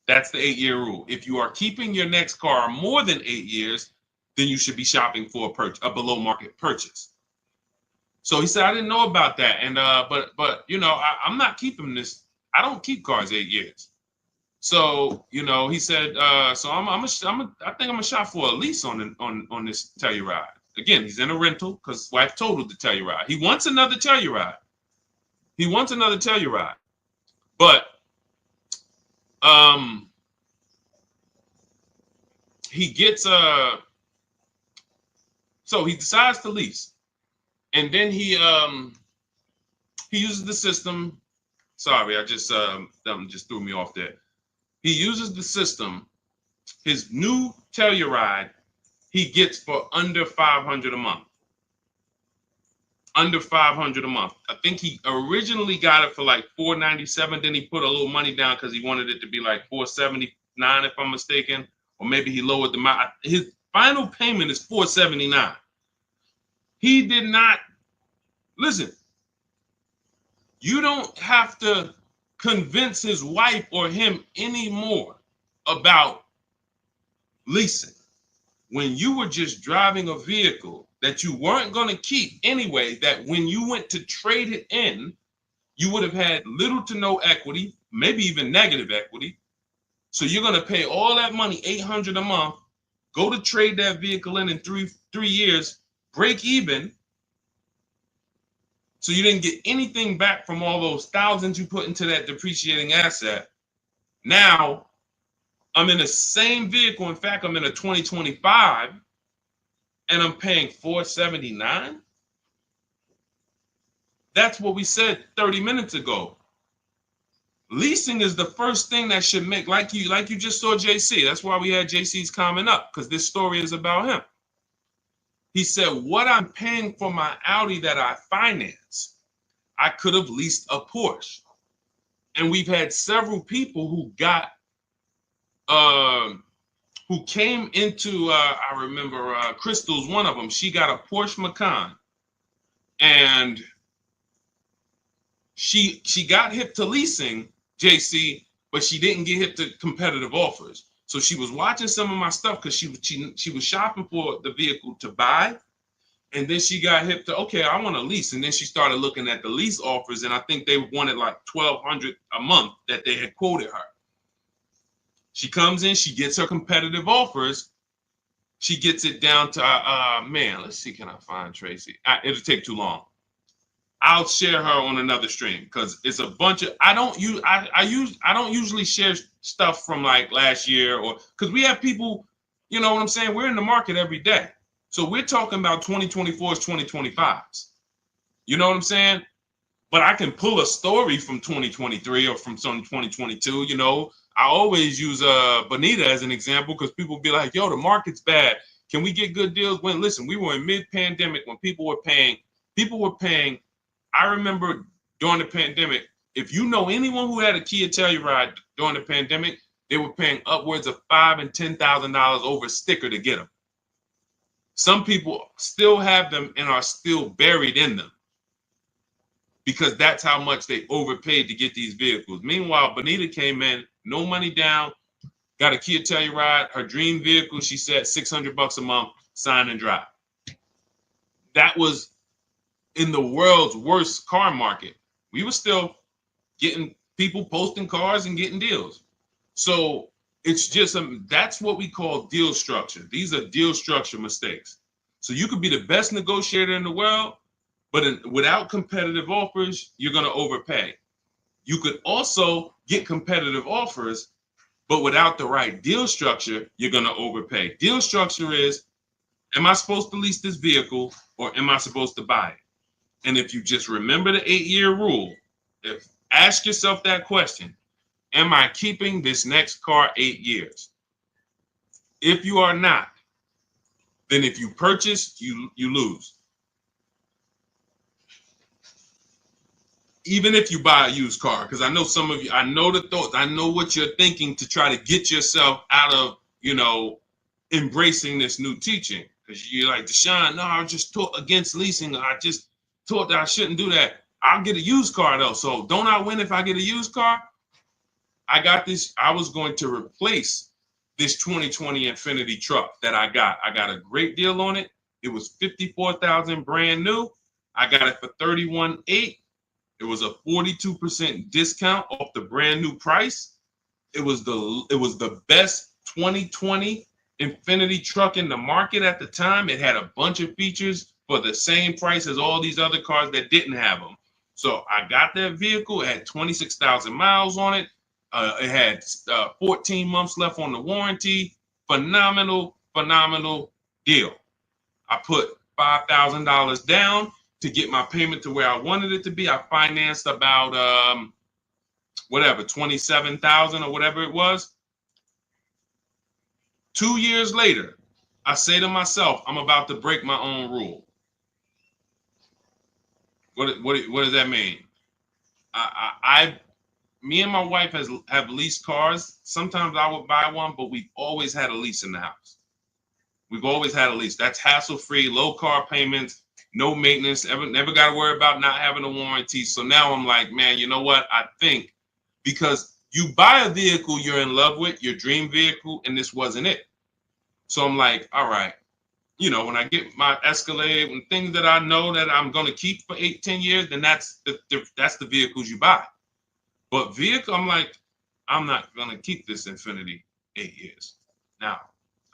That's the 8-year rule. If you are keeping your next car more than 8 years, then you should be shopping for a below market purchase. So he said, I didn't know about that. And but I'm not keeping this. I don't keep cars 8 years. So, he said, so I think I'm gonna shop for a lease on this Telluride. Again, he's in a rental because his wife totaled the Telluride. He wants another Telluride. But he gets so he decides to lease, and then he uses the system. Sorry, I just just threw me off there. He uses the system. His new Telluride he gets for under $500 a month. Under $500 a month. I think he originally got it for like $497. Then he put a little money down because he wanted it to be like $479, if I'm mistaken, or maybe he lowered the amount. His final payment is $479. He did not listen. You don't have to convince his wife or him anymore about leasing. When you were just driving a vehicle that you weren't going to keep anyway, that when you went to trade it in, you would have had little to no equity, maybe even negative equity. So you're going to pay all that money, $800 a month, go to trade that vehicle in 3 years, break even. So you didn't get anything back from all those thousands you put into that depreciating asset. Now, I'm in the same vehicle. In fact, I'm in a 2025 and I'm paying $479. That's what we said 30 minutes ago. Leasing is the first thing that should make, like you just saw JC. That's why we had JC's comment up, because this story is about him. He said, what I'm paying for my Audi that I finance, I could have leased a Porsche. And we've had several people who got who came into, I remember Crystal's one of them. She got a Porsche Macan, and she got hip to leasing, JC, but she didn't get hip to competitive offers. So she was watching some of my stuff because she was shopping for the vehicle to buy, and then she got hip to, okay, I want to lease, and then she started looking at the lease offers, and I think they wanted like $1,200 a month that they had quoted her. She comes in, she gets her competitive offers. She gets it down to, man, let's see, can I find Tracy? It'll take too long. I'll share her on another stream because it's a bunch of, I don't usually share stuff from like last year, or because we have people, you know what I'm saying? We're in the market every day. So we're talking about 2024s, 2025s. You know what I'm saying? But I can pull a story from 2023 or from some 2022, you know. I always use Bonita as an example because people be like, yo, the market's bad. Can we get good deals? When, listen, we were in mid-pandemic when people were paying. I remember during the pandemic, if you know anyone who had a Kia Telluride during the pandemic, they were paying upwards of $5,000 and $10,000 over a sticker to get them. Some people still have them and are still buried in them because that's how much they overpaid to get these vehicles. Meanwhile, Bonita came in, no money down, got a Kia Telluride, her dream vehicle, she said $600 a month, sign and drive. That was in the world's worst car market. We were still getting people posting cars and getting deals. So it's just, that's what we call deal structure. These are deal structure mistakes. So you could be the best negotiator in the world, but without competitive offers, you're going to overpay. You could also get competitive offers, but without the right deal structure, you're going to overpay. Deal structure is, am I supposed to lease this vehicle or am I supposed to buy it? And if you just remember the 8-year rule, ask yourself that question, am I keeping this next car 8 years? If you are not, then if you purchase, you lose. Even if you buy a used car, because I know some of you, I know the thoughts, I know what you're thinking to try to get yourself out of, you know, embracing this new teaching. Because you're like, Deshaun, no, I just taught against leasing. I just taught that I shouldn't do that. I'll get a used car though. So don't I win if I get a used car? I got this. I was going to replace this 2020 Infiniti truck that I got. I got a great deal on it. It was $54,000 brand new. I got it for $31,800. It was a 42% discount off the brand new price. It was the best 2020 Infiniti truck in the market at the time. It had a bunch of features for the same price as all these other cars that didn't have them. So I got that vehicle. It had 26,000 miles on it. It had 14 months left on the warranty. Phenomenal deal. I put $5,000 down to get my payment to where I wanted it to be. I financed about whatever, 27,000 or whatever it was. 2 years later, I say to myself, I'm about to break my own rule. What does that mean? Me and my wife have leased cars. Sometimes I would buy one, but we've always had a lease in the house. We've always had a lease. That's hassle-free, low car payments, no maintenance, never got to worry about not having a warranty. So now I'm like, man, you know what? I think because you buy a vehicle you're in love with, your dream vehicle, and this wasn't it. So I'm like, all right, you know, when I get my Escalade and things that I know that I'm going to keep for 8-10 years, then that's the vehicles you buy. But vehicle, I'm like, I'm not going to keep this Infiniti 8 years. Now,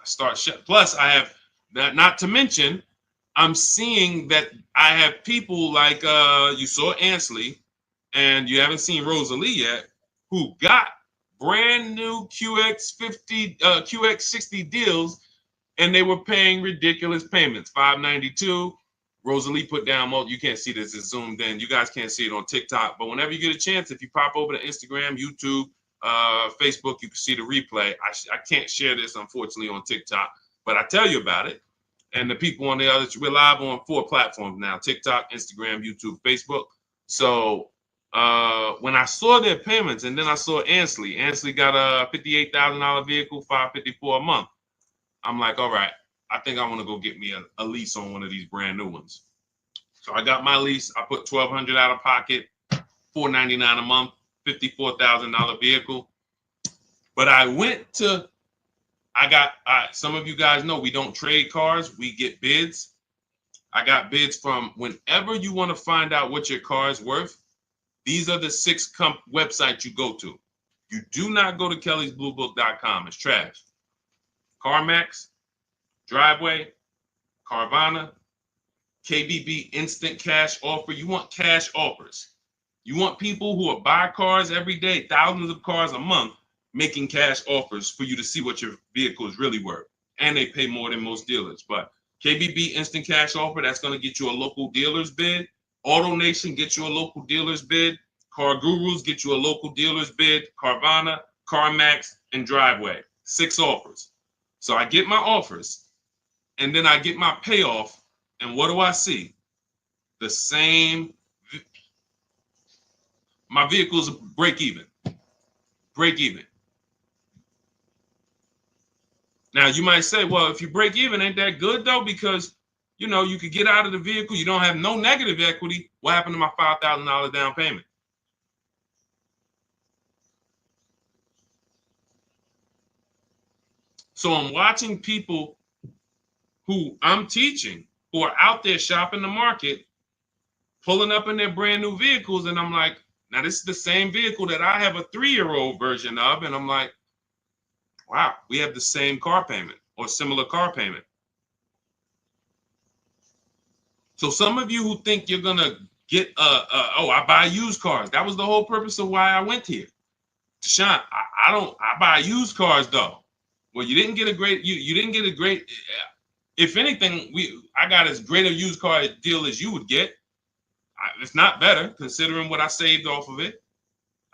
I start plus I have that, not to mention, I'm seeing that I have people like you saw Ansley, and you haven't seen Rosalie yet, who got brand new QX50, QX60 deals, and they were paying ridiculous payments, $592. Rosalie put down, you can't see this, it's zoomed in. You guys can't see it on TikTok, but whenever you get a chance, if you pop over to Instagram, YouTube, Facebook, you can see the replay. I can't share this, unfortunately, on TikTok, but I tell you about it. And the people on the others, we're live on 4 platforms now: TikTok, Instagram, YouTube, Facebook. So when I saw their payments, and then I saw Ansley got a $58,000 vehicle, $554 a month. I'm like, all right, I think I want to go get me a lease on one of these brand new ones. So I got my lease. I put $1,200 out of pocket, $499 a month, $54,000 vehicle. But I went to, some of you guys know we don't trade cars. We get bids. I got bids from whenever you want to find out what your car is worth. These are the 6 websites you go to. You do not go to kellysbluebook.com. It's trash. CarMax, Driveway, Carvana, KBB Instant Cash Offer. You want cash offers. You want people who will buy cars every day, thousands of cars a month, making cash offers for you to see what your vehicle is really worth. And they pay more than most dealers. But KBB Instant Cash Offer, that's going to get you a local dealer's bid. AutoNation gets you a local dealer's bid. Car Gurus get you a local dealer's bid. Carvana, CarMax, and Driveway. 6 offers. So I get my offers, and then I get my payoff, and what do I see? The same. My vehicle's break even. Break even. Now you might say, well, if you break even, ain't that good though? Because you know you could get out of the vehicle, you don't have no negative equity. What happened to my $5,000 down payment? So I'm watching people who I'm teaching who are out there shopping the market, pulling up in their brand new vehicles, and I'm like, now this is the same vehicle that I have a 3-year-old version of, and I'm like, wow, we have the same car payment or similar car payment. So some of you who think you're gonna get I buy used cars. That was the whole purpose of why I went here. Sean, I buy used cars though. Well, you didn't get a great if anything, I got as great a used car deal as you would get. It's not better considering what I saved off of it.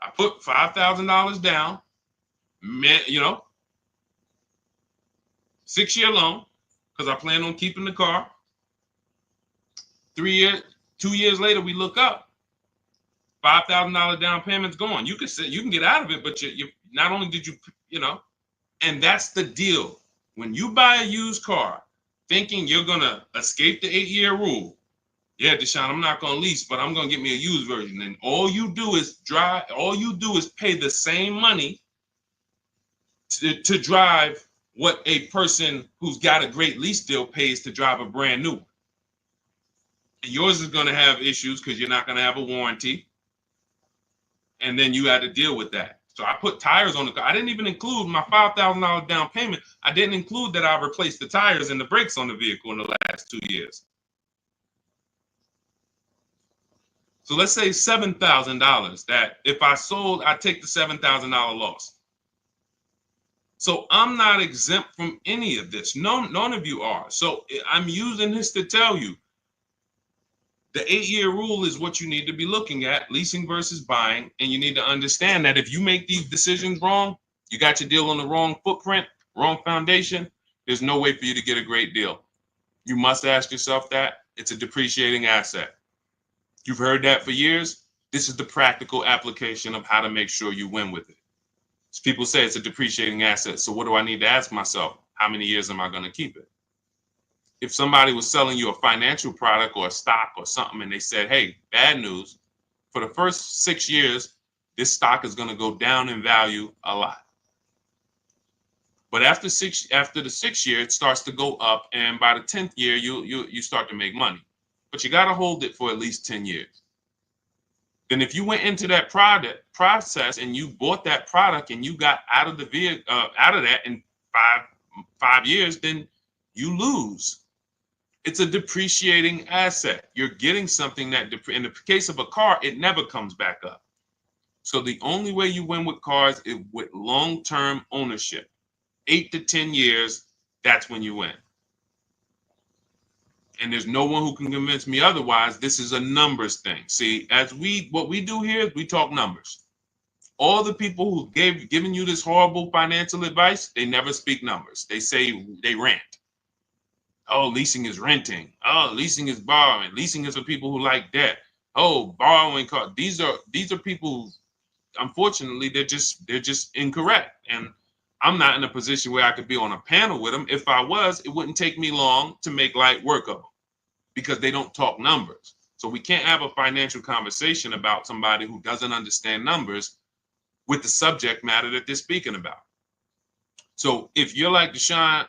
I put $5,000 down, 6-year loan, because I plan on keeping the car. 2 years later, we look up, $5,000 down payment's gone. You can get out of it, but you not only did and that's the deal. When you buy a used car, thinking you're gonna escape the 8-year rule, yeah, Deshaun, I'm not gonna lease, but I'm gonna get me a used version. And all you do is pay the same money to drive what a person who's got a great lease deal pays to drive a brand new one. And yours is gonna have issues because you're not gonna have a warranty. And then you had to deal with that. So I put tires on the car. I didn't even include my $5,000 down payment. I didn't include that I replaced the tires and the brakes on the vehicle in the last 2 years. So let's say $7,000 that if I sold, I take the $7,000 loss. So I'm not exempt from any of this. None of you are. So I'm using this to tell you the 8-year rule is what you need to be looking at, leasing versus buying. And you need to understand that if you make these decisions wrong, you got your deal on the wrong footprint, wrong foundation, there's no way for you to get a great deal. You must ask yourself that. It's a depreciating asset. You've heard that for years. This is the practical application of how to make sure you win with it. So people say it's a depreciating asset. So what do I need to ask myself? How many years am I going to keep it? If somebody was selling you a financial product or a stock or something and they said, hey, bad news, for the first 6 years, this stock is going to go down in value a lot. But after the 6th year, it starts to go up. And by the 10th year, you start to make money. But you got to hold it for at least 10 years. Then if you went into that process and you bought that product and you got out of that in five years, then you lose. It's a depreciating asset. You're getting something that, in the case of a car, it never comes back up. So the only way you win with cars is with long-term ownership. 8 to 10 years, that's when you win. And there's no one who can convince me otherwise. This is a numbers thing. See, what we do here is we talk numbers. All the people who given you this horrible financial advice, they never speak numbers. They rant. Oh, leasing is renting. Oh, leasing is borrowing. Leasing is for people who like debt. Oh, borrowing cars. These are people who, unfortunately, they're just incorrect. And I'm not in a position where I could be on a panel with them. If I was, it wouldn't take me long to make light work of them because they don't talk numbers. So we can't have a financial conversation about somebody who doesn't understand numbers with the subject matter that they're speaking about. So if you're like Deshaun,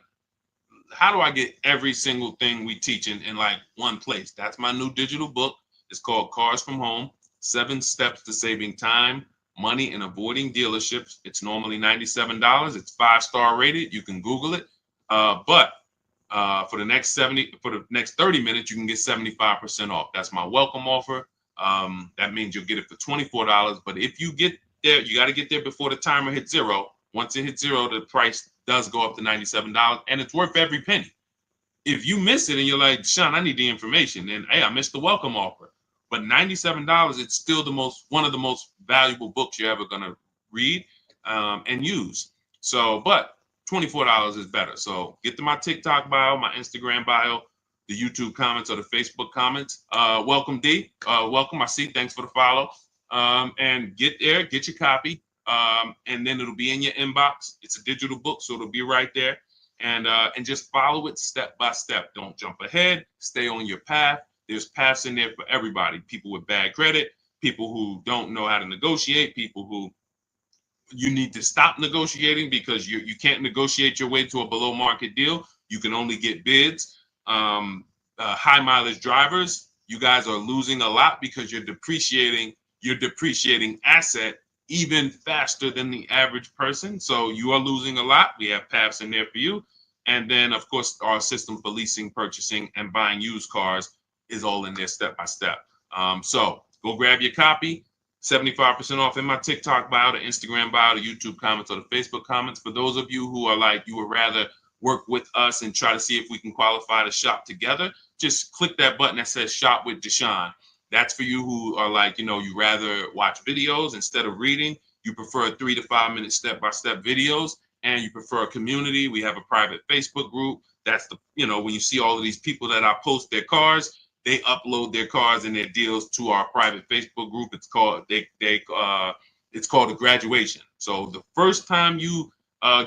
how do I get every single thing we teach in like one place? That's my new digital book. It's called Cars from Home, 7 Steps to Saving Time, Money, and Avoiding Dealerships. It's normally $97. It's 5-star rated. You can Google it. But for the next 30 minutes, you can get 75% off. That's my welcome offer. That means you'll get it for $24. But if you get there, you got to get there before the timer hits zero. Once it hits zero, the price does go up to $97, and it's worth every penny. If you miss it and you're like, Sean, I need the information, and hey, I missed the welcome offer. But $97, it's still one of the most valuable books you're ever gonna read and use. So, but $24 is better. So get to my TikTok bio, my Instagram bio, the YouTube comments or the Facebook comments. Welcome, D. Welcome. I see. Thanks for the follow. And get there, get your copy. And then it'll be in your inbox. It's a digital book, so it'll be right there. And just follow it step by step. Don't jump ahead. Stay on your path. There's paths in there for everybody. People with bad credit, people who don't know how to negotiate, people who you need to stop negotiating because you can't negotiate your way to a below market deal. You can only get bids. High mileage drivers, you guys are losing a lot because you're depreciating asset even faster than the average person. So you are losing a lot. We have paths in there for you. And then, of course, our system for leasing, purchasing, and buying used cars is all in there step by step. So go grab your copy. 75% off in my TikTok bio, the Instagram bio, the YouTube comments, or the Facebook comments. For those of you who are like, you would rather work with us and try to see if we can qualify to shop together, just click that button that says Shop with Deshaun. That's for you who are like, you rather watch videos instead of reading. You prefer 3 to 5 minute step-by-step videos, and you prefer a community. We have a private Facebook group. That's when you see all of these people that I post their cars, they upload their cars and their deals to our private Facebook group. It's called it's called a graduation. So the first time you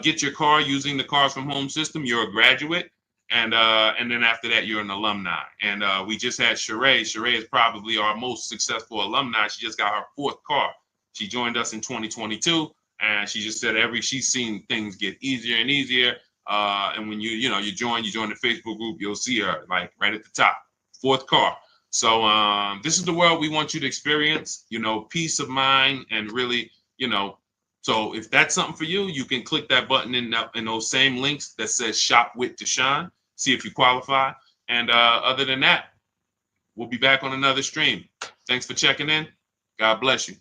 get your car using the Cars from Home system, you're a graduate. And then after that, you're an alumni. And we just had Sheree. Sheree is probably our most successful alumni. She just got her 4th car. She joined us in 2022, and she just said she's seen things get easier and easier. And when you join the Facebook group, you'll see her like right at the top, 4th car. So this is the world we want you to experience. Peace of mind and really, So if that's something for you, you can click that button in those same links that says Shop with Deshaun. See if you qualify. And other than that, we'll be back on another stream. Thanks for checking in. God bless you.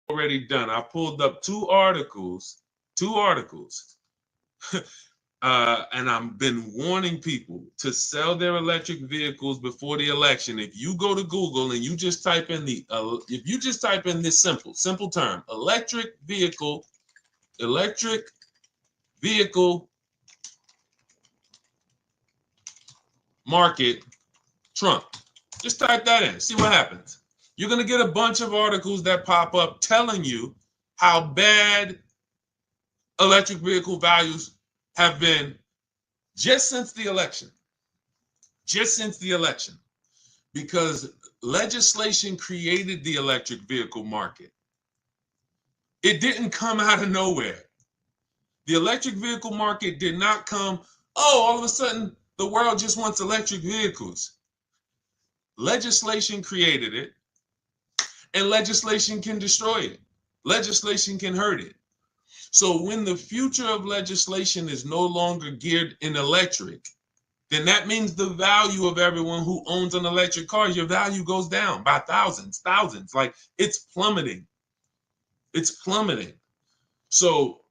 Already done. I pulled up two articles, and I've been warning people to sell their electric vehicles before the election. If you go to Google and you just type in this simple term, electric vehicle market, Trump. Just type that in, see what happens. You're going to get a bunch of articles that pop up telling you how bad electric vehicle values have been just since the election. Because legislation created the electric vehicle market. It didn't come out of nowhere. The electric vehicle market did not come, oh, all of a sudden the world just wants electric vehicles. Legislation created it, and legislation can destroy it. Legislation can hurt it. So when the future of legislation is no longer geared in electric, then that means the value of everyone who owns an electric car, your value goes down by thousands. Like it's plummeting. It's plummeting. So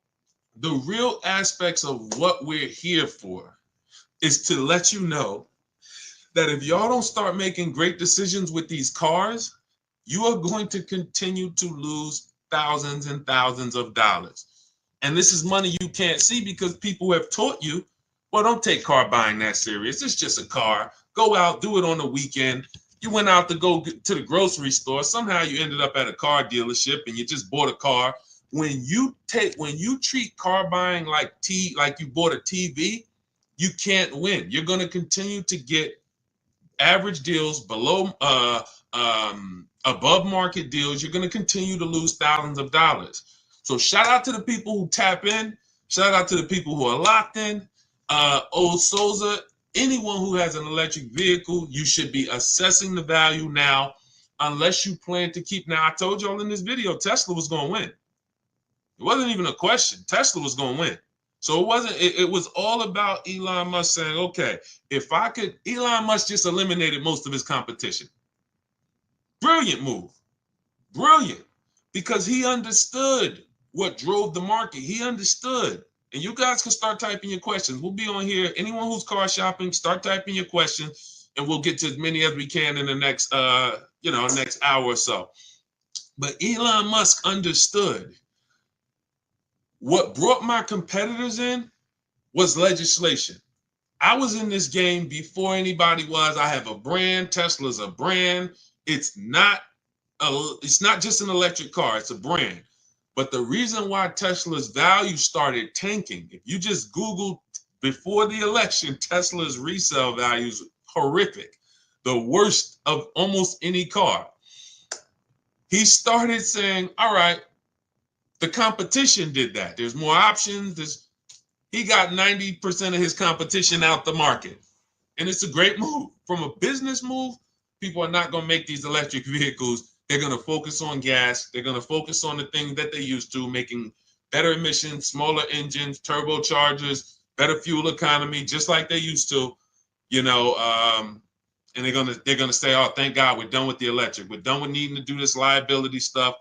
the real aspects of what we're here for is to let you know that if y'all don't start making great decisions with these cars, you are going to continue to lose thousands and thousands of dollars. And this is money you can't see because people have taught you, well, don't take car buying that serious. It's just a car. Go out, do it on the weekend. You went out to go to the grocery store. Somehow you ended up at a car dealership and you just bought a car. When you treat car buying like you bought a TV, you can't win. You're going to continue to get average deals below above market deals. You're going to continue to lose thousands of dollars. So shout out to the people who tap in. Shout out to the people who are locked in. Old Souza, anyone who has an electric vehicle, you should be assessing the value now, unless you plan to keep. Now, I told y'all in this video, Tesla was going to win. It wasn't even a question. Tesla was going to win. So it was all about Elon Musk saying, okay, if I could, Elon Musk just eliminated most of his competition. Brilliant move. Brilliant. Because he understood what drove the market. He understood. And you guys can start typing your questions. We'll be on here. Anyone who's car shopping, start typing your questions, and we'll get to as many as we can in the next next hour or so. But Elon Musk understood. What brought my competitors in was legislation. I was in this game before anybody was. I have a brand. Tesla's a brand. It's not just an electric car. It's a brand. But the reason why Tesla's value started tanking, if you just Google before the election, Tesla's resale values horrific, the worst of almost any car. He started saying, all right, the competition did that. There's more options. He got 90% of his competition out the market. And it's a great move. From a business move, people are not going to make these electric vehicles. They're going to focus on gas. They're going to focus on the things that they used to, making better emissions, smaller engines, turbochargers, better fuel economy, just like they used to, and they're going to say, oh, thank God we're done with the electric. We're done with needing to do this liability stuff.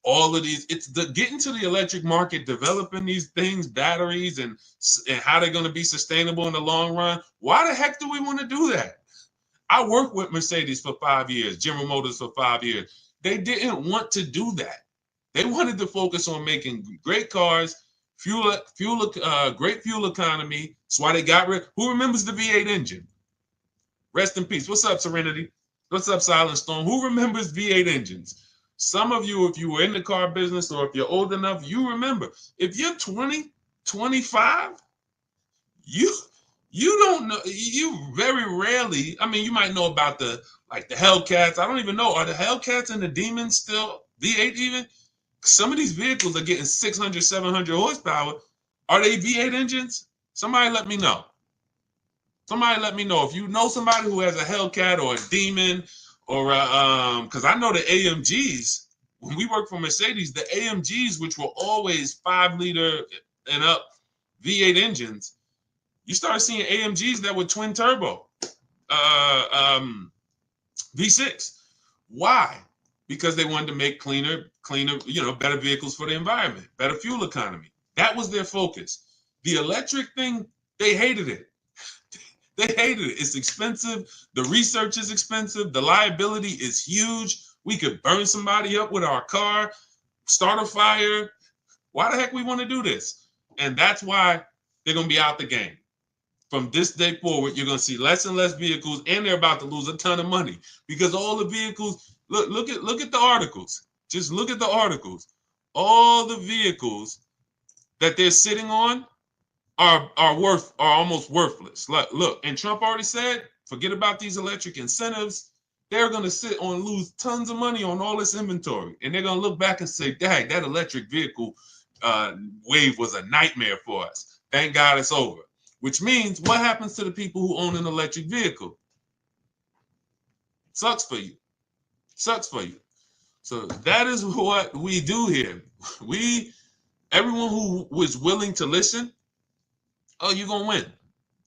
All of these, it's the getting to the electric market, developing these things, batteries, and how they're going to be sustainable in the long run. Why the heck do we want to do that? I worked with Mercedes for 5 years, General Motors for 5 years. They didn't want to do that. They wanted to focus on making great cars, great fuel economy. That's why they got rid. Who remembers the V8 engine? Rest in peace. What's up, Serenity? What's up, Silent Storm? Who remembers V8 engines? Some of you, if you were in the car business or if you're old enough, you remember. If you're 20, 25, you don't know. You very rarely, I mean, you might know about the Hellcats. I don't even know. Are the Hellcats and the Demons still V8 even? Some of these vehicles are getting 600, 700 horsepower. Are they V8 engines? Somebody let me know. Somebody let me know. If you know somebody who has a Hellcat or a Demon, or because I know the AMGs, when we worked for Mercedes, the AMGs, which were always 5-liter and up V8 engines, you started seeing AMGs that were twin turbo V6. Why? Because they wanted to make cleaner, better vehicles for the environment, better fuel economy. That was their focus. The electric thing, they hated it. They hated it. It's expensive. The research is expensive. The liability is huge. We could burn somebody up with our car, start a fire. Why the heck we want to do this? And that's why they're going to be out the game. From this day forward, you're going to see less and less vehicles, and they're about to lose a ton of money because all the vehicles, look at the articles. Just look at the articles. All the vehicles that they're sitting on are almost worthless. Look, and Trump already said, forget about these electric incentives. they're going to sit on lose tons of money on all this inventory. And they're going to look back and say, dang, that electric vehicle wave was a nightmare for us. Thank God it's over. Which means what happens to the people who own an electric vehicle? Sucks for you. Sucks for you. So that is what we do here. Everyone who was willing to listen, oh, you're going to win.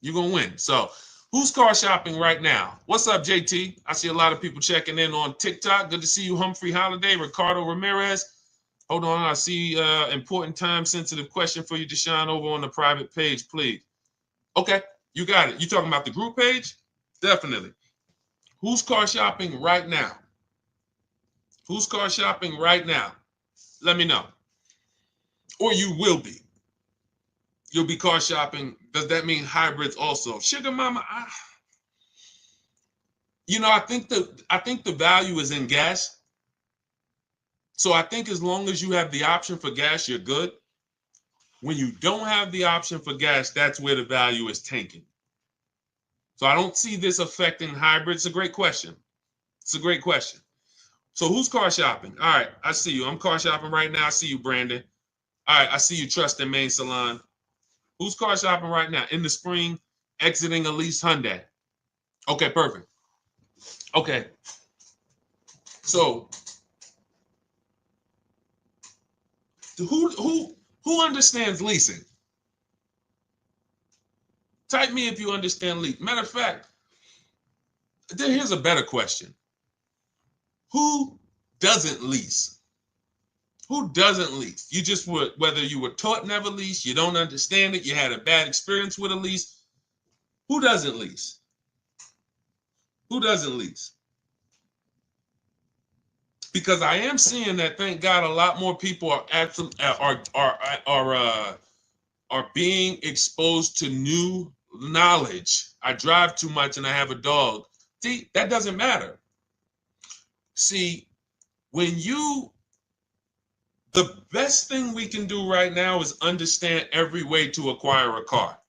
You're going to win. So who's car shopping right now? What's up, JT? I see a lot of people checking in on TikTok. Good to see you, Humphrey Holiday, Ricardo Ramirez. Hold on, I see important time-sensitive question for you, Deshaun, over on the private page, please. Okay, you got it. You talking about the group page? Definitely. Who's car shopping right now? Who's car shopping right now? Let me know. Or you will be. You'll be car shopping. Does that mean hybrids also? Sugar mama, I think the value is in gas. So I think as long as you have the option for gas, you're good. When you don't have the option for gas, that's where the value is tanking. So I don't see this affecting hybrids. It's a great question. It's a great question. So who's car shopping? All right, I see you. I'm car shopping right now. I see you, Brandon. All right, I see you, Trust and Main Salon. Who's car shopping right now? In the spring, exiting a lease Hyundai. Okay, perfect. Okay. So who understands leasing? Type me if you understand lease. Matter of fact, here's a better question. Who doesn't lease? Who doesn't lease? You just would, whether you were taught never lease, you don't understand it, you had a bad experience with a lease. Who doesn't lease? Who doesn't lease? Because I am seeing that, thank God, a lot more people are being exposed to new knowledge. I drive too much and I have a dog. See, that doesn't matter. See, the best thing we can do right now is understand every way to acquire a car.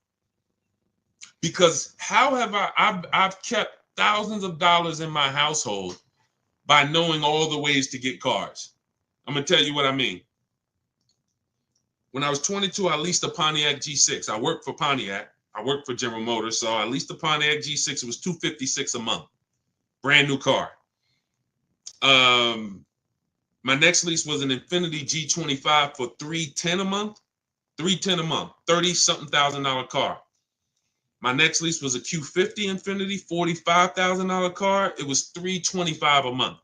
Because how have I've kept thousands of dollars in my household by knowing all the ways to get cars. I'm going to tell you what I mean. When I was 22, I leased a Pontiac G6. I worked for Pontiac. I worked for General Motors. So I leased a Pontiac G6. It was $256 a month. Brand new car. My next lease was an Infiniti G25 for $310 a month. $310 a month. 30-something $1,000 car. My next lease was a Q50 Infiniti, $45,000 car. It was $325 a month.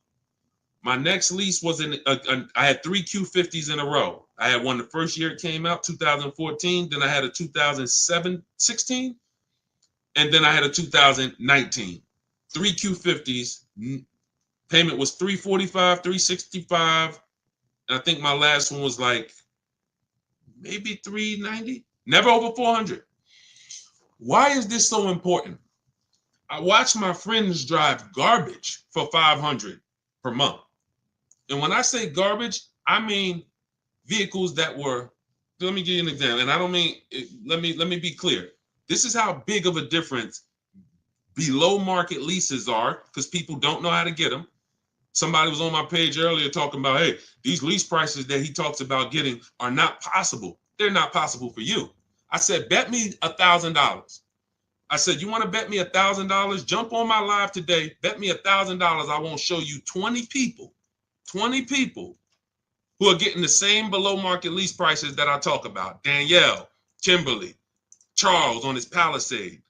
My next lease was I had 3 Q50s in a row. I had one the first year it came out, 2014. Then I had a 2016, and then I had a 2019. 3 Q50s. Payment was $345, $365. And I think my last one was like maybe $390. Never over $400. Why is this so important? I watch my friends drive garbage for $500 per month. And when I say garbage, I mean vehicles that were, let me give you an example. And I don't mean, let me be clear. This is how big of a difference below market leases are, because people don't know how to get them. Somebody was on my page earlier talking about, hey, these lease prices that he talks about getting are not possible. They're not possible for you. I said, bet me $1,000. I said, you want to bet me $1,000? Jump on my live today. Bet me $1,000. I won't show you 20 people who are getting the same below market lease prices that I talk about. Danielle, Kimberly, Charles on his Palisade.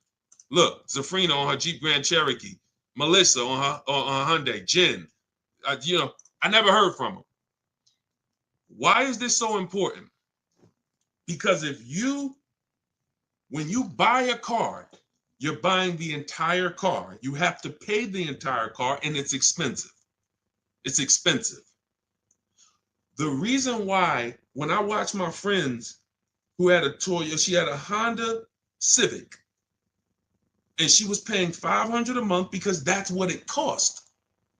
Look, Zafrina on her Jeep Grand Cherokee. Melissa on her Hyundai. Jen. I never heard from them. Why is this so important? Because when you buy a car, you're buying the entire car. You have to pay the entire car, and it's expensive. It's expensive. The reason why, when I watch my friends who had a Toyota, she had a Honda Civic, and she was paying $500 a month because that's what it cost.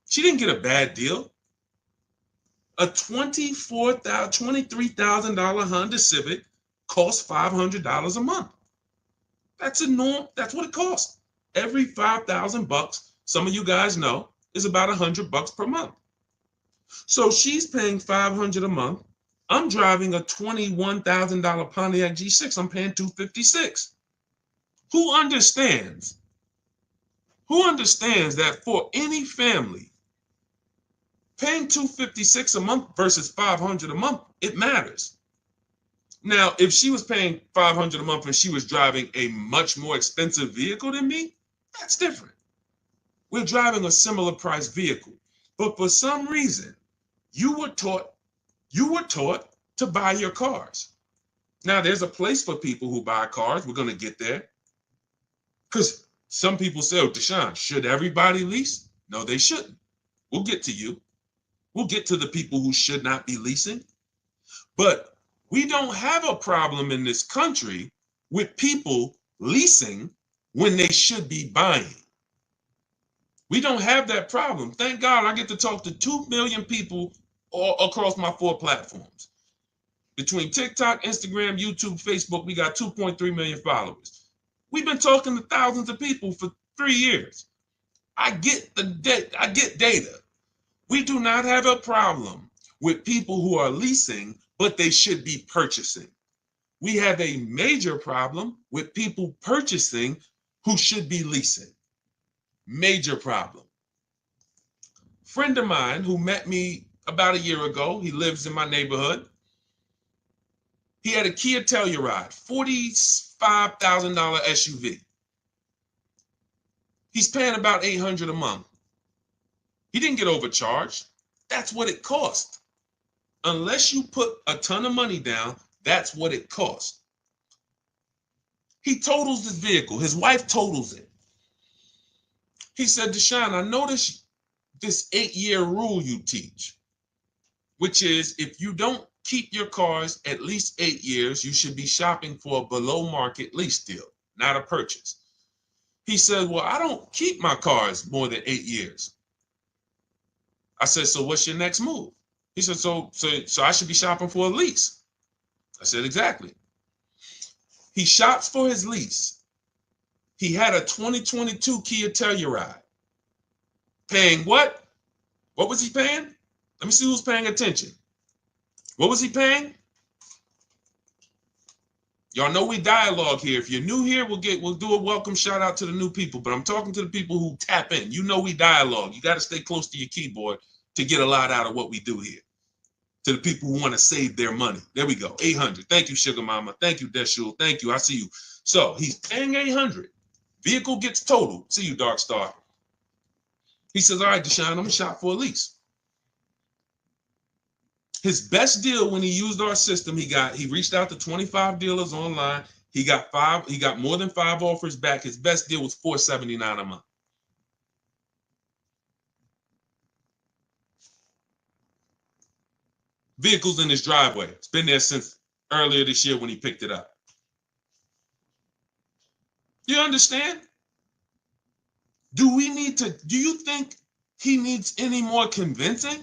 She didn't get a bad deal. A $23,000 Honda Civic costs $500 a month. That's a norm. That's what it costs. Every $5,000, some of you guys know, is about $100 per month. So she's paying $500 a month. I'm driving a $21,000 Pontiac G6. I'm paying $256. Who understands? Who understands that for any family, paying $256 a month versus $500 a month, it matters. Now, if she was paying $500 a month and she was driving a much more expensive vehicle than me, that's different. We're driving a similar price vehicle. But for some reason, you were taught to buy your cars. Now, there's a place for people who buy cars. We're going to get there. Because some people say, oh, Deshaun, should everybody lease? No, they shouldn't. We'll get to you. We'll get to the people who should not be leasing. But we don't have a problem in this country with people leasing when they should be buying. We don't have that problem. Thank God I get to talk to 2 million people all across my 4 platforms. Between TikTok, Instagram, YouTube, Facebook, we got 2.3 million followers. We've been talking to thousands of people for 3 years. I get data. We do not have a problem with people who are leasing, but they should be purchasing. We have a major problem with people purchasing who should be leasing. Major problem. Friend of mine who met me about a year ago, he lives in my neighborhood. He had a Kia Telluride, $45,000 SUV. He's paying about $800 a month. He didn't get overcharged. That's what it cost. Unless you put a ton of money down, that's what it cost. He totals his vehicle. His wife totals it. He said, Deshaun, I noticed this 8-year rule you teach, which is if you don't keep your cars at least 8 years, you should be shopping for a below market lease deal, not a purchase. He said, well, I don't keep my cars more than 8 years. I said, so what's your next move? He said, so I should be shopping for a lease. I said, exactly. He shops for his lease. He had a 2022 Kia Telluride. Paying what? What was he paying? Let me see who's paying attention. What was he paying? Y'all know we dialogue here. If you're new here, we'll do a welcome shout out to the new people. But I'm talking to the people who tap in. You know we dialogue. You got to stay close to your keyboard to get a lot out of what we do here. To the people who want to save their money. There we go. 800. Thank you, Sugar Mama. Thank you, Deshul. Thank you. I see you. So he's paying 800. Vehicle gets totaled. See you, Dark Star. He says, all right, Deshaun, I'm going to shop for a lease. His best deal when he used our system, he reached out to 25 dealers online. He got more than 5 offers back. His best deal was $479 a month. Vehicles in his driveway. It's been there since earlier this year when he picked it up. You understand? Do you think he needs any more convincing?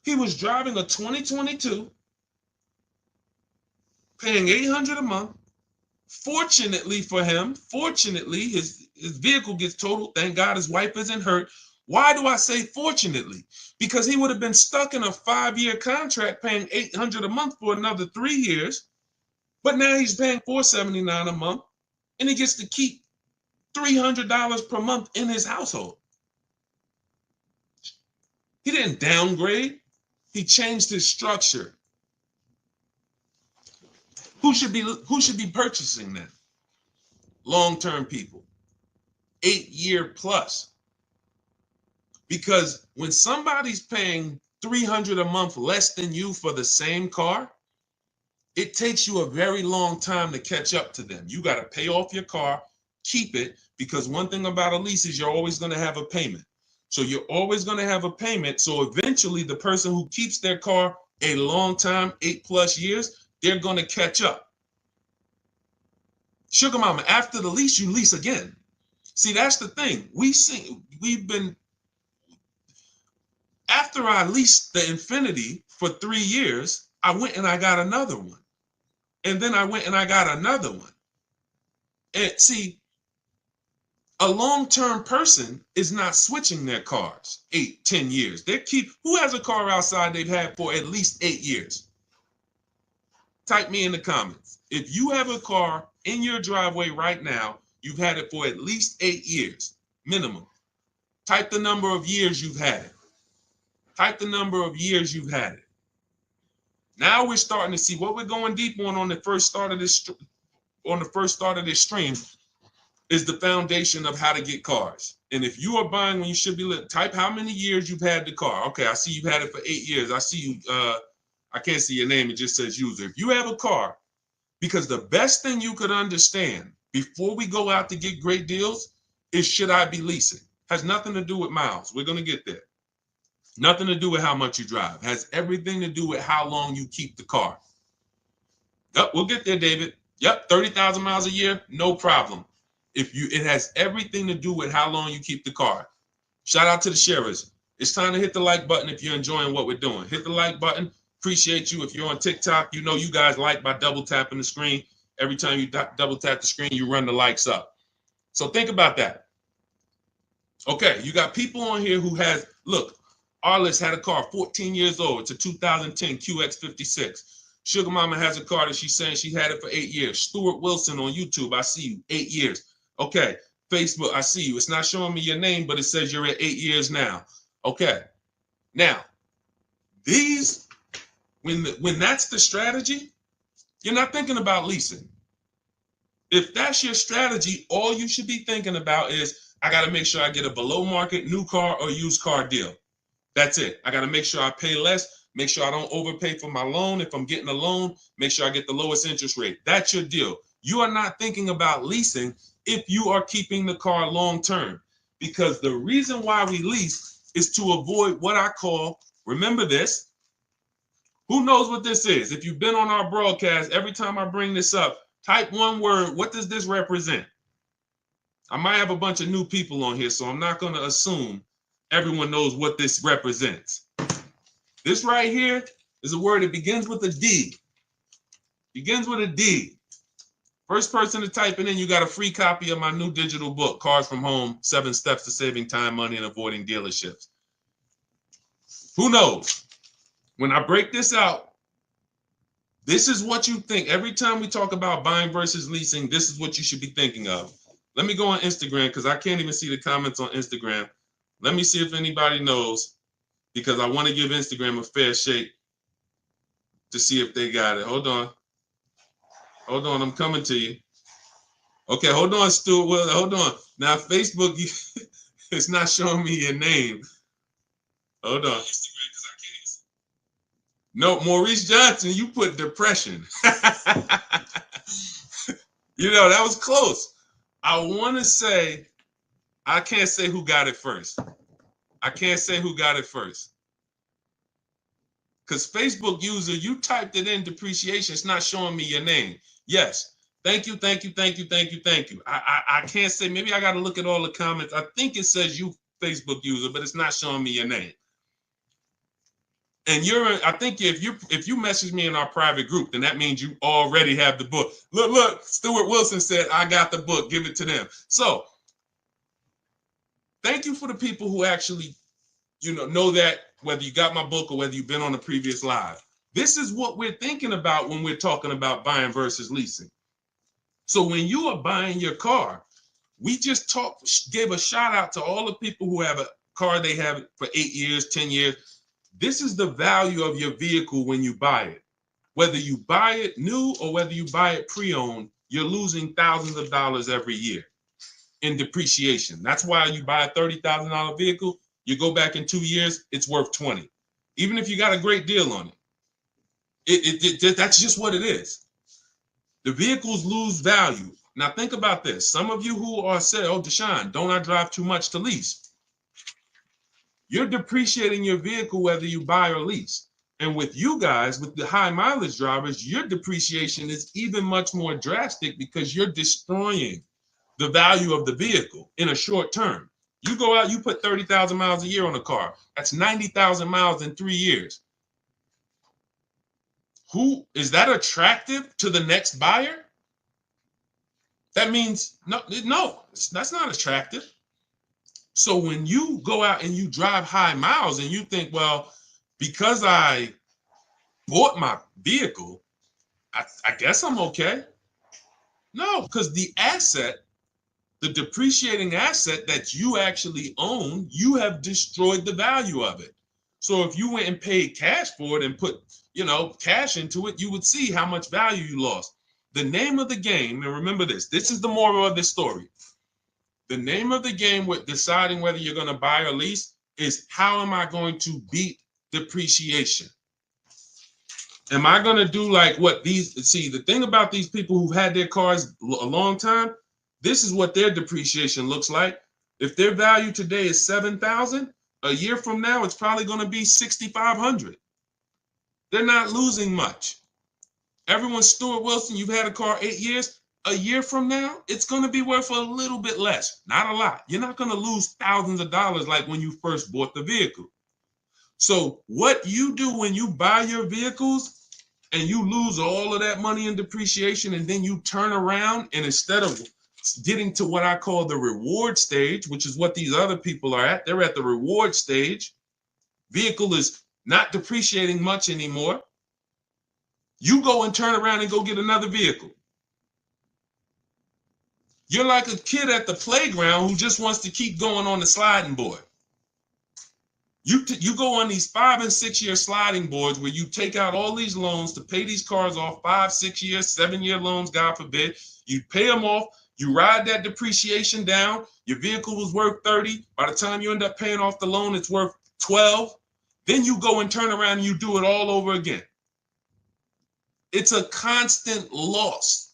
He was driving a 2022, paying $800 a month. Fortunately for him, his vehicle gets totaled. Thank God his wife isn't hurt. Why do I say fortunately? Because he would have been stuck in a 5-year contract paying $800 a month for another 3 years. But now he's paying $479 a month, and he gets to keep $300 per month in his household. He didn't downgrade. He changed his structure. Who should be purchasing that? Long-term people. 8-year plus. Because when somebody's paying $300 a month less than you for the same car, it takes you a very long time to catch up to them. You got to pay off your car, keep it, because one thing about a lease is you're always going to have a payment. So you're always going to have a payment. So eventually the person who keeps their car a long time, 8+ years, they're going to catch up. Sugar Mama, after the lease, you lease again. See, that's the thing. After I leased the Infiniti for 3 years, I went and I got another one. And then I went and I got another one. And see, A long-term person is not switching their cars 8, 10 years. Who has a car outside they've had for at least 8 years? Type me in the comments. If you have a car in your driveway right now, you've had it for at least 8 years, minimum. Type the number of years you've had it. Type the number of years you've had it. Now we're starting to see what we're going deep on the first start of this stream is the foundation of how to get cars. And if you are buying when you should be, type how many years you've had the car. Okay, I see you've had it for 8 years. I see you, I can't see your name, it just says user. If you have a car, because the best thing you could understand before we go out to get great deals is, should I be leasing? Has nothing to do with miles. We're going to get there. Nothing to do with how much you drive. Has everything to do with how long you keep the car. Yep, we'll get there, David. Yep, 30,000 miles a year, no problem. It has everything to do with how long you keep the car. Shout out to the sharers. It's time to hit the like button if you're enjoying what we're doing. Hit the like button. Appreciate you. If you're on TikTok, you know you guys like by double tapping the screen. Every time you double tap the screen, you run the likes up. So think about that. Okay, you got people on here who has, look, Arliss had a car, 14 years old. It's a 2010 QX56. Sugar Mama has a car that she's saying she had it for 8 years. Stuart Wilson on YouTube, I see you, 8 years. Okay, Facebook, I see you. It's not showing me your name, but it says you're at 8 years now. Okay, now, these, when that's the strategy, you're not thinking about leasing. If that's your strategy, all you should be thinking about is, I got to make sure I get a below market new car or used car deal. That's it. I got to make sure I pay less, make sure I don't overpay for my loan. If I'm getting a loan, make sure I get the lowest interest rate. That's your deal. You are not thinking about leasing if you are keeping the car long term, because the reason why we lease is to avoid what I call, remember this, who knows what this is? If you've been on our broadcast, every time I bring this up, type one word, what does this represent? I might have a bunch of new people on here, so I'm not going to assume everyone knows what this represents. This right here is a word that begins with a D. Begins with a D. First person to type it in, you got a free copy of my new digital book, Cars from Home, 7 Steps to Saving Time, Money, and Avoiding Dealerships. Who knows? When I break this out, this is what you think. Every time we talk about buying versus leasing, this is what you should be thinking of. Let me go on Instagram because I can't even see the comments on Instagram. Let me see if anybody knows, because I want to give Instagram a fair shake to see if they got it. Hold on. Hold on, I'm coming to you. Okay, hold on, Stuart. Well, hold on. Now, Facebook, it's not showing me your name. Hold on. No, Maurice Johnson, you put depression. You know, that was close. I want to say, I can't say who got it first. I can't say who got it first. Because Facebook user, you typed it in depreciation. It's not showing me your name. Yes. Thank you, thank you, thank you, thank you, thank you. I can't say, maybe I got to look at all the comments. I think it says you Facebook user, but it's not showing me your name. And I think if you message me in our private group, then that means you already have the book. Look, Stuart Wilson said, I got the book, give it to them. So thank you for the people who actually, know that, whether you got my book or whether you've been on the previous live. This is what we're thinking about when we're talking about buying versus leasing. So when you are buying your car, we just gave a shout out to all the people who have a car they have for 8 years, 10 years. This is the value of your vehicle when you buy it. Whether you buy it new or whether you buy it pre-owned, you're losing thousands of dollars every year in depreciation. That's why you buy a $30,000 vehicle, you go back in 2 years, it's worth 20. Even if you got a great deal on it. That's just what it is. The vehicles lose value. Now think about this. Some of you who are saying, oh, Deshaun, don't I drive too much to lease? You're depreciating your vehicle whether you buy or lease. And with you guys, with the high mileage drivers, your depreciation is even much more drastic because you're destroying the value of the vehicle in a short term. You go out, you put 30,000 miles a year on a car. That's 90,000 miles in 3 years. Who is that attractive to the next buyer? That means no, that's not attractive. So when you go out and you drive high miles and you think, well, because I bought my vehicle, I guess I'm okay. No, because the asset, the depreciating asset that you actually own, you have destroyed the value of it. So if you went and paid cash for it and put, cash into it, you would see how much value you lost. The name of the game, and remember this is the moral of this story. The name of the game with deciding whether you're going to buy or lease is, how am I going to beat depreciation? Am I going to do like what the thing about these people who've had their cars a long time, this is what their depreciation looks like. If their value today is 7,000, a year from now, it's probably going to be 6,500. They're not losing much. Everyone, Stuart Wilson, you've had a car 8 years. A year from now, it's going to be worth a little bit less, not a lot. You're not going to lose thousands of dollars like when you first bought the vehicle. So what you do when you buy your vehicles and you lose all of that money in depreciation, and then you turn around and instead of getting to what I call the reward stage, which is what these other people are at, they're at the reward stage. Vehicle is not depreciating much anymore. You go and turn around and go get another vehicle. You're like a kid at the playground who just wants to keep going on the sliding board. You go on these 5 and 6 year sliding boards where you take out all these loans to pay these cars off, 5, 6 years, 7-year loans, God forbid. You pay them off. You ride that depreciation down. Your vehicle was worth 30. By the time you end up paying off the loan, it's worth 12. Then you go and turn around and you do it all over again. It's a constant loss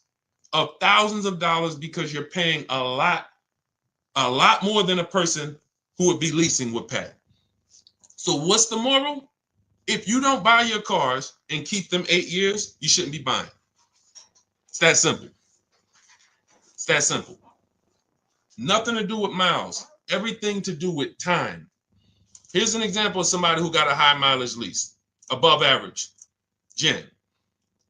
of thousands of dollars because you're paying a lot more than a person who would be leasing would pay. So what's the moral? If you don't buy your cars and keep them 8 years, you shouldn't be buying. It's that simple. It's that simple. Nothing to do with miles. Everything to do with time. Here's an example of somebody who got a high mileage lease, above average. Jen.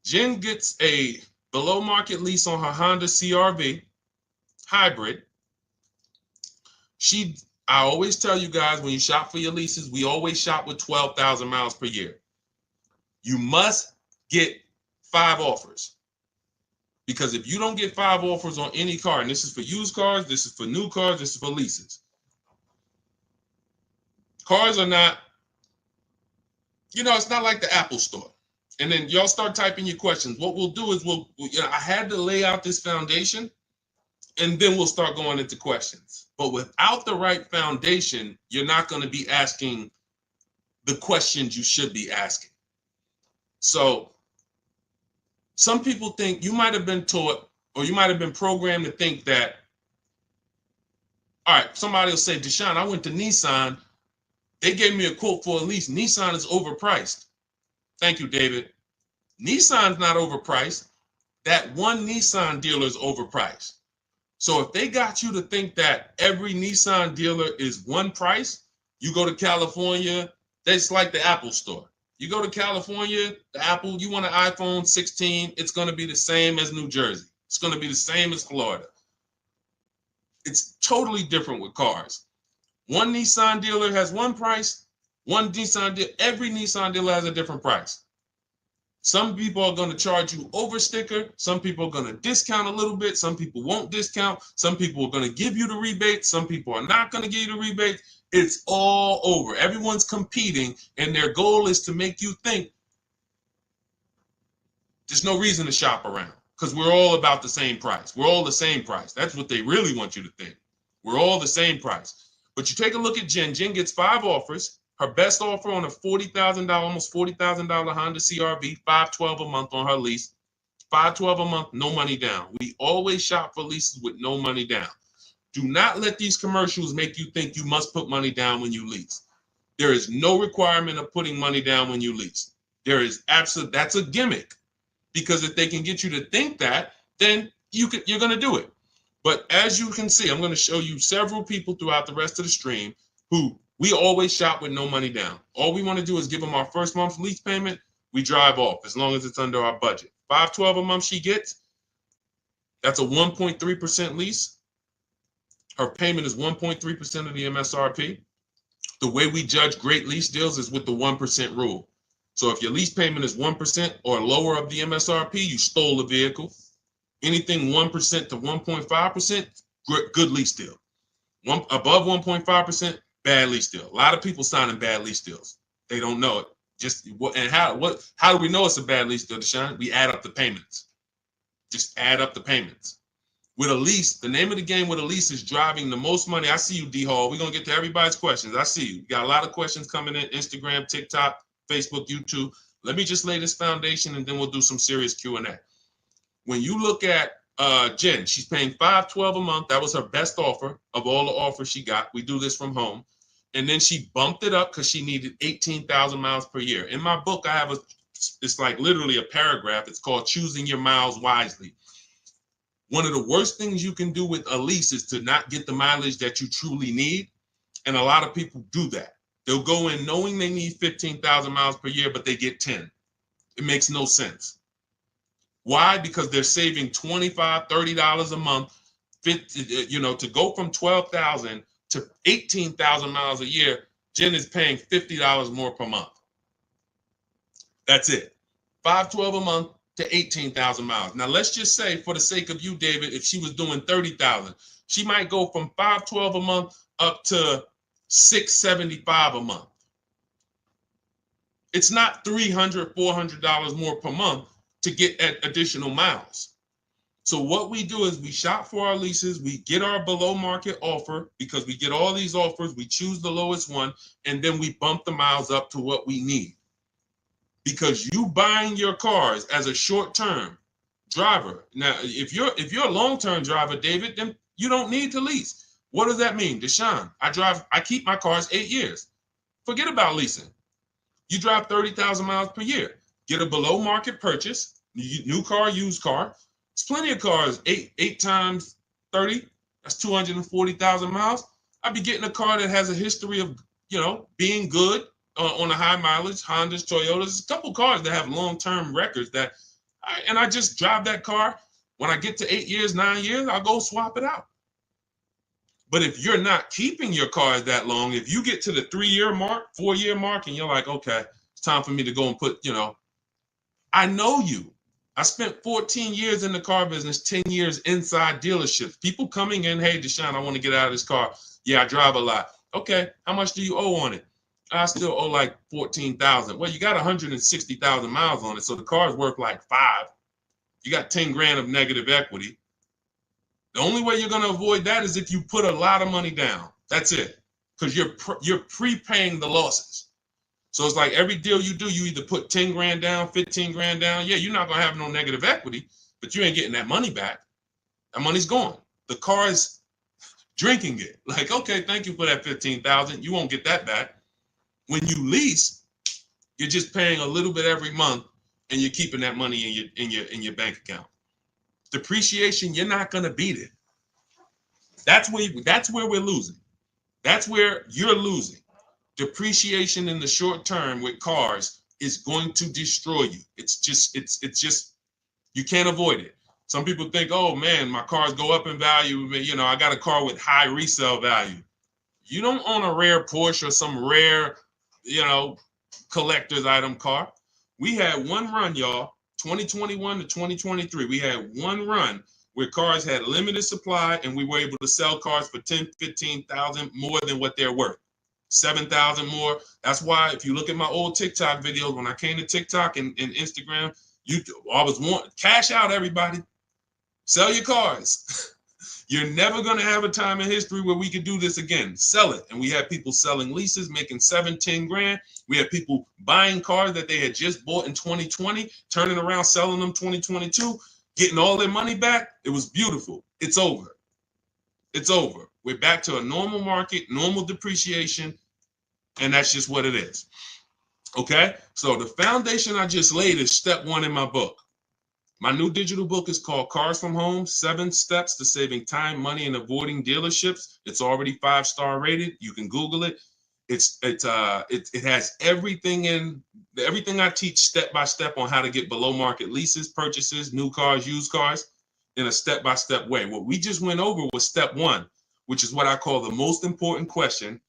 Jen gets a below market lease on her Honda CR-V hybrid. I always tell you guys, when you shop for your leases, we always shop with 12,000 miles per year. You must get 5 offers. Because if you don't get 5 offers on any car, and this is for used cars, this is for new cars, this is for leases. Cars are not, it's not like the Apple store. And then y'all start typing your questions. What we'll do is I had to lay out this foundation, and then we'll start going into questions. But without the right foundation, you're not going to be asking the questions you should be asking. So some people think, you might have been taught, or you might have been programmed to think that, all right, somebody will say, Deshaun, I went to Nissan. They gave me a quote for a lease. Nissan is overpriced. Thank you, David. Nissan's not overpriced. That one Nissan dealer is overpriced. So if they got you to think that every Nissan dealer is one price, you go to California, that's like the Apple store. You go to California, the Apple, you want an iPhone 16, it's going to be the same as New Jersey. It's going to be the same as Florida. It's totally different with cars. One Nissan dealer has one price. Every Nissan dealer has a different price. Some people are going to charge you over sticker. Some people are going to discount a little bit. Some people won't discount. Some people are going to give you the rebate. Some people are not going to give you the rebate. It's all over. Everyone's competing, and their goal is to make you think there's no reason to shop around because we're all about the same price. We're all the same price. That's what they really want you to think. We're all the same price. But you take a look at Jen. Jen gets 5 offers. Her best offer on a $40,000, almost $40,000 Honda CR-V, $512 a month on her lease. $512 a month, no money down. We always shop for leases with no money down. Do not let these commercials make you think you must put money down when you lease. There is no requirement of putting money down when you lease. That's a gimmick. Because if they can get you to think that, then you're going to do it. But as you can see, I'm going to show you several people throughout the rest of the stream who we always shop with no money down. All we want to do is give them our first month's lease payment. We drive off as long as it's under our budget. $512 a month she gets. That's a 1.3% lease. Her payment is 1.3% of the MSRP. The way we judge great lease deals is with the 1% rule. So if your lease payment is 1% or lower of the MSRP, you stole the vehicle. Anything 1% to 1.5%, good lease deal. Above 1.5%, bad lease deal. A lot of people signing bad lease deals. They don't know it. How do we know it's a bad lease deal, Deshaun? We add up the payments. Just add up the payments. With a lease, the name of the game with a lease is driving the most money. I see you, D Hall. We're gonna get to everybody's questions. I see you. We got a lot of questions coming in: Instagram, TikTok, Facebook, YouTube. Let me just lay this foundation, and then we'll do some serious Q&A. When you look at Jen, she's paying $512 a month. That was her best offer of all the offers she got. We do this from home, and then she bumped it up because she needed 18,000 miles per year. In my book, I have it's like literally a paragraph. It's called "Choosing Your Miles Wisely." One of the worst things you can do with a lease is to not get the mileage that you truly need. And a lot of people do that. They'll go in knowing they need 15,000 miles per year, but they get 10. It makes no sense. Why? Because they're saving $25, $30 a month, to go from 12,000 to 18,000 miles a year. Jen is paying $50 more per month. That's it. $512 a month to 18,000 miles. Now, let's just say, for the sake of you, David, if she was doing 30,000, she might go from $512 a month up to $675 a month. It's not $300, $400 more per month to get additional miles. So what we do is we shop for our leases, we get our below market offer, because we get all these offers, we choose the lowest one, and then we bump the miles up to what we need. Because you buying your cars as a short-term driver. Now, if you're a long-term driver, David, then you don't need to lease. What does that mean? Deshaun, I keep my cars 8 years. Forget about leasing. You drive 30,000 miles per year. Get a below market purchase, new car, used car. There's plenty of cars, 8 times 30, that's 240,000 miles. I'd be getting a car that has a history of, being good, on a high mileage, Hondas, Toyotas. There's a couple cars that have long-term records I just drive that car. When I get to 8 years, 9 years, I'll go swap it out. But if you're not keeping your cars that long, if you get to the 3-year mark, 4-year mark, and you're like, okay, it's time for me to go and put, I know you. I spent 14 years in the car business, 10 years inside dealerships. People coming in, hey, Deshaun, I want to get out of this car. Yeah, I drive a lot. Okay, how much do you owe on it? I still owe like 14,000. Well, you got 160,000 miles on it, so the car's worth like 5. You got 10 grand of negative equity. The only way you're going to avoid that is if you put a lot of money down. That's it, because you're prepaying the losses. So it's like every deal you do, you either put 10 grand down, 15 grand down. Yeah, you're not going to have no negative equity, but you ain't getting that money back. That money's gone. The car is drinking it. Like, okay, thank you for that 15,000. You won't get that back. When you lease, you're just paying a little bit every month, and you're keeping that money in your bank account. Depreciation, you're not going to beat it. That's where we're losing. That's where you're losing. Depreciation in the short term with cars is going to destroy you. It's just you can't avoid it. Some people think, oh man, my cars go up in value. I got a car with high resale value. You don't own a rare Porsche or some rare, collector's item car. We had one run, y'all, 2021 to 2023. We had one run where cars had limited supply, and we were able to sell cars for 10, 15,000 more than what they're worth. 7,000 more. That's why if you look at my old TikTok videos, when I came to TikTok and Instagram, I was wanting cash out, everybody. Sell your cars. You're never going to have a time in history where we could do this again. Sell it. And we had people selling leases, making 7, 10 grand. We had people buying cars that they had just bought in 2020, turning around, selling them 2022, getting all their money back. It was beautiful. It's over. It's over. We're back to a normal market, normal depreciation, and that's just what it is. Okay? So the foundation I just laid is step 1 in my book. My new digital book is called Cars from Home, 7 Steps to Saving Time, Money, and Avoiding Dealerships. It's already 5-star rated. You can Google it. It has everything I teach step by step on how to get below market leases, purchases, new cars, used cars. in a step-by-step way. What we just went over was step one, which is what I call the most important question,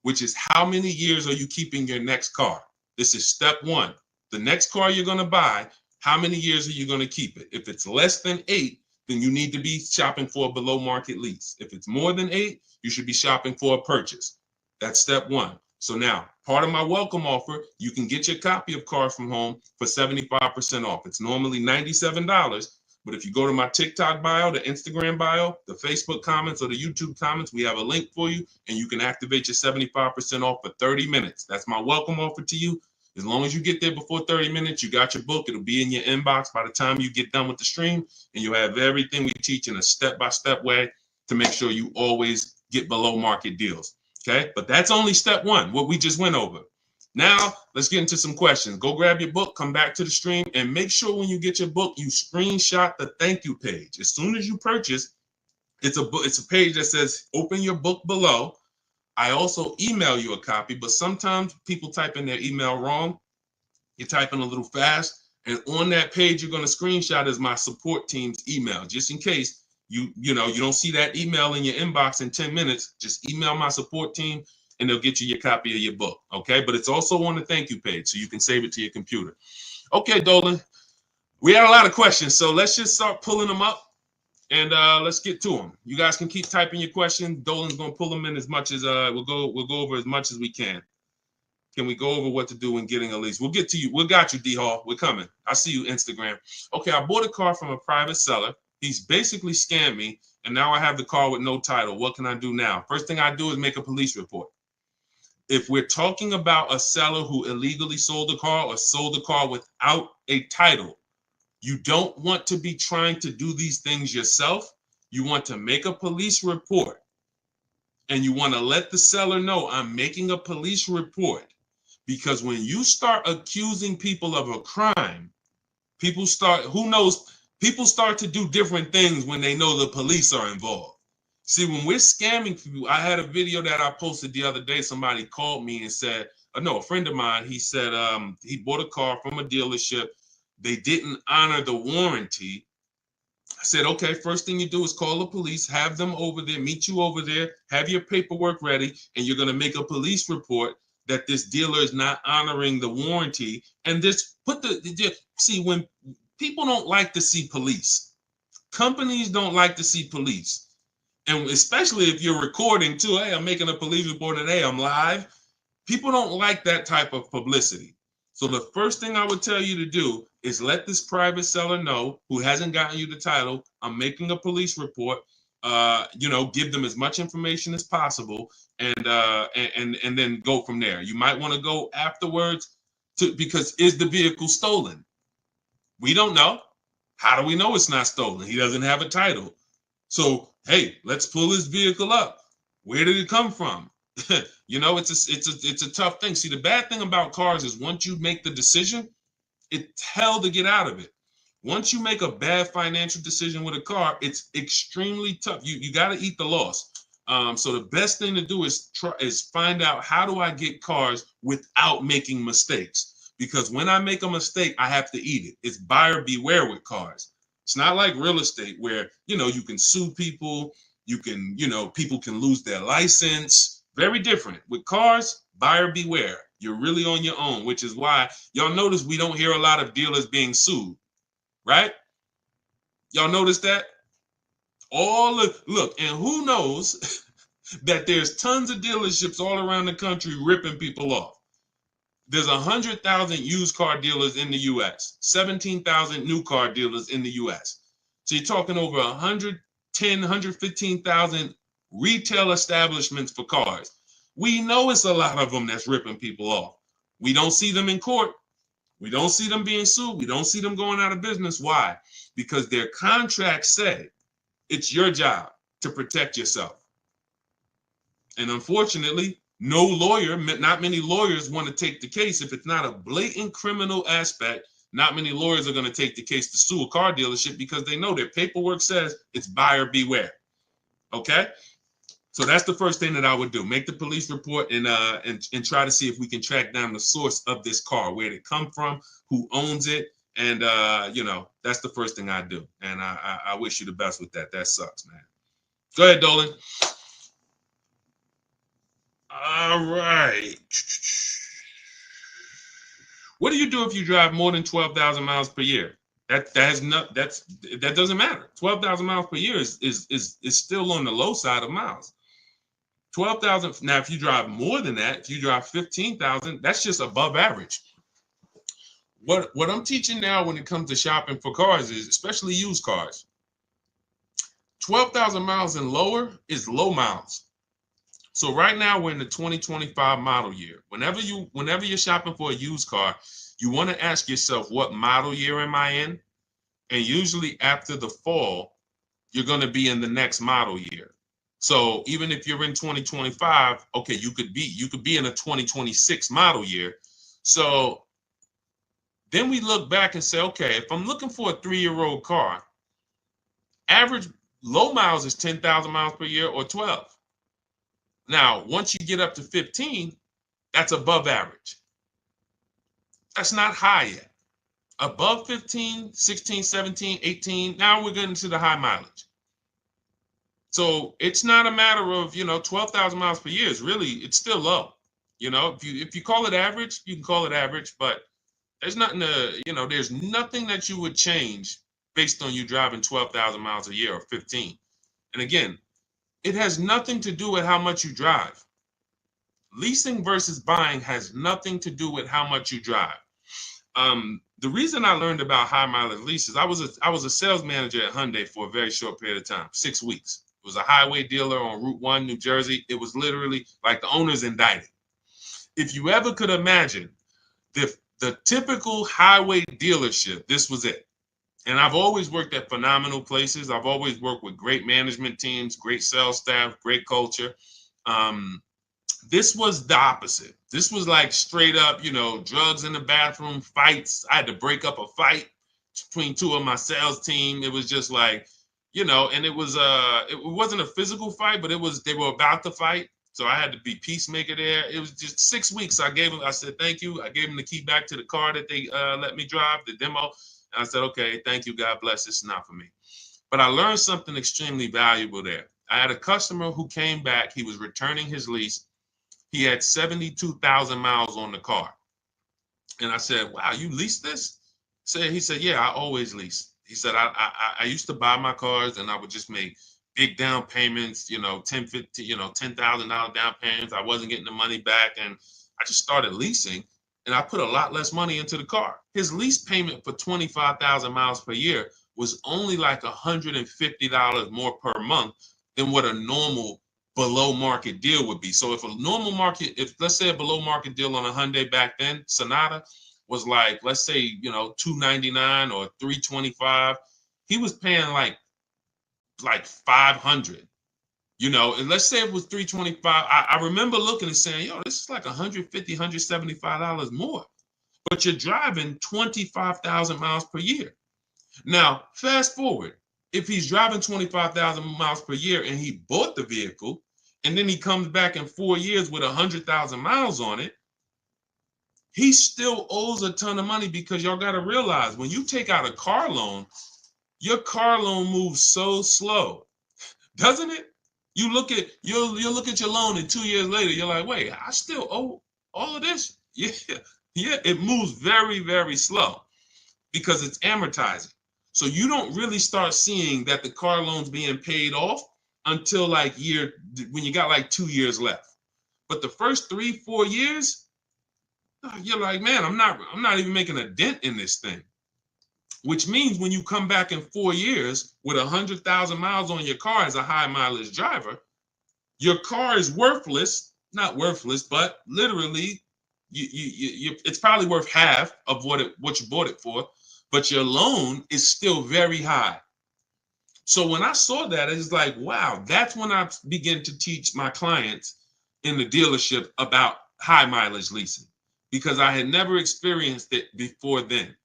which is how many years are you keeping your next car? This is step one. The next car you're going to buy, how many years are you going to keep it? If it's less than 8, then you need to be shopping for a below market lease. If it's more than 8, you should be shopping for a purchase. That's step one. So now, part of my welcome offer, you can get your copy of Car From Home for 75% off. It's normally $97, but if you go to my TikTok bio, the Instagram bio, the Facebook comments, or the YouTube comments, we have a link for you, and you can activate your 75% off for 30 minutes. That's my welcome offer to you. As long as you get there before 30 minutes, you got your book. It'll be in your inbox by the time you get done with the stream, and you'll have everything we teach in a step-by-step way to make sure you always get below market deals. Okay, but that's only step one, what we just went over. Now, let's get into some questions. Go grab your book, come back to the stream, and make sure when you get your book, you screenshot the thank you page. As soon as you purchase, it's a page that says open your book below. I also email you a copy, but sometimes people type in their email wrong. You're typing a little fast, and on that page you're going to screenshot is my support team's email, just in case you don't see that email in your inbox in 10 minutes. Just email my support team and they'll get you your copy of your book. Okay, but it's also on the thank you page, so you can save it to your computer. Okay, Dolan, we had a lot of questions, so let's just start pulling them up and let's get to them. You guys can keep typing your questions. Dolan's gonna pull them in as much as we'll go over as much as we can. Can we go over what to do when getting a lease? We'll get to you. We got you, D Hall. We're coming. I see you, Instagram. Okay, I bought a car from a private seller. He's basically scammed me, and now I have the car with no title. What can I do now? First thing I do is make a police report. If we're talking about a seller who illegally sold a car or sold a car without a title, you don't want to be trying to do these things yourself. You want to make a police report, and you want to let the seller know I'm making a police report. Because when you start accusing people of a crime, people start to do different things when they know the police are involved. See, when we're scamming people, I had a video that I posted the other day. Somebody called me and said, a friend of mine, he said he bought a car from a dealership. They didn't honor the warranty. I said, okay, first thing you do is call the police, have them over there, meet you over there, have your paperwork ready, and you're going to make a police report that this dealer is not honoring the warranty. And this see, when people don't like to see police, companies don't like to see police. And especially if you're recording too, hey, I'm making a police report today, I'm live. People don't like that type of publicity. So the first thing I would tell you to do is let this private seller know who hasn't gotten you the title, I'm making a police report. Give them as much information as possible, and then go from there. You might want to go afterwards because is the vehicle stolen? We don't know. How do we know it's not stolen? He doesn't have a title. So, hey, let's pull his vehicle up. Where did it come from? It's a tough thing. See, the bad thing about cars is once you make the decision, it's hell to get out of it. Once you make a bad financial decision with a car, it's extremely tough. You got to eat the loss. So the best thing to do is find out, how do I get cars without making mistakes? Because when I make a mistake, I have to eat it. It's buyer beware with cars. It's not like real estate where, you can sue people. People can lose their license. Very different. With cars, buyer beware. You're really on your own, which is why y'all notice we don't hear a lot of dealers being sued. Right? Y'all notice that? Look, and who knows that there's tons of dealerships all around the country ripping people off. There's 100,000 used car dealers in the U.S., 17,000 new car dealers in the U.S. So you're talking over 110, 115,000 retail establishments for cars. We know it's a lot of them that's ripping people off. We don't see them in court. We don't see them being sued. We don't see them going out of business. Why? Because their contracts say it's your job to protect yourself. And unfortunately, not many lawyers want to take the case. If it's not a blatant criminal aspect, not many lawyers are going to take the case to sue a car dealership because they know their paperwork says it's buyer beware. Okay? So that's the first thing that I would do. Make the police report and try to see if we can track down the source of this car, where did it come from, who owns it, And you know, that's the first thing I do. And I wish you the best with that. That sucks, man. Go ahead, Dolan. All right. What do you do if you drive more than 12,000 miles per year? That doesn't matter. 12,000 miles per year is still on the low side of miles. 12,000. Now, if you drive more than that, if you drive 15,000, that's just above average. What I'm teaching now when it comes to shopping for cars is, especially used cars, 12,000 miles and lower is low miles. So right now we're in the 2025 model year. Whenever you're shopping for a used car, you want to ask yourself, what model year am I in? And usually after the fall, you're going to be in the next model year. So even if you're in 2025, okay, you could be in a 2026 model year. So then we look back and say, okay, if I'm looking for a 3-year-old car, average low miles is 10,000 miles per year or 12. Now, once you get up to 15, that's above average. That's not high yet. Above 15, 16, 17, 18, now we're getting to the high mileage. So it's not a matter of, 12,000 miles per year is really, it's still low. If you call it average, you can call it average, but there's nothing there's nothing that you would change based on you driving 12,000 miles a year or 15. And again, it has nothing to do with how much you drive. Leasing versus buying has nothing to do with how much you drive. The reason I learned about high mileage leases, I was a sales manager at Hyundai for a very short period of time, 6 weeks. It was a highway dealer on Route 1, New Jersey. It was literally like the owner's indicted. If you ever could imagine the typical highway dealership, this was it. And I've always worked at phenomenal places. I've always worked with great management teams, great sales staff, great culture. This was the opposite. This was like straight up, drugs in the bathroom, fights. I had to break up a fight between two of my sales team. It was just like, and it wasn't a physical fight, but they were about to fight. So I had to be peacemaker there. It was just 6 weeks. I said, thank you. I gave them the key back to the car that they let me drive, the demo. And I said, okay, thank you. God bless. This is not for me. But I learned something extremely valuable there. I had a customer who came back. He was returning his lease. He had 72,000 miles on the car. And I said, wow, you leased this? He said, yeah, I always lease. He said, I used to buy my cars and I would just make big down payments, $10,000 down payments. I wasn't getting the money back. And I just started leasing and I put a lot less money into the car. His lease payment for 25,000 miles per year was only like $150 more per month than what a normal below market deal would be. So if let's say a below market deal on a Hyundai back then, Sonata was like, let's say, $299 or $325, he was paying like $500, and let's say it was $325. I remember looking and saying, yo, this is like $150, $175 more, but you're driving 25,000 miles per year. Now, fast forward, if he's driving 25,000 miles per year and he bought the vehicle and then he comes back in 4 years with 100,000 miles on it, he still owes a ton of money, because y'all got to realize when you take out a car loan, your car loan moves so slow, doesn't it? You look at your loan and 2 years later, you're like, wait, I still owe all of this? Yeah, it moves very, very slow because it's amortizing. So you don't really start seeing that the car loan's being paid off until when you got like 2 years left. But the first 3-4 years, you're like, man, I'm not even making a dent in this thing. Which means when you come back in 4 years with 100,000 miles on your car as a high mileage driver, your car is worthless, not worthless, but literally it's probably worth half of what you bought it for, but your loan is still very high. So when I saw that, it's like, wow, that's when I began to teach my clients in the dealership about high mileage leasing, because I had never experienced it before then.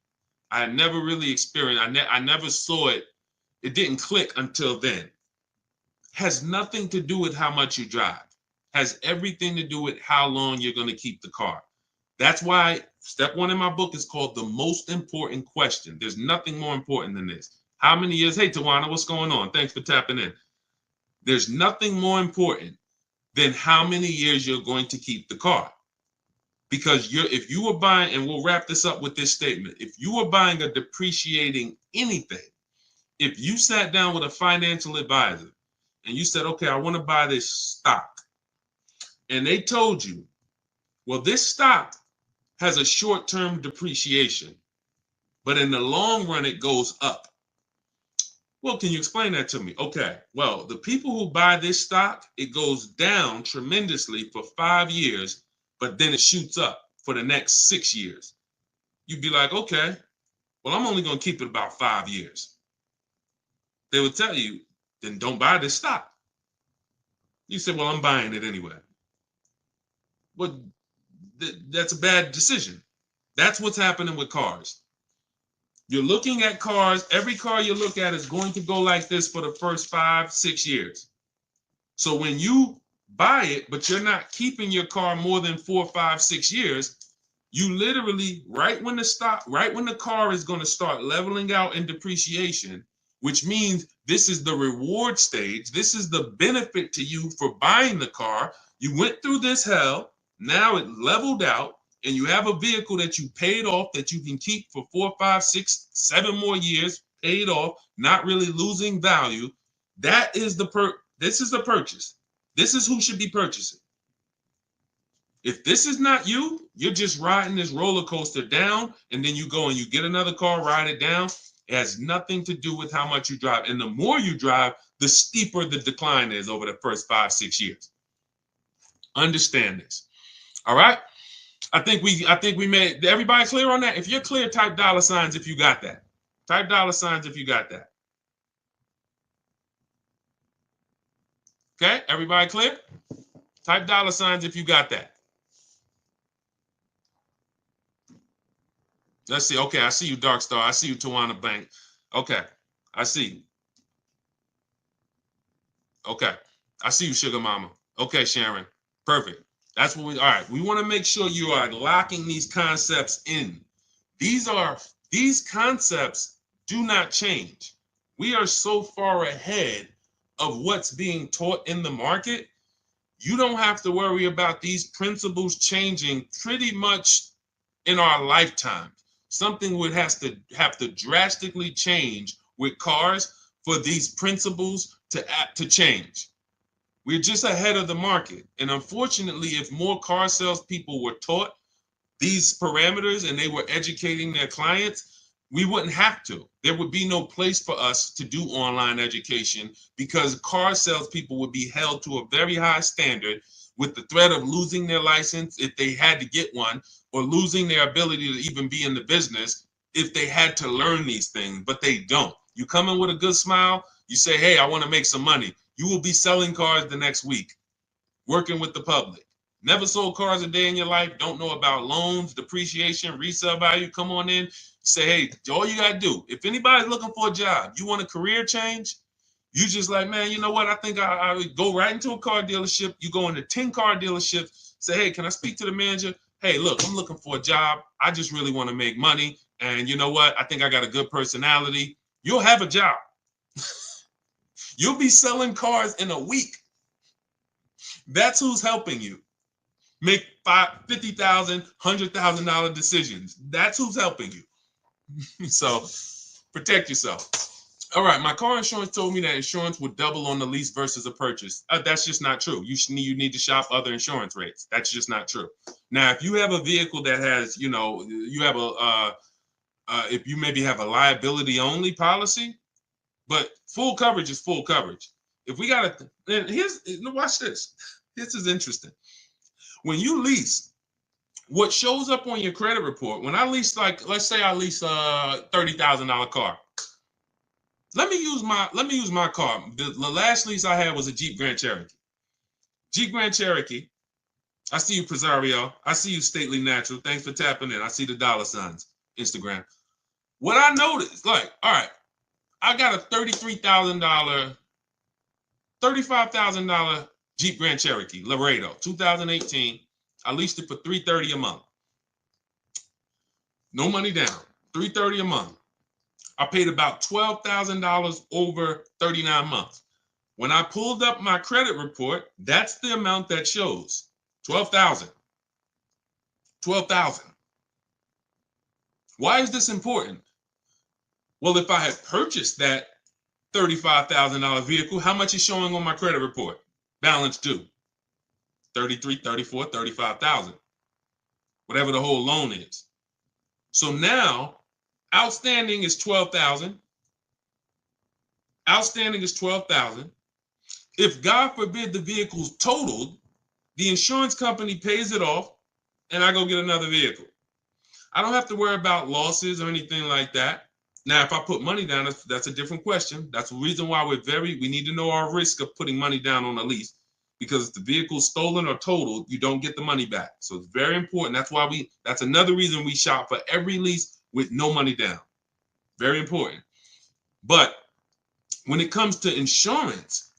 I had never really experienced, I never saw it. It didn't click until then. Has nothing to do with how much you drive. Has everything to do with how long you're going to keep the car. That's why Step one in my book is called The Most Important Question. There's nothing more important than this. How many years? Hey, Tawana, what's going on? Thanks for tapping in. There's nothing more important than how many years you're going to keep the car. Because if you were buying, and we'll wrap this up with this statement, if you were buying a depreciating anything, if you sat down with a financial advisor and you said, okay, I want to buy this stock, and they told you, well, this stock has a short-term depreciation, but in the long run, it goes up. Well, can you explain that to me? Okay, well, the people who buy this stock, it goes down tremendously for 5 years, but then it shoots up for the next 6 years. You'd be like, okay, well, I'm only going to keep it about 5 years. They would tell you, then don't buy this stock. You say, well, I'm buying it anyway. Well, that's a bad decision. That's what's happening with cars. You're looking at cars. Every car you look at is going to go like this for the first 5, 6 years. So when you buy it, but you're not keeping your car more than 4, 5, 6 years, you literally, right when the car is going to start leveling out in depreciation, which means this is the reward stage. This is the benefit to you for buying the car. You went through this hell. Now it leveled out, and you have a vehicle that you paid off that you can keep for 4, 5, 6, 7 more years, paid off, not really losing value. That is this is the purchase. This is who should be purchasing. If this is not you, you're just riding this roller coaster down, and then you go and you get another car, ride it down. It has nothing to do with how much you drive. And the more you drive, the steeper the decline is over the first 5, 6 years. Understand this. All right. I think we made everybody clear on that. If you're clear, type $signs if you got that. Type $signs if you got that. Okay, everybody clear? Type $signs if you got that. Let's see. Okay, I see you, Dark Star. I see you, Tawana Bank. Okay, I see you. Okay, I see you, Sugar Mama. Okay, Sharon. Perfect. That's what all right. We want to make sure you are locking these concepts in. These concepts do not change. We are so far ahead of what's being taught in the market. You don't have to worry about these principles changing pretty much in our lifetime. Something would have to drastically change with cars for these principles to change. We're just ahead of the market. And unfortunately, if more car salespeople were taught these parameters and they were educating their clients, we wouldn't have to. There would be no place for us to do online education because car salespeople would be held to a very high standard with the threat of losing their license if they had to get one, or losing their ability to even be in the business if they had to learn these things, but they don't. You come in with a good smile, you say, hey, I want to make some money. You will be selling cars the next week, working with the public. Never sold cars a day in your life, don't know about loans, depreciation, resale value. Come on in, say, hey, all you got to do, if anybody's looking for a job, you want a career change, you just like, man, you know what? I think I would go right into a car dealership. You go into 10 car dealerships, say, hey, can I speak to the manager? Hey, look, I'm looking for a job. I just really want to make money. And you know what? I think I got a good personality. You'll have a job. You'll be selling cars in a week. That's who's helping you make $50,000, $100,000 decisions. That's who's helping you. So protect yourself. All right, my car insurance told me that insurance would double on the lease versus a purchase. That's just not true. You need to shop other insurance rates. That's just not true. Now, if you have a vehicle that has, you have if you maybe have a liability only policy, but full coverage is full coverage. If we got to, watch this. This is interesting. When you lease, what shows up on your credit report, when I lease, like, let's say I lease a $30,000 car. Let me use my car. The last lease I had was a Jeep Grand Cherokee. Jeep Grand Cherokee. I see you, Presario. I see you, Stately Natural. Thanks for tapping in. I see the $signs, Instagram. What I noticed, like, all right, I got a $33,000, $35,000 Jeep Grand Cherokee, Laredo, 2018. I leased it for $330 a month. no money down, $330 a month. I paid about $12,000 over 39 months. When I pulled up my credit report, that's the amount that shows, 12,000. 12,000. Why is this important? Well, if I had purchased that $35,000 vehicle, how much is showing on my credit report? Balance due. 33, 34, 35,000. Whatever the whole loan is. So now outstanding is 12,000. Outstanding is 12,000. If God forbid the vehicle's totaled, the insurance company pays it off and I go get another vehicle. I don't have to worry about losses or anything like that. Now, if I put money down, that's a different question. That's the reason why we need to know our risk of putting money down on a lease, because if the vehicle's stolen or totaled, you don't get the money back. So it's very important. That's another reason we shop for every lease with no money down. Very important. But when it comes to insurance,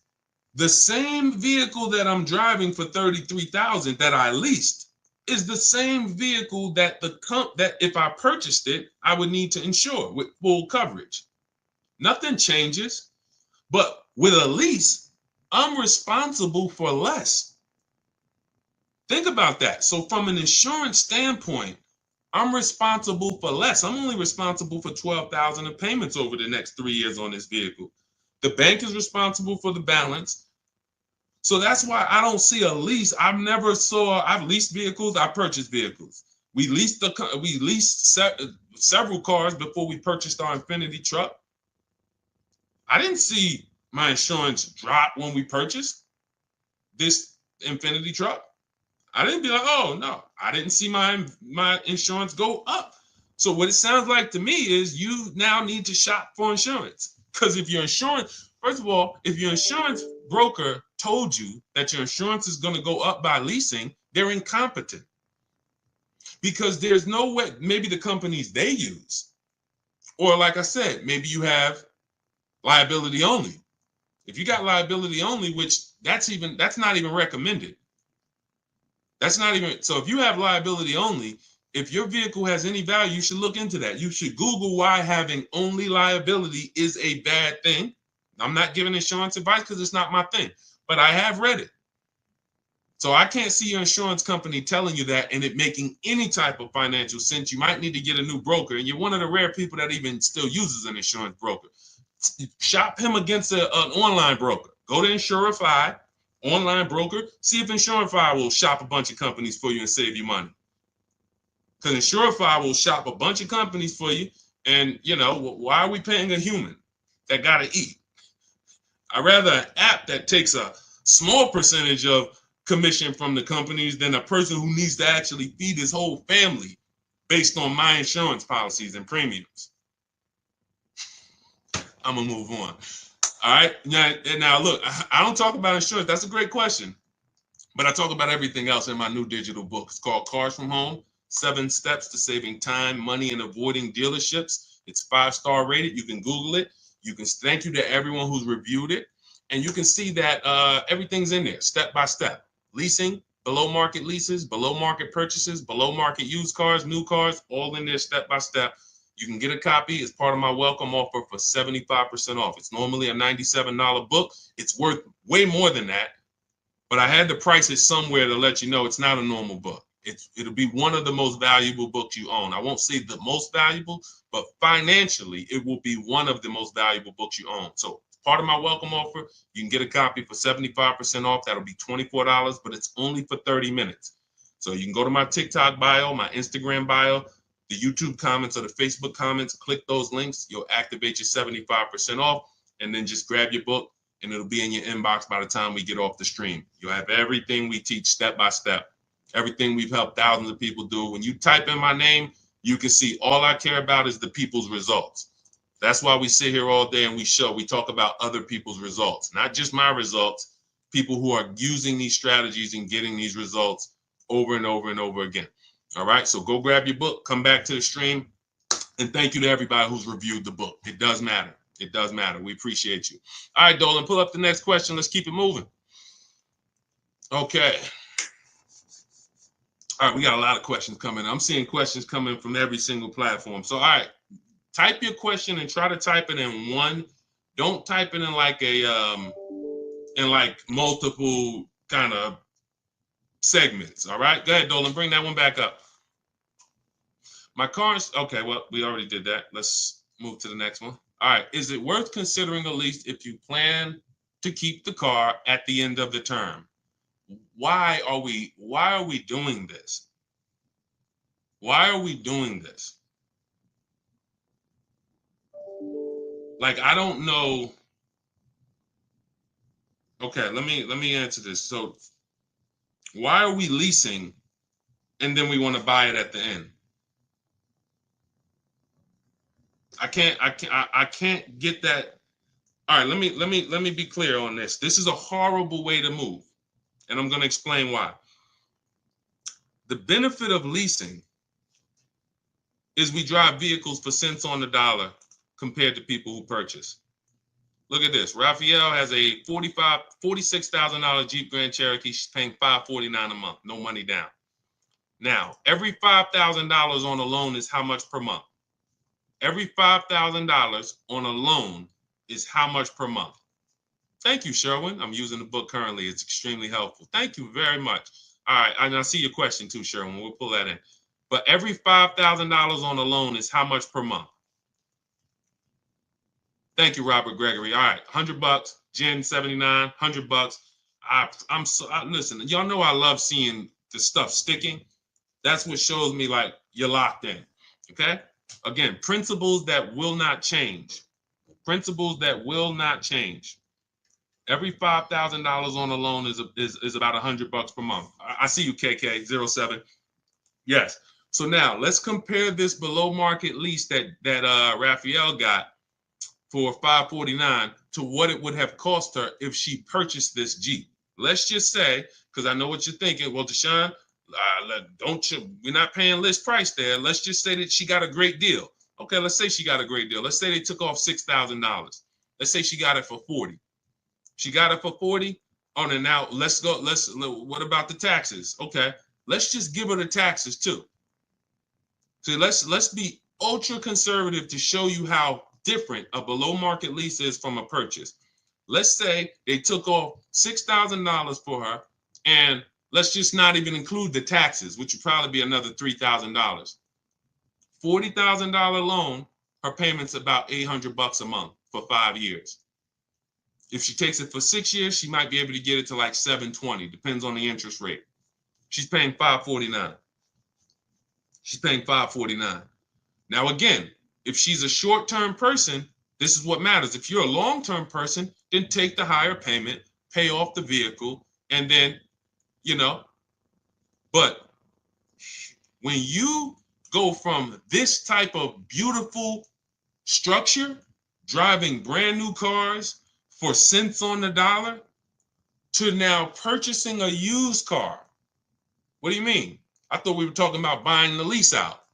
the same vehicle that I'm driving for $33,000 that I leased is the same vehicle that that if I purchased it, I would need to insure with full coverage. Nothing changes, but with a lease, I'm responsible for less. Think about that. So from an insurance standpoint, I'm responsible for less. I'm only responsible for $12,000 of payments over the next 3 years on this vehicle. The bank is responsible for the balance. So that's why I don't see a lease. I've leased vehicles. I purchased vehicles. We leased several cars before we purchased our Infiniti truck. I didn't see my insurance drop when we purchased this Infiniti truck. I didn't be like, oh no, I didn't see my insurance go up. So what it sounds like to me is you now need to shop for insurance. Because if your insurance, first of all, if your insurance broker told you that your insurance is going to go up by leasing, they're incompetent. Because there's no way, maybe the companies they use, or like I said, maybe you have liability only. If you got liability only, which that's not even recommended. That's not even, so if you have liability only, if your vehicle has any value, you should look into that. You should Google why having only liability is a bad thing. I'm not giving insurance advice because it's not my thing, but I have read it. So I can't see your insurance company telling you that and it making any type of financial sense. You might need to get a new broker, and you're one of the rare people that even still uses an insurance broker. Shop him against an online broker. Go to Insurify, online broker, see if Insurify will shop a bunch of companies for you and save you money. Because Insurify will shop a bunch of companies for you, and why are we paying a human that got to eat? I'd rather an app that takes a small percentage of commission from the companies than a person who needs to actually feed his whole family based on my insurance policies and premiums. I'm gonna move on. All right. Now look, I don't talk about insurance. That's a great question. But I talk about everything else in my new digital book. It's called Cars from Home, 7 Steps to Saving Time, Money, and Avoiding Dealerships. It's 5-star rated. You can Google it. You can thank you to everyone who's reviewed it. And you can see that everything's in there, step by step. Leasing, below market leases, below market purchases, below market used cars, new cars, all in there step by step. You can get a copy as part of my welcome offer for 75% off. It's normally a $97 book. It's worth way more than that. But I had to price it somewhere to let you know it's not a normal book. It'll be one of the most valuable books you own. I won't say the most valuable, but financially, it will be one of the most valuable books you own. So part of my welcome offer, you can get a copy for 75% off. That'll be $24, but it's only for 30 minutes. So you can go to my TikTok bio, my Instagram bio, the YouTube comments or the Facebook comments, click those links. You'll activate your 75% off, and then just grab your book, and it'll be in your inbox by the time we get off the stream. You'll have everything we teach step by step, everything we've helped thousands of people do. When you type in my name, you can see all I care about is the people's results. That's why we sit here all day and we talk about other people's results, not just my results, people who are using these strategies and getting these results over and over and over again. All right, so go grab your book, come back to the stream, and thank you to everybody who's reviewed the book. It does matter. It does matter. We appreciate you. All right, Dolan, pull up the next question. Let's keep it moving. Okay. All right, we got a lot of questions coming. I'm seeing questions coming from every single platform. So, all right, type your question and try to type it in one. Don't type it in like multiple kind of segments. All right, go ahead, Dolan. Bring that one back up. My car's okay. Well, we already did that. Let's move to the next one. All right, is it worth considering a lease if you plan to keep the car at the end of the term? Why are we doing this? Why are we doing this? Like, I don't know. Okay, let me answer this. So, why are we leasing and then we want to buy it at the end? I can't get that. All right, let me be clear on this. This is a horrible way to move, and I'm going to explain why. The benefit of leasing is we drive vehicles for cents on the dollar compared to people who purchase. Look at this. Raphael has a $46,000 Jeep Grand Cherokee. She's paying $549 a month, no money down. Now, every $5,000 on a loan is how much per month? Every $5,000 on a loan is how much per month? Thank you, Sherwin. I'm using the book currently. It's extremely helpful. Thank you very much. All right, and I see your question too, Sherwin. We'll pull that in. But every $5,000 on a loan is how much per month? Thank you, Robert Gregory. All right, $100. Jen 79, $100. Listen. Y'all know I love seeing the stuff sticking. That's what shows me like you're locked in. Okay. Again, principles that will not change. Principles that will not change. Every $5,000 on a loan is about $100 per month. I see you, KK07. Yes. So now let's compare this below market lease that Raphael got for $549 to what it would have cost her if she purchased this Jeep. Let's just say, because I know what you're thinking. Well, Deshaun, we're not paying list price there. Let's just say that she got a great deal. Okay, let's say she got a great deal. Let's say they took off $6,000. Let's say she got it for $40,000. She got it for $40,000. Oh, and now what about the taxes? Okay, let's just give her the taxes too. So let's be ultra conservative to show you how different a below market lease is from a purchase. Let's say they took off $6,000 for her, and let's just not even include the taxes, which would probably be another $3,000. $40,000 loan, her payment's about $800 a month for 5 years. If she takes it for 6 years, she might be able to get it to like $720, depends on the interest rate. She's paying $549. She's paying $549. Now, again, if she's a short-term person, this is what matters. If you're a long-term person, then take the higher payment, pay off the vehicle, and then, but when you go from this type of beautiful structure, driving brand new cars for cents on the dollar, to now purchasing a used car. What do you mean? I thought we were talking about buying the lease out.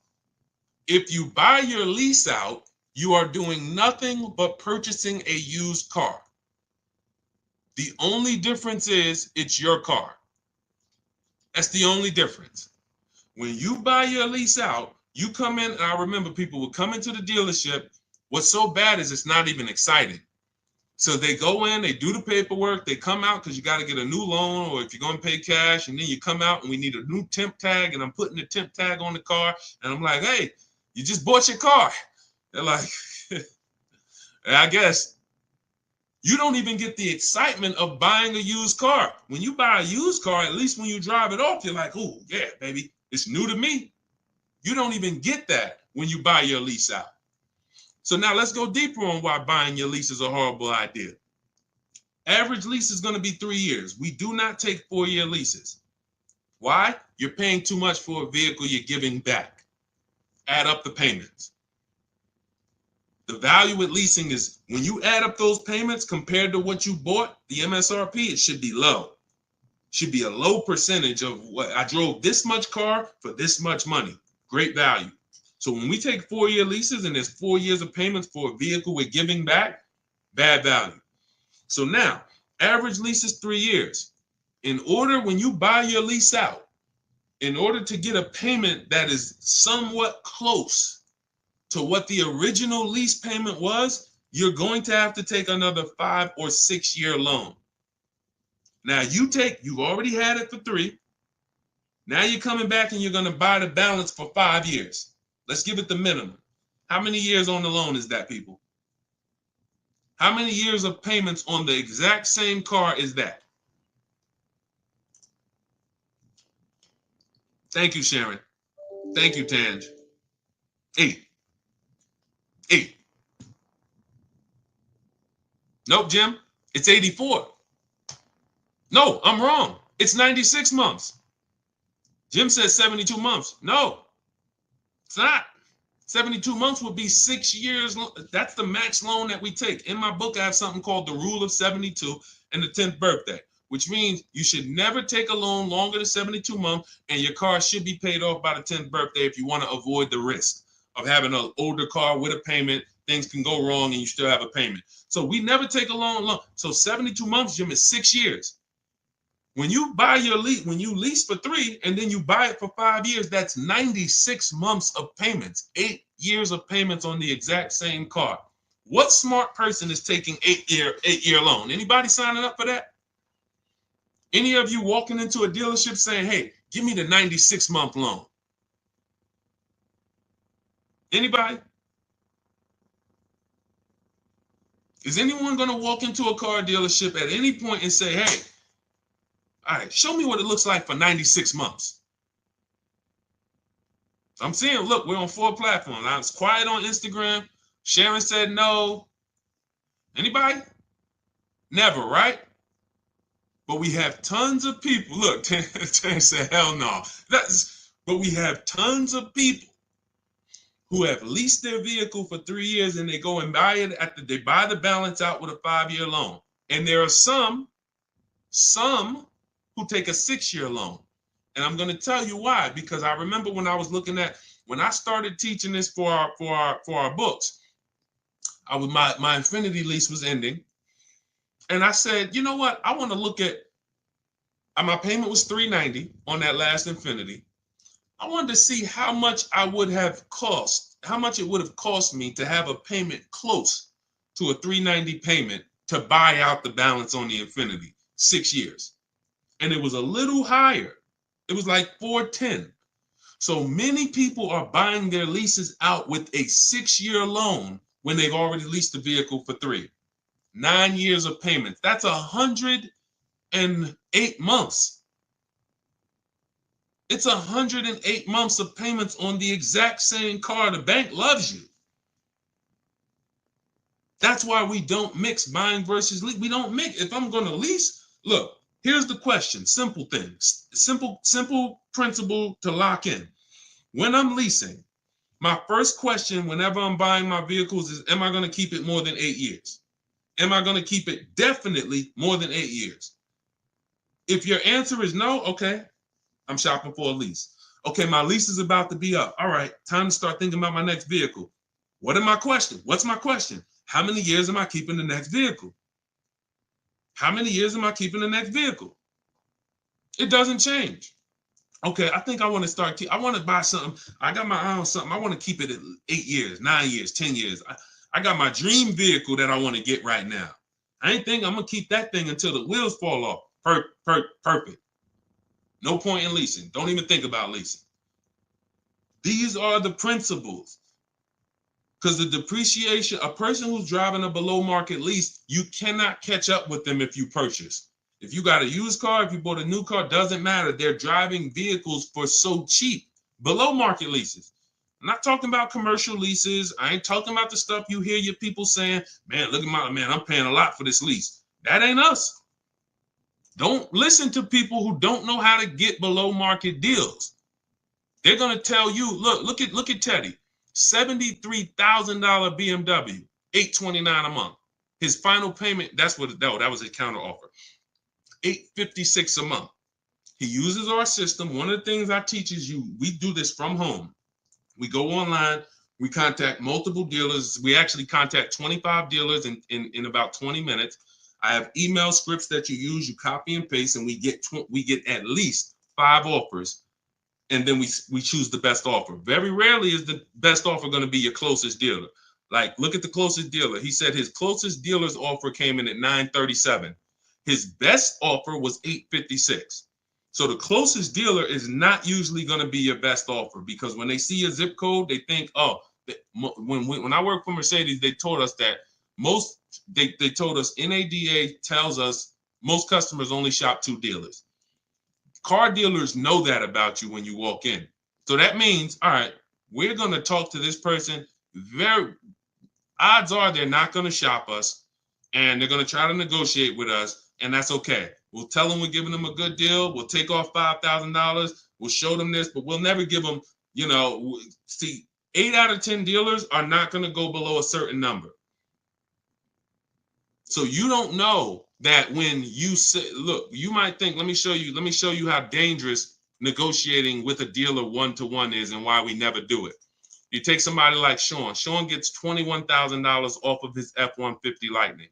If you buy your lease out, you are doing nothing but purchasing a used car. The only difference is it's your car. That's the only difference. When you buy your lease out, you come in, and I remember people would come into the dealership. What's so bad is it's not even exciting. So they go in, they do the paperwork, they come out because you got to get a new loan, or if you're going to pay cash, and then you come out and we need a new temp tag, and I'm putting the temp tag on the car, and I'm like, hey, you just bought your car. They're like, I guess you don't even get the excitement of buying a used car. When you buy a used car, at least when you drive it off, you're like, oh, yeah, baby, it's new to me. You don't even get that when you buy your lease out. So now let's go deeper on why buying your lease is a horrible idea. Average lease is going to be 3 years. We do not take 4-year leases. Why? You're paying too much for a vehicle you're giving back. Add up the payments. The value with leasing is when you add up those payments compared to what you bought, the MSRP, it should be low. Should be a low percentage of what I drove this much car for this much money. Great value. So when we take 4-year leases and there's 4 years of payments for a vehicle we're giving back, bad value. So now, average lease is 3 years. In order, when you buy your lease out, in order to get a payment that is somewhat close to what the original lease payment was, you're going to have to take another 5 or 6 year loan. Now you've already had it for 3. Now you're coming back and you're going to buy the balance for 5 years. Let's give it the minimum. How many years on the loan is that, people? How many years of payments on the exact same car is that? Thank you, Sharon. Thank you, Tanj. 8. Nope, Jim. It's 84. No, I'm wrong. It's 96 months. Jim says 72 months. No, it's not. 72 months would be 6 years. That's the max loan that we take. In my book, I have something called the rule of 72 and the 10th birthday, which means you should never take a loan longer than 72 months, and your car should be paid off by the 10th birthday if you want to avoid the risk of having an older car with a payment. Things can go wrong and you still have a payment. So we never take a loan. So 72 months, Jim, is 6 years. When you buy your lease, when you lease for 3 and then you buy it for 5 years, that's 96 months of payments, 8 years of payments on the exact same car. What smart person is taking 8-year loan? Anybody signing up for that? Any of you walking into a dealership saying, hey, give me the 96-month loan? Anybody? Is anyone going to walk into a car dealership at any point and say, hey, all right, show me what it looks like for 96 months? I'm seeing, look, we're on 4 platforms. I was quiet on Instagram. Sharon said no. Anybody? Never, right? But we have tons of people. Look, Tan said, hell no. But we have tons of people who have leased their vehicle for 3 years and they go and buy it they buy the balance out with a 5-year loan. And there are some who take a 6-year loan. And I'm going to tell you why, because I remember when I was when I started teaching this for our books, my Infinity lease was ending. And I said, you know what? I want to look at, my payment was $390 on that last Infinity. I wanted to see how much it would have cost me to have a payment close to a $390 payment to buy out the balance on the Infinity, 6 years. And it was a little higher. It was like $410. So many people are buying their leases out with a 6-year loan when they've already leased the vehicle for 3. 9 years of payments. That's 108 months. It's 108 months of payments on the exact same car. The bank loves you. That's why we don't mix buying versus lease. We don't mix. If I'm going to lease, look, here's the question. Simple things. Simple principle to lock in. When I'm leasing, my first question whenever I'm buying my vehicles is, am I going to keep it more than 8 years? Am I going to keep it definitely more than 8 years? If your answer is no, okay, I'm shopping for a lease. Okay, my lease is about to be up. All right, time to start thinking about my next vehicle. What's my question? How many years am I keeping the next vehicle? How many years am I keeping the next vehicle? It doesn't change. Okay, I think I want to I want to buy something. I got my eye on something. I want to keep it at 8 years, 9 years, 10 years. I got my dream vehicle that I want to get right now. I ain't think I'm going to keep that thing until the wheels fall off. Perfect. No point in leasing. Don't even think about leasing. These are the principles. Because the depreciation, a person who's driving a below market lease, you cannot catch up with them if you purchase. If you got a used car, if you bought a new car, doesn't matter. They're driving vehicles for so cheap. Below market leases. I'm not talking about commercial leases. I ain't talking about the stuff you hear your people saying, man, look at I'm paying a lot for this lease. That ain't us. Don't listen to people who don't know how to get below market deals. They're going to tell you, look at Teddy, $73,000 BMW, $829 a month. His final payment, that was his counter offer, $856 a month. He uses our system. One of the things I teach is we do this from home. We go online, we contact multiple dealers. We actually contact 25 dealers in about 20 minutes. I have email scripts that you use, you copy and paste, and we get at least 5 offers and then we choose the best offer. Very rarely is the best offer going to be your closest dealer. Like, look at the closest dealer. He said his closest dealer's offer came in at 937. His best offer was 856. So the closest dealer is not usually going to be your best offer, because when they see a zip code, they think, oh, when I worked for Mercedes, they told us that they told us NADA tells us most customers only shop 2 dealers. Car dealers know that about you when you walk in. So that means, all right, we're going to talk to this person. Odds are they're not going to shop us, and they're going to try to negotiate with us, and that's okay. We'll tell them we're giving them a good deal. We'll take off $5,000. We'll show them this, but we'll never give them, see, 8 out of 10 dealers are not going to go below a certain number. So you don't know that when you say, look, you might think, let me show you how dangerous negotiating with a dealer one-to-one is and why we never do it. You take somebody like Sean. Sean gets $21,000 off of his F-150 Lightning.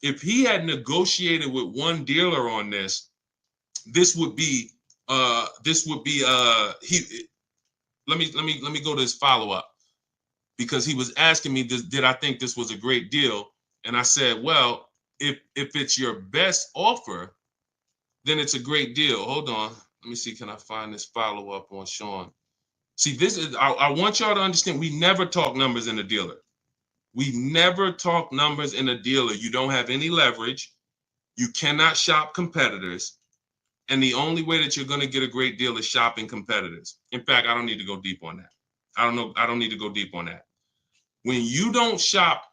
If he had negotiated with one dealer on this, let me go to his follow-up, because he was asking me, did I think this was a great deal? And I said, well, if it's your best offer, then it's a great deal. Hold on. Let me see. Can I find this follow-up on Sean? See, I want y'all to understand, we never talk numbers in a dealer. We never talk numbers in a dealer. You don't have any leverage. You cannot shop competitors. And the only way that you're going to get a great deal is shopping competitors. In fact, I don't need to go deep on that. I don't need to go deep on that. When you don't shop,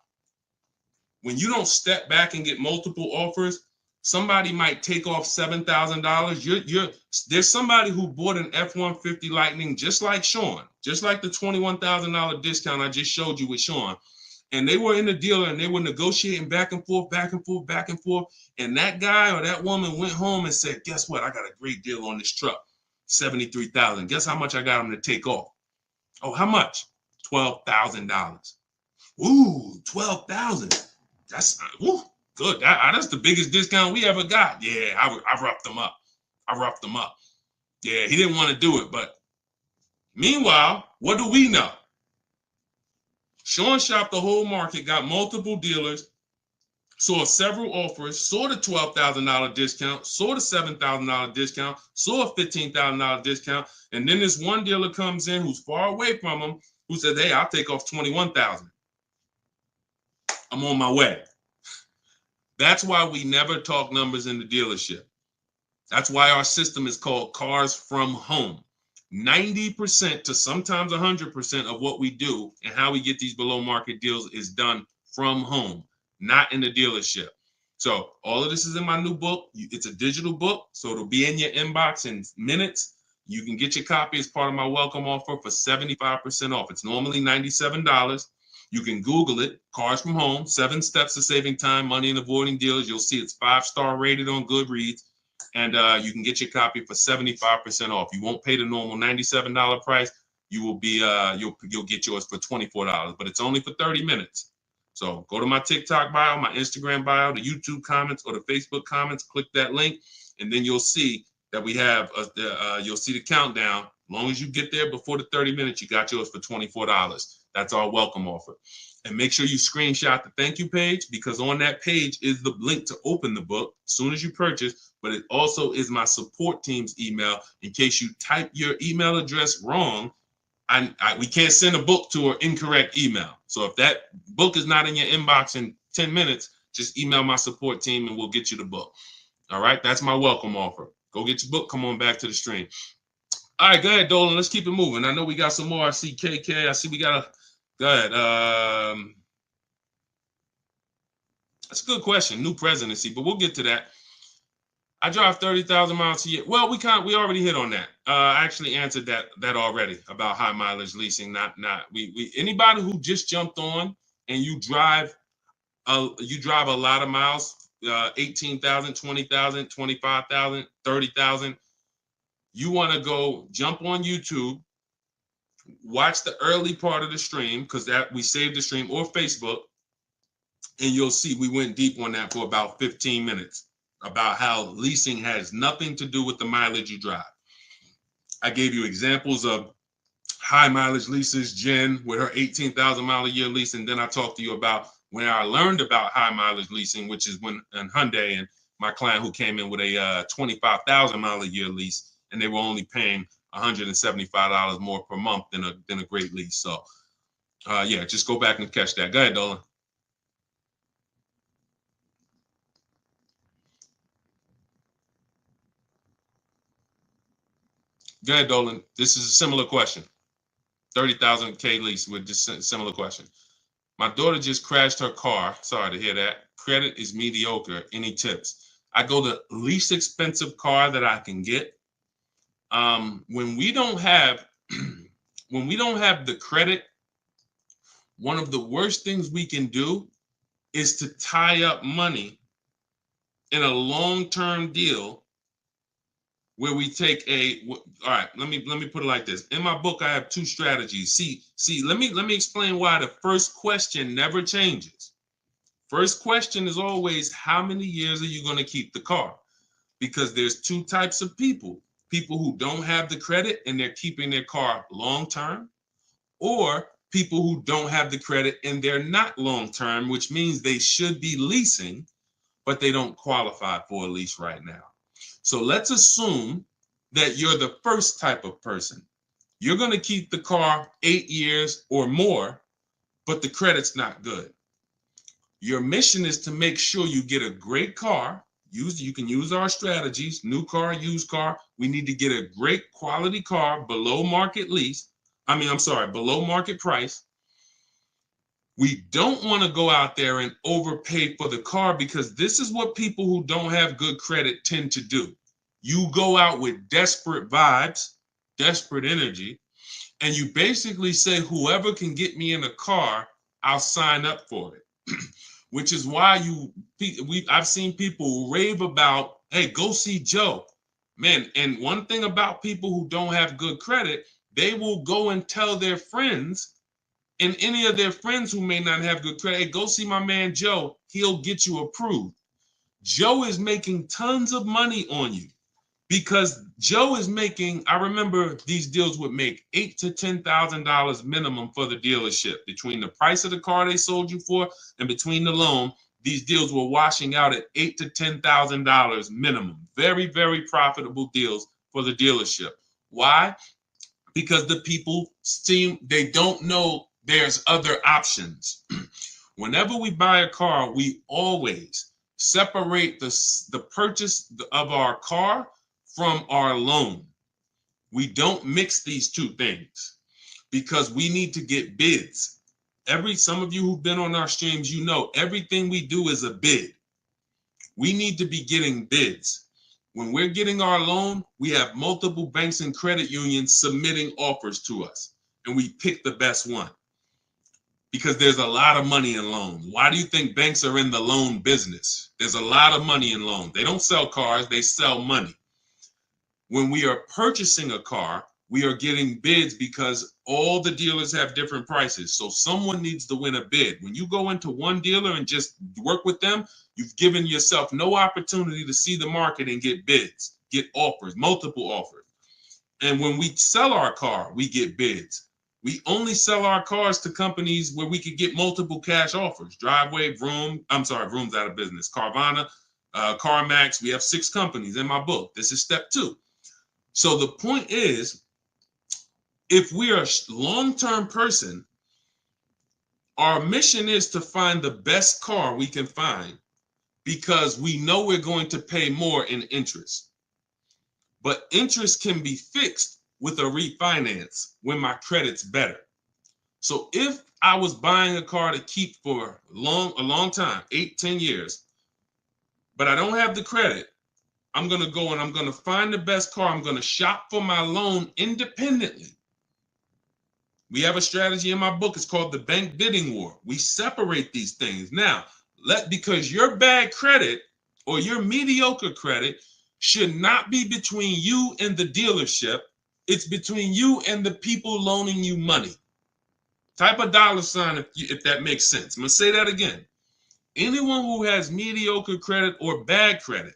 when you don't step back and get multiple offers, somebody might take off $7,000. There's somebody who bought an F-150 Lightning just like Sean, just like the $21,000 discount I just showed you with Sean. And they were in the dealer and they were negotiating back and forth. And that guy or that woman went home and said, guess what? I got a great deal on this truck, $73,000. Guess how much I got him to take off? Oh, how much? $12,000. Ooh, $12,000. That's good. That's the biggest discount we ever got. Yeah, I roughed them up. Yeah, he didn't want to do it. But meanwhile, what do we know? Sean shopped the whole market, got multiple dealers, saw several offers, saw the $12,000 discount, saw the $7,000 discount, saw a $15,000 discount, and then this one dealer comes in who's far away from him, who says, hey, I'll take off $21,000. I'm on my way. That's why we never talk numbers in the dealership. That's why our system is called Cars from Home. 90% to sometimes 100% of what we do and how we get these below market deals is done from home, not in the dealership. So all of this is in my new book. It's a digital book, so it'll be in your inbox in minutes. You can get your copy as part of my welcome offer for 75% off. It's normally $97. You can Google it, Cars from Home, 7 steps to saving time, money, and avoiding dealers. You'll see it's 5-star rated on Goodreads. And you can get your copy for 75% off. You won't pay the normal $97 price. You will be you'll get yours for $24, but it's only for 30 minutes. So go to my TikTok bio, my Instagram bio, the YouTube comments, or the Facebook comments. Click that link, and then you'll see that we have you'll see the countdown. As long as you get there before the 30 minutes, you got yours for $24. That's our welcome offer. And make sure you screenshot the thank you page, because on that page is the link to open the book as soon as you purchase, but it also is my support team's email. In case you type your email address wrong, we can't send a book to an incorrect email. So if that book is not in your inbox in 10 minutes, just email my support team and we'll get you the book. All right, that's my welcome offer. Go get your book, come on back to the stream. All right, go ahead, Dolan. Let's keep it moving. I know we got some more. I see KK. I see we got a. Go ahead. That's a good question. New presidency, but we'll get to that. I drive 30,000 miles a year. Well, we already hit on that. I actually answered that already about high mileage leasing. We anybody who just jumped on and you drive a lot of miles, 18,000, 20,000, 25,000, 30,000. You want to go jump on YouTube, watch the early part of the stream, because that we saved the stream, or Facebook, and you'll see we went deep on that for about 15 minutes about how leasing has nothing to do with the mileage you drive. I gave you examples of high mileage leases, Jen with her 18,000 mile a year lease. And then I talked to you about when I learned about high mileage leasing, which is when in Hyundai and my client who came in with a 25,000 mile a year lease, and they were only paying $175 more per month than a great lease. So yeah, just go back and catch that. Go ahead, Dolan. Go ahead, Dolan. This is a similar question. 30,000 K lease with just a similar question. My daughter just crashed her car. Sorry to hear that. Credit is mediocre. Any tips? I go the least expensive car that I can get. When we don't have when we don't have the credit, one of the worst things we can do is to tie up money in a long-term deal where we take all right, let me put it like this. In my book, I have two strategies. See, let me explain why the first question never changes. First question is always, how many years are you going to keep the car? Because there's two types of people who don't have the credit and they're keeping their car long term, or people who don't have the credit and they're not long term, which means they should be leasing, but they don't qualify for a lease right now. So let's assume that you're the first type of person. You're going to keep the car 8 years or more, but the credit's not good. Your mission is to make sure you get a great car. You can use our strategies, new car, used car. We need to get a great quality car below market below market price. We don't want to go out there and overpay for the car, because this is what people who don't have good credit tend to do. You go out with desperate vibes, desperate energy, and you basically say, whoever can get me in a car, I'll sign up for it. Which is why I've seen people rave about, hey, go see Joe. Man, and one thing about people who don't have good credit, they will go and tell their friends, and any of their friends who may not have good credit, hey, go see my man Joe. He'll get you approved. Joe is making tons of money on you, because Joe is making, I remember these deals would make $8,000 to $10,000 minimum for the dealership. Between the price of the car they sold you for and between the loan, these deals were washing out at $8,000 to $10,000 minimum. Very, very profitable deals for the dealership. Why? Because the people they don't know there's other options. Whenever we buy a car, we always separate the purchase of our car from our loan. We don't mix these two things, because we need to get bids. Some of you who've been on our streams, you know everything we do is a bid. We need to be getting bids. When we're getting our loan, we have multiple banks and credit unions submitting offers to us, and we pick the best one, because there's a lot of money in loans. Why do you think banks are in the loan business? There's a lot of money in loans. They don't sell cars, they sell money. When we are purchasing a car, we are getting bids because all the dealers have different prices. So someone needs to win a bid. When you go into one dealer and just work with them, you've given yourself no opportunity to see the market and get bids, get offers, multiple offers. And when we sell our car, we get bids. We only sell our cars to companies where we could get multiple cash offers. Driveway, Vroom's out of business. Carvana, CarMax. We have 6 companies in my book. This is step 2. So the point is, if we are a long-term person, our mission is to find the best car we can find, because we know we're going to pay more in interest. But interest can be fixed with a refinance when my credit's better. So if I was buying a car to keep for a long time, 8, 10 years, but I don't have the credit, I'm going to go and I'm going to find the best car. I'm going to shop for my loan independently. We have a strategy in my book. It's called the bank bidding war. We separate these things. Now, because your bad credit or your mediocre credit should not be between you and the dealership. It's between you and the people loaning you money. Type a $sign if that makes sense. I'm going to say that again. Anyone who has mediocre credit or bad credit,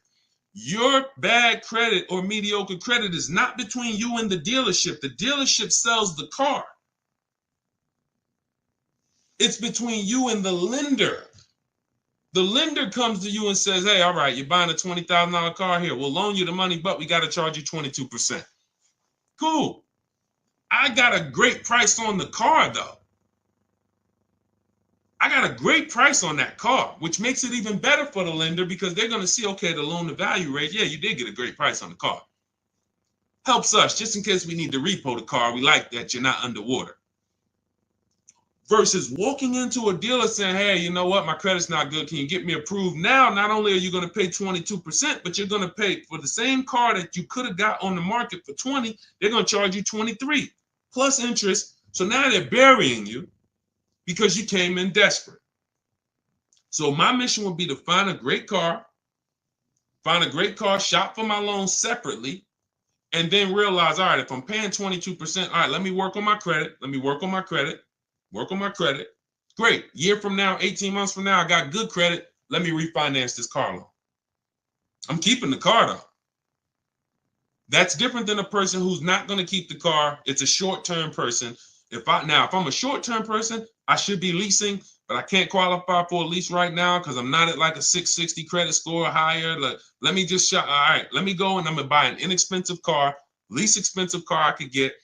Your bad credit or mediocre credit is not between you and the dealership. The dealership sells the car. It's between you and the lender. The lender comes to you and says, hey, all right, you're buying a $20,000 car here. We'll loan you the money, but we got to charge you 22%. Cool. I got a great price on the car, though. I got a great price on that car, which makes it even better for the lender because they're going to see, okay, the loan to value rate. Yeah, you did get a great price on the car. Helps us just in case we need to repo the car. We like that you're not underwater. Versus walking into a dealer saying, hey, you know what? My credit's not good. Can you get me approved? Now, not only are you going to pay 22%, but you're going to pay for the same car that you could have got on the market for 20. They're going to charge you 23 plus interest. So now they're burying you because you came in desperate. So my mission would be to find a great car, shop for my loan separately, and then realize, all right, if I'm paying 22%, all right, let me work on my credit. Great. Year from now, 18 months from now, I got good credit. Let me refinance this car loan. I'm keeping the car though. That's different than a person who's not going to keep the car. It's a short-term person. If I'm a short-term person, I should be leasing, but I can't qualify for a lease right now because I'm not at like a 660 credit score or higher. Let me just shop. All right, let me go and I'm gonna buy an inexpensive car, least expensive car I could get,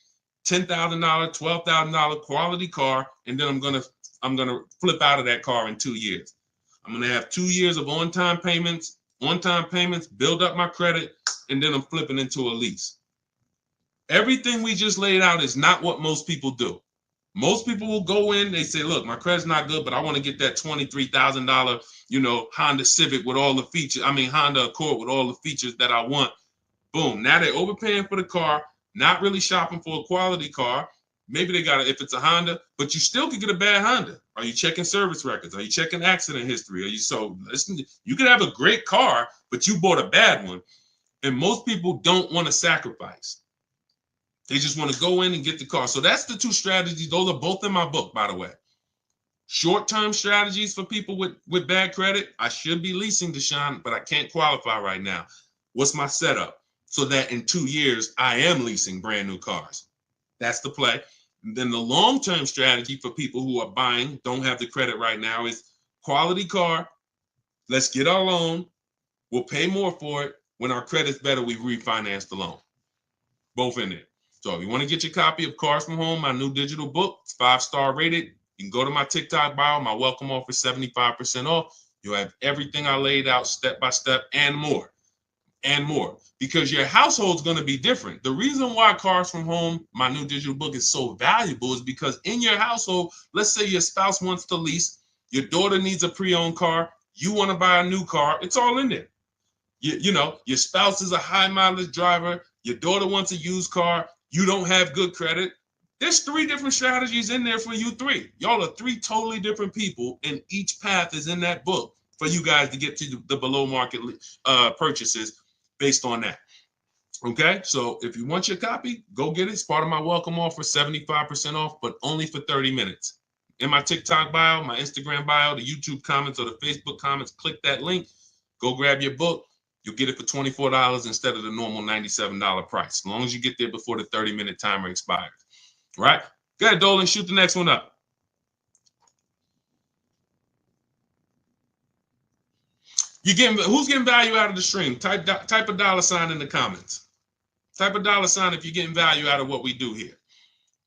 $10,000, $12,000 quality car, and then I'm gonna flip out of that car in 2 years. I'm gonna have 2 years of on-time payments, build up my credit, and then I'm flipping into a lease. Everything we just laid out is not what most people do. Most people will go in, they say, look, my credit's not good, but I want to get that $23,000, Honda Civic with all the features. Honda Accord with all the features that I want. Boom. Now they're overpaying for the car, not really shopping for a quality car. Maybe they got it if it's a Honda, but you still could get a bad Honda. Are you checking service records? Are you checking accident history? You could have a great car, but you bought a bad one. And most people don't want to sacrifice. They just want to go in and get the car. So that's the two strategies. Those are both in my book, by the way. Short-term strategies for people with bad credit. I should be leasing, Deshaun, but I can't qualify right now. What's my setup? So that in 2 years, I am leasing brand new cars. That's the play. And then the long-term strategy for people who are buying, don't have the credit right now, is quality car. Let's get our loan. We'll pay more for it. When our credit's better, we refinance the loan. Both in there. So if you want to get your copy of Cars from Home, my new digital book, it's 5-star rated, you can go to my TikTok bio, my welcome offer, 75% off. You'll have everything I laid out step by step and more. Because your household's going to be different. The reason why Cars from Home, my new digital book, is so valuable is because in your household, let's say your spouse wants to lease, your daughter needs a pre-owned car, you want to buy a new car, it's all in there. Your spouse is a high mileage driver, your daughter wants a used car, you don't have good credit. There's 3 different strategies in there for you 3. Y'all are 3 totally different people, and each path is in that book for you guys to get to the below market purchases based on that. Okay, so if you want your copy, go get it. It's part of my welcome offer, 75% off, but only for 30 minutes. In my TikTok bio, my Instagram bio, the YouTube comments, or the Facebook comments, click that link, go grab your book. You'll get it for $24 instead of the normal $97 price, as long as you get there before the 30-minute timer expires. Right? Go ahead, Dolan, shoot the next one up. Who's getting value out of the stream? Type a $ in the comments. Type a $ if you're getting value out of what we do here.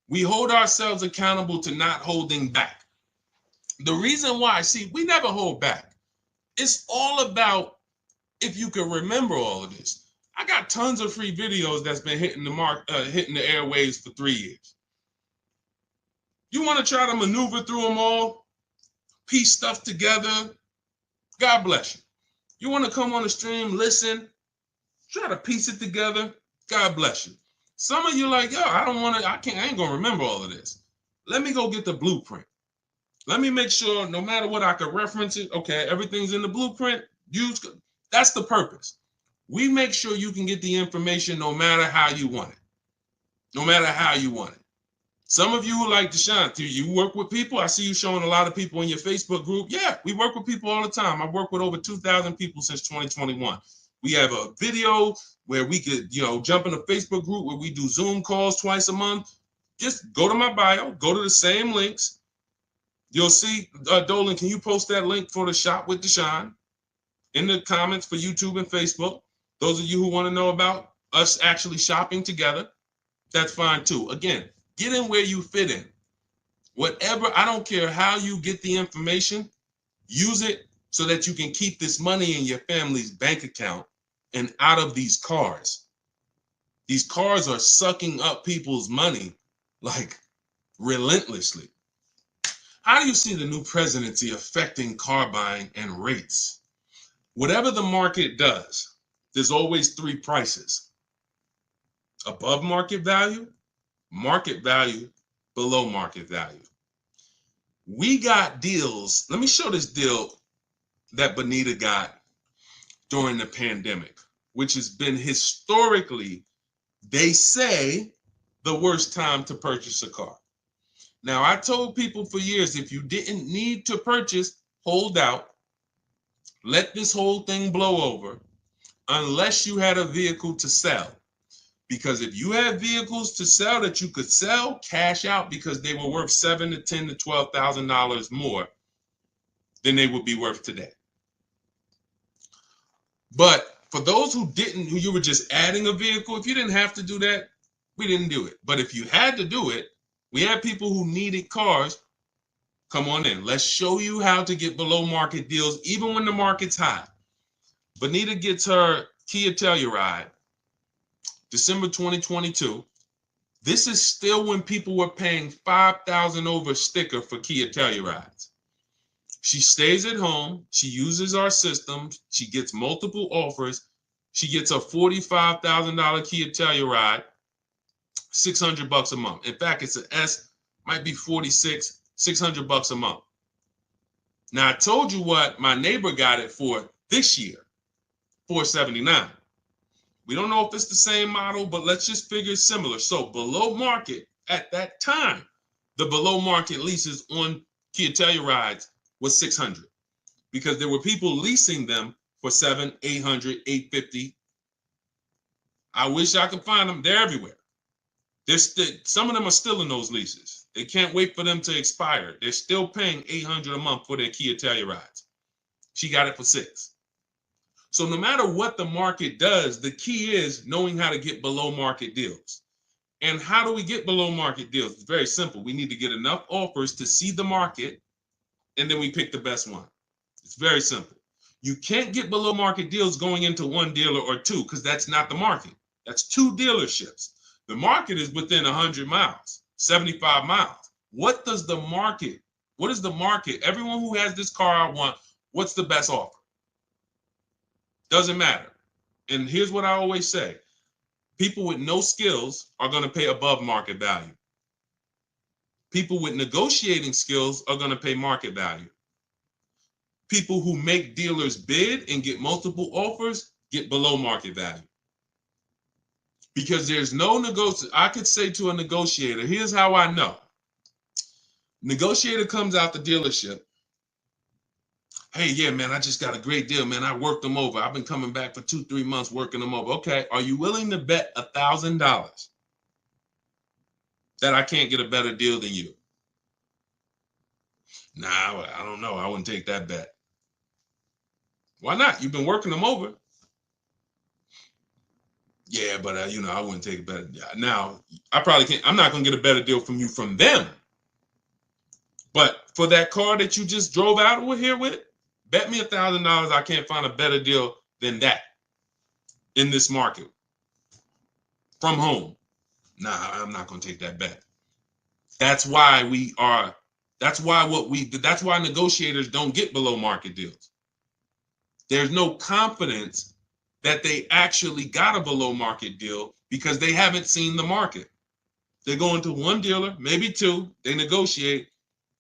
We hold ourselves accountable to not holding back. The reason why, we never hold back. It's all about, if you can remember all of this, I got tons of free videos that's been hitting the airwaves for 3 years. You want to try to maneuver through them all, piece stuff together, God bless you. You want to come on the stream, listen, try to piece it together, God bless you. Some of you like, yo, I ain't gonna remember all of this. Let me go get the blueprint. Let me make sure no matter what I can reference it. Okay, everything's in the blueprint. That's the purpose. We make sure you can get the information no matter how you want it. No matter how you want it. Some of you who like Deshaun, do you work with people? I see you showing a lot of people in your Facebook group. Yeah, we work with people all the time. I've worked with over 2,000 people since 2021. We have a video where we could, jump in a Facebook group where we do Zoom calls twice a month. Just go to my bio, go to the same links. You'll see, Dolan, can you post that link for the Shop with Deshaun in the comments for YouTube and Facebook? Those of you who want to know about us actually shopping together, that's fine too. Again, get in where you fit in. Whatever, I don't care how you get the information, use it so that you can keep this money in your family's bank account and out of these cars. These cars are sucking up people's money like relentlessly. How do you see the new presidency affecting car buying and rates? Whatever the market does, there's always three prices: above market value, below market value. We got deals. Let me show this deal that Bonita got during the pandemic, which has been historically, they say, the worst time to purchase a car. Now, I told people for years, if you didn't need to purchase, hold out, let this whole thing blow over, unless you had a vehicle to sell. Because if you have vehicles to sell that you could sell, cash out, because they were worth $7,000 to $10,000 to $12,000 more than they would be worth today. But for those who didn't, who you were just adding a vehicle, if you didn't have to do that, we didn't do it. But if you had to do it, we had people who needed cars. Come on in. Let's show you how to get below market deals, even when the market's high. Bonita gets her Kia Telluride, December 2022. This is still when people were paying $5,000 over sticker for Kia Tellurides. She stays at home. She uses our system. She gets multiple offers. She gets a $45,000 Kia Telluride, $600 a month. In fact, it's an S, might be 46, $600 a month. Now, I told you what my neighbor got it for this year, $479. We don't know if it's the same model, but let's just figure similar. So below market at that time, the below market leases on Kia Tellurides was $600, because there were people leasing them for $700, $800, $850. I wish I could find them. They're everywhere. Some of them are still in those leases. They can't wait for them to expire. They're still paying $800 a month for their Kia Tellurides. She got it for $600. So no matter what the market does, the key is knowing how to get below market deals. And how do we get below market deals? It's very simple. We need to get enough offers to see the market, and then we pick the best one. It's very simple. You can't get below market deals going into one dealer or two, because that's not the market. That's two dealerships. The market is within 100 miles, 75 miles. What is the market? Everyone who has this car I want, what's the best offer? Doesn't matter. And here's what I always say. People with no skills are going to pay above market value. People with negotiating skills are going to pay market value. People who make dealers bid and get multiple offers get below market value. Because there's no I could say to a negotiator, here's how I know. Negotiator comes out the dealership. Hey, yeah, man, I just got a great deal, man. I worked them over. I've been coming back for 2-3 months working them over. Okay, are you willing to bet $1,000 that I can't get a better deal than you? Nah, I don't know. I wouldn't take that bet. Why not? You've been working them over. Yeah, but I wouldn't take a better. Now, I probably can't. I'm not gonna get a better deal from you from them. But for that car that you just drove out here with, bet me $1,000 I can't find a better deal than that in this market from home. Nah, I'm not gonna take that bet. That's why negotiators don't get below market deals. There's no confidence that they actually got a below market deal because they haven't seen the market. They're going to one dealer, maybe two, they negotiate.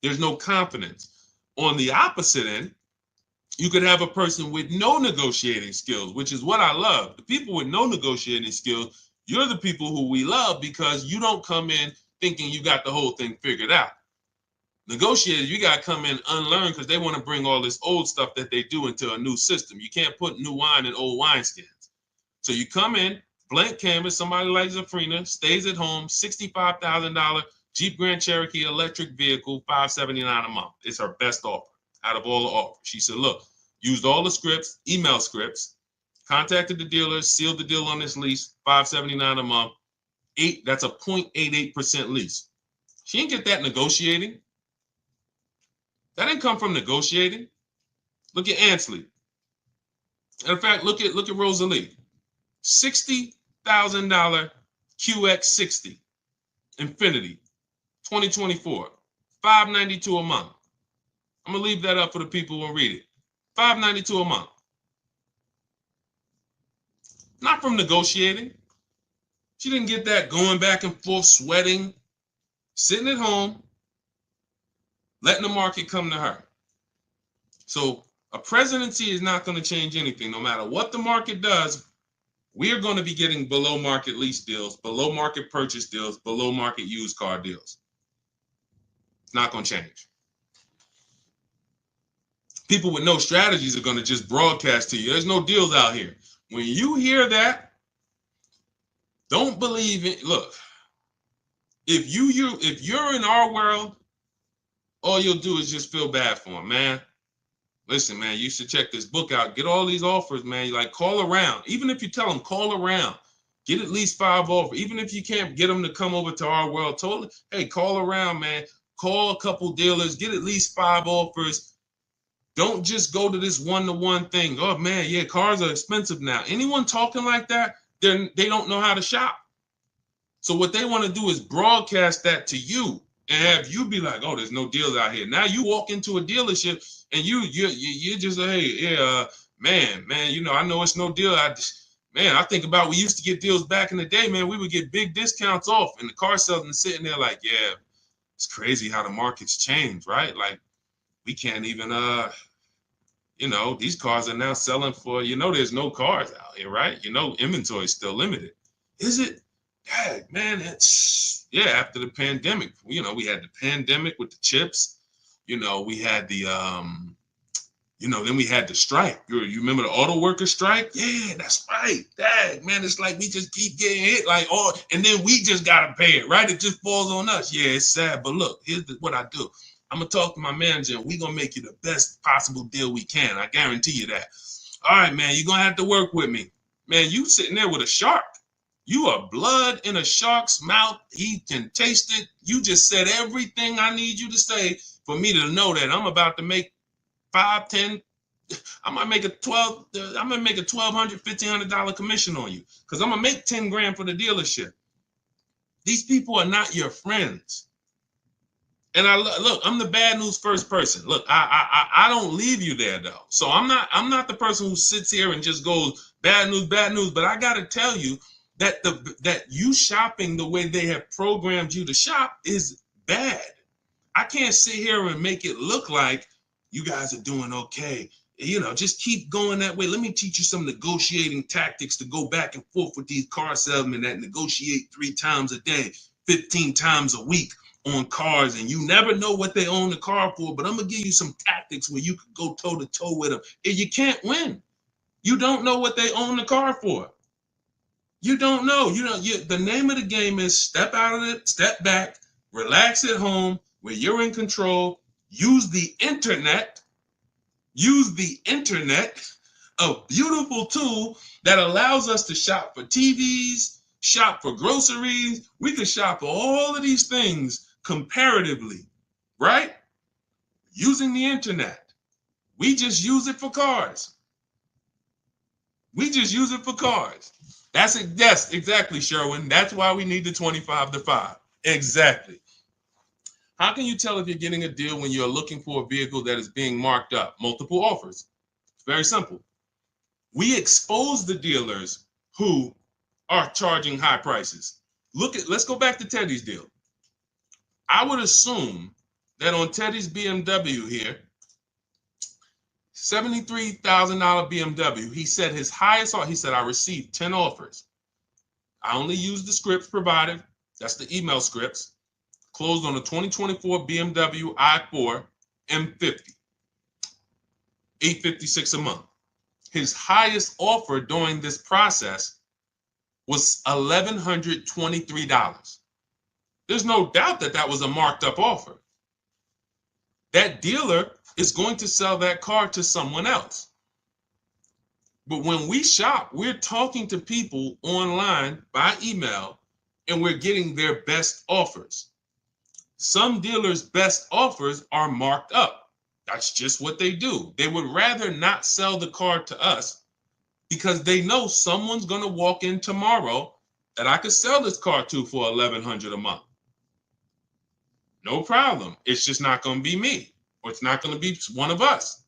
There's no confidence. On the opposite end, you could have a person with no negotiating skills, which is what I love. The people with no negotiating skills, you're the people who we love, because you don't come in thinking you got the whole thing figured out. Negotiators, you got to come in unlearned, because they want to bring all this old stuff that they do into a new system. You can't put new wine in old wineskins. So you come in, blank canvas, somebody like Zafrina, stays at home, $65,000 Jeep Grand Cherokee electric vehicle, $579 a month. It's her best offer out of all the offers. She said, look, used all the scripts, email scripts, contacted the dealer, sealed the deal on this lease, $579 a month. That's a 0.88% lease. She didn't get that negotiating. That didn't come from negotiating. Look at Ansley. In fact, look at Rosalie. $60,000 QX60 Infinity 2024, $592 a month. I'm gonna leave that up for the people who will read it. $592 a month. Not from negotiating. She didn't get that going back and forth, sweating, sitting at home, letting the market come to her. So a presidency is not going to change anything. No matter what the market does, we're going to be getting below market lease deals, below market purchase deals, below market used car deals. It's not going to change. People with no strategies are going to just broadcast to you. There's no deals out here. When you hear that, don't believe it. Look, if you're in our world, all you'll do is just feel bad for them, man. Listen, man, you should check this book out. Get all these offers, man. You like call around. Even if you tell them, call around. Get at least 5 offers. Even if you can't get them to come over to our world, totally. Hey, call around, man. Call a couple dealers. Get at least 5 offers. Don't just go to this one-to-one thing. Oh, man, yeah, cars are expensive now. Anyone talking like that, they don't know how to shop. So what they want to do is broadcast that to you and have you be like, oh, there's no deals out here. Now you walk into a dealership and you just like, hey, yeah, man, you know, I know it's no deal. I think about we used to get deals back in the day, man. We would get big discounts off, and the car salesman sitting there like, yeah, it's crazy how the market's changed, right? Like we can't even, you know, these cars are now selling for, you know, there's no cars out here, right? You know, inventory is still limited. Is it? Yeah, man, it's, yeah, after the pandemic, you know, we had the pandemic with the chips, you know, we had the, you know, then we had the strike. You remember the auto worker strike? Yeah, that's right. Dang, man, it's like we just keep getting hit, like, oh, and then we just got to pay it, right? It just falls on us. Yeah, it's sad, but look, here's what I do. I'm going to talk to my manager, and we're going to make you the best possible deal we can. I guarantee you that. All right, man, you're going to have to work with me. Man, you sitting there with a shark. You are blood in a shark's mouth. He can taste it. You just said everything I need you to say for me to know that I'm about to make 5, 10. I might make a $1,200, $1,500 commission on you because I'm gonna make 10 grand for the dealership. These people are not your friends. And look, I'm the bad news first person. Look, I don't leave you there though. So I'm not the person who sits here and just goes bad news, but I gotta tell you that you shopping the way they have programmed you to shop is bad. I can't sit here and make it look like you guys are doing okay. You know, just keep going that way. Let me teach you some negotiating tactics to go back and forth with these car salesmen that negotiate 3 times a day, 15 times a week on cars, and you never know what they own the car for, but I'm going to give you some tactics where you could go toe-to-toe with them. And you can't win. You don't know what they own the car for. You don't know. The name of the game is step out of it, step back, relax at home where you're in control, use the internet, a beautiful tool that allows us to shop for TVs, shop for groceries. We can shop for all of these things comparatively, right? Using the internet. We just use it for cars. That's it. Yes, exactly, Sherwin. That's why we need the 25-5. Exactly. How can you tell if you're getting a deal when you're looking for a vehicle that is being marked up? Multiple offers. It's very simple. We expose the dealers who are charging high prices. Let's go back to Teddy's deal. I would assume that on Teddy's BMW here, $73,000 BMW, he said his highest offer, he said, I received 10 offers. I only used the scripts provided. That's the email scripts. Closed on a 2024 BMW i4 M50. $856 a month. his highest offer during this process was $1,123. There's no doubt that that was a marked up offer. That dealer is going to sell that car to someone else. But when we shop, we're talking to people online by email, and we're getting their best offers. Some dealers' best offers are marked up. That's just what they do. They would rather not sell the car to us because they know someone's going to walk in tomorrow that I could sell this car to for $1,100 a month. No problem. It's just not going to be me, or it's not going to be one of us.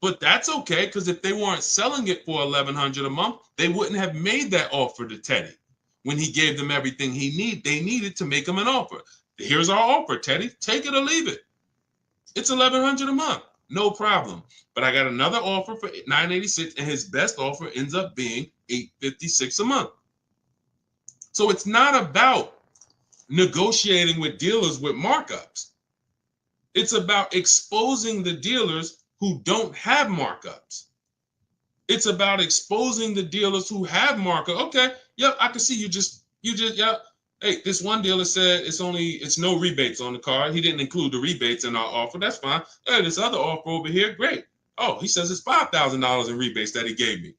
But that's okay, because if they weren't selling it for $1,100 a month, they wouldn't have made that offer to Teddy when he gave them everything they needed to make him an offer. Here's our offer, Teddy. Take it or leave it. It's $1,100 a month. No problem. But I got another offer for $986, and his best offer ends up being $856 a month. So it's not about negotiating with dealers with markups. It's about exposing the dealers who don't have markups. It's about exposing the dealers who have markup. Okay, yep, I can see you just, yep. Hey, this one dealer said it's no rebates on the car. He didn't include the rebates in our offer. That's fine. Hey, this other offer over here, great. Oh, he says it's $5,000 in rebates that he gave me.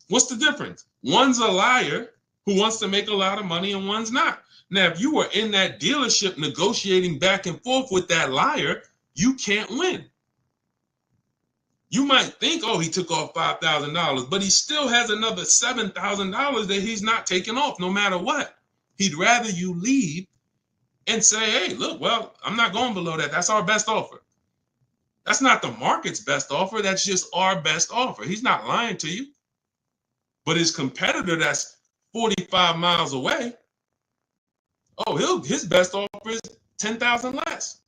What's the difference? One's a liar who wants to make a lot of money, and one's not. Now, if you were in that dealership negotiating back and forth with that liar, you can't win. You might think, oh, he took off $5,000, but he still has another $7,000 that he's not taking off no matter what. He'd rather you leave and say, hey, look, well, I'm not going below that. That's our best offer. That's not the market's best offer. That's just our best offer. He's not lying to you. But his competitor that's 45 miles away, oh, his best offer is $10,000 less.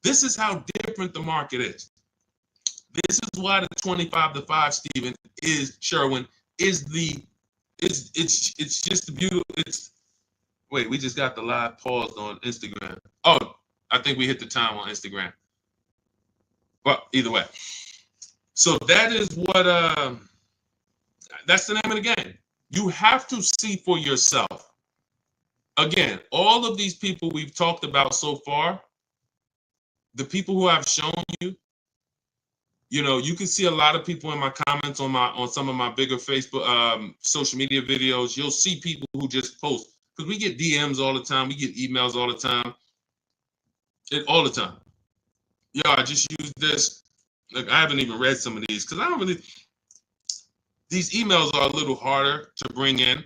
This is how different the market is. This is why the 25-5, Stephen, is Sherwin, is it's just the beautiful. Wait, we just got the live paused on Instagram. Oh, I think we hit the time on Instagram. Well, either way. So that is what that's the name of the game. You have to see for yourself. Again, all of these people we've talked about so far, the people who I've shown you, you can see a lot of people in my comments on some of my bigger Facebook social media videos. You'll see people who just post, because we get DMs all the time, we get emails all the time, all the time. Yeah, I just used this. Look, I haven't even read some of these because I don't really. These emails are a little harder to bring in,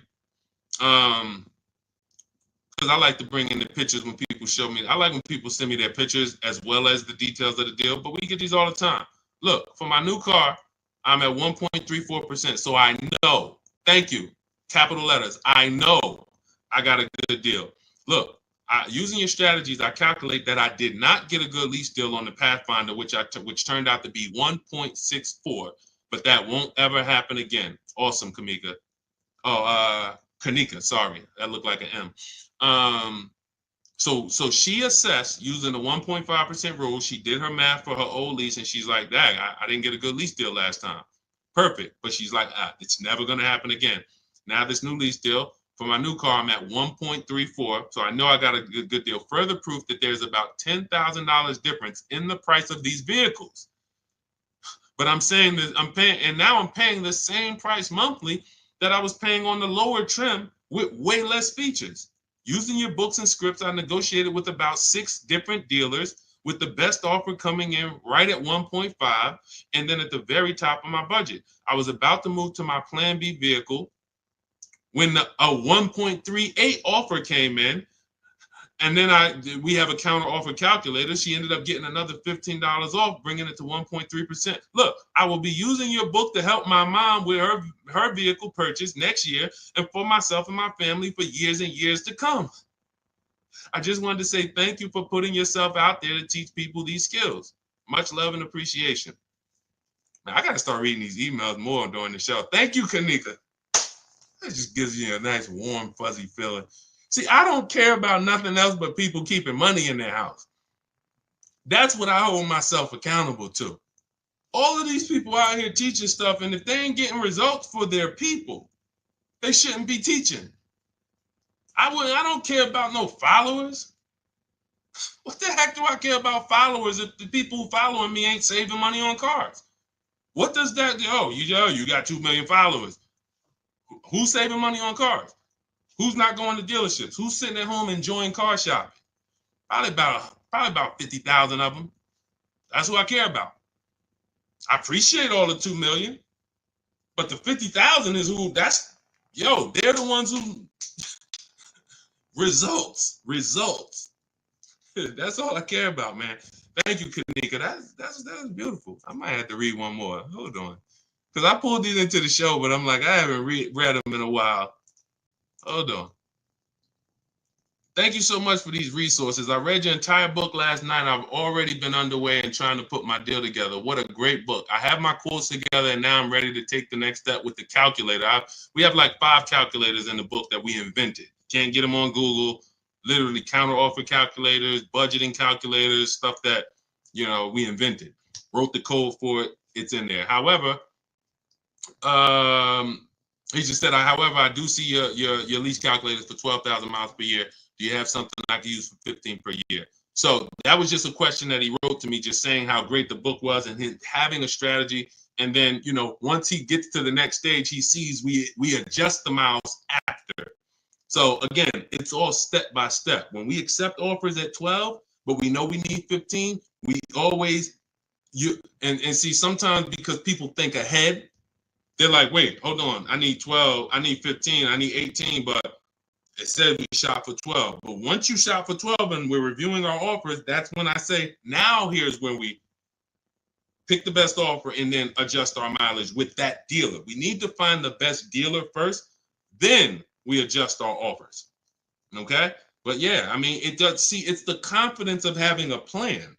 because I like to bring in the pictures when people show me. I like when people send me their pictures as well as the details of the deal. But we get these all the time. Look, for my new car, I'm at 1.34%. So I know, thank you, capital letters, I know I got a good deal. Look, using your strategies, I calculate that I did not get a good lease deal on the Pathfinder, which turned out to be 1.64, but that won't ever happen again. Awesome, Kamika. Oh, Kanika, sorry, that looked like an M. So she assessed using the 1.5% rule. She did her math for her old lease, and she's like, dang, I didn't get a good lease deal last time. Perfect. But she's like, it's never going to happen again. Now this new lease deal, for my new car, I'm at 1.34. So I know I got a good deal. Further proof that there's about $10,000 difference in the price of these vehicles. But I'm saying that I'm paying the same price monthly that I was paying on the lower trim with way less features. Using your books and scripts, I negotiated with about 6 different dealers, with the best offer coming in right at 1.5, and then at the very top of my budget. I was about to move to my Plan B vehicle when a 1.38 offer came in, and then we have a counter offer calculator. She ended up getting another $15 off, bringing it to 1.3%. Look, I will be using your book to help my mom with her vehicle purchase next year, and for myself and my family for years and years to come. I just wanted to say thank you for putting yourself out there to teach people these skills. Much love and appreciation. Now, I got to start reading these emails more during the show. Thank you, Kanika. That just gives you a nice, warm, fuzzy feeling. See, I don't care about nothing else but people keeping money in their house. That's what I hold myself accountable to. All of these people out here teaching stuff, and if they ain't getting results for their people, they shouldn't be teaching. I don't care about no followers. What the heck do I care about followers if the people who following me ain't saving money on cars? What does that do? Oh, you got 2 million followers. Who's saving money on cars? Who's not going to dealerships? Who's sitting at home enjoying car shopping? Probably about 50,000 of them. That's who I care about. I appreciate all the 2 million, but the 50,000 is who. They're the ones who results. That's all I care about, man. Thank you, Kanika. That's beautiful. I might have to read one more. Hold on, because I pulled these into the show, but I'm like, I haven't read them in a while. Hold on. Thank you so much for these resources. I read your entire book last night. I've already been underway and trying to put my deal together. What a great book. I have my quotes together, and now I'm ready to take the next step with the calculator. We have like 5 calculators in the book that we invented. Can't get them on Google. Literally counter offer calculators, budgeting calculators, stuff that, we invented. Wrote the code for it. It's in there. However, he just said, I do see your lease calculators for 12,000 miles per year. Do you have something I can use for 15 per year? So that was just a question that he wrote to me, just saying how great the book was and having a strategy. And then, once he gets to the next stage, he sees we adjust the miles after. So again, it's all step by step. When we accept offers at 12, but we know we need 15, we always see sometimes because people think ahead, they're like, wait, hold on, I need 12, I need 15, I need 18, but it said we shop for 12. But once you shop for 12 and we're reviewing our offers, that's when I say, now here's when we pick the best offer and then adjust our mileage with that dealer. We need to find the best dealer first, then we adjust our offers. Okay? But yeah, it does. See, it's the confidence of having a plan.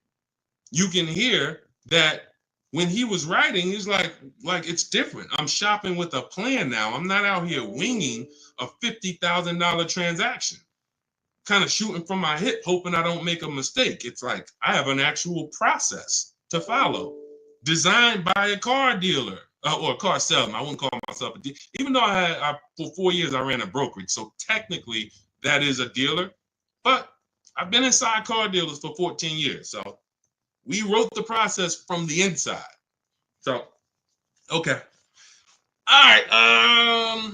You can hear that when he was writing, he's like it's different. I'm shopping with a plan now. I'm not out here winging a $50,000 transaction, kind of shooting from my hip, hoping I don't make a mistake. It's like I have an actual process to follow, designed by a car dealer or a car salesman. I wouldn't call myself a dealer, even though for 4 years I ran a brokerage. So technically that is a dealer, but I've been inside car dealers for 14 years. So we wrote the process from the inside. So, okay. All right.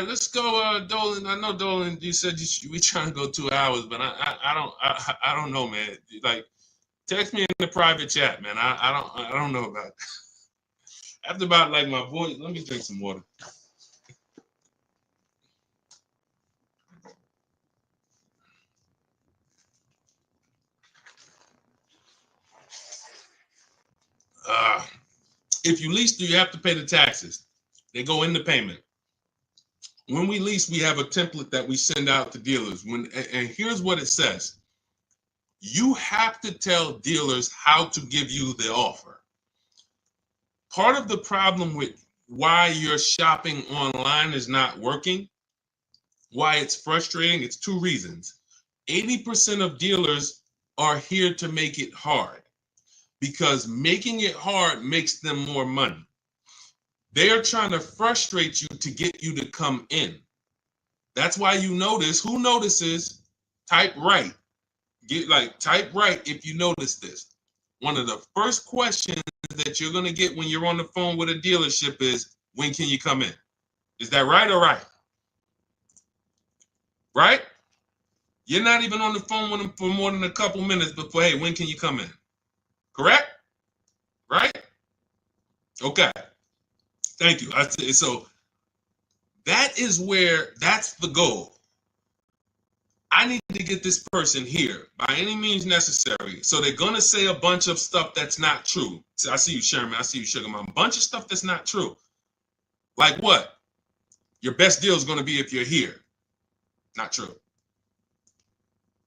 Let's go, Dolan. I know, Dolan, you said we trying to go 2 hours, but I don't know, man. Like, text me in the private chat, man. I don't know about it. After about like my voice, let me drink some water. If you lease, do you have to pay the taxes? They go in the payment. When we lease, we have a template that we send out to dealers. And here's what it says. You have to tell dealers how to give you the offer. Part of the problem with why your shopping online is not working, why it's frustrating, it's 2 reasons. 80% of dealers are here to make it hard, because making it hard makes them more money. They are trying to frustrate you to get you to come in. That's why you notice, who notices, type right. Type right if you notice this. One of the first questions that you're going to get when you're on the phone with a dealership is, when can you come in? Is that right or right? Right? You're not even on the phone with them for more than a couple minutes before, hey, when can you come in? Correct? Right? Okay. Thank you. So that's the goal. I need to get this person here by any means necessary. So they're going to say a bunch of stuff that's not true. So I see you, Sherman. I see you, Sugar Mom. A bunch of stuff that's not true. Like what? Your best deal is going to be if you're here. Not true.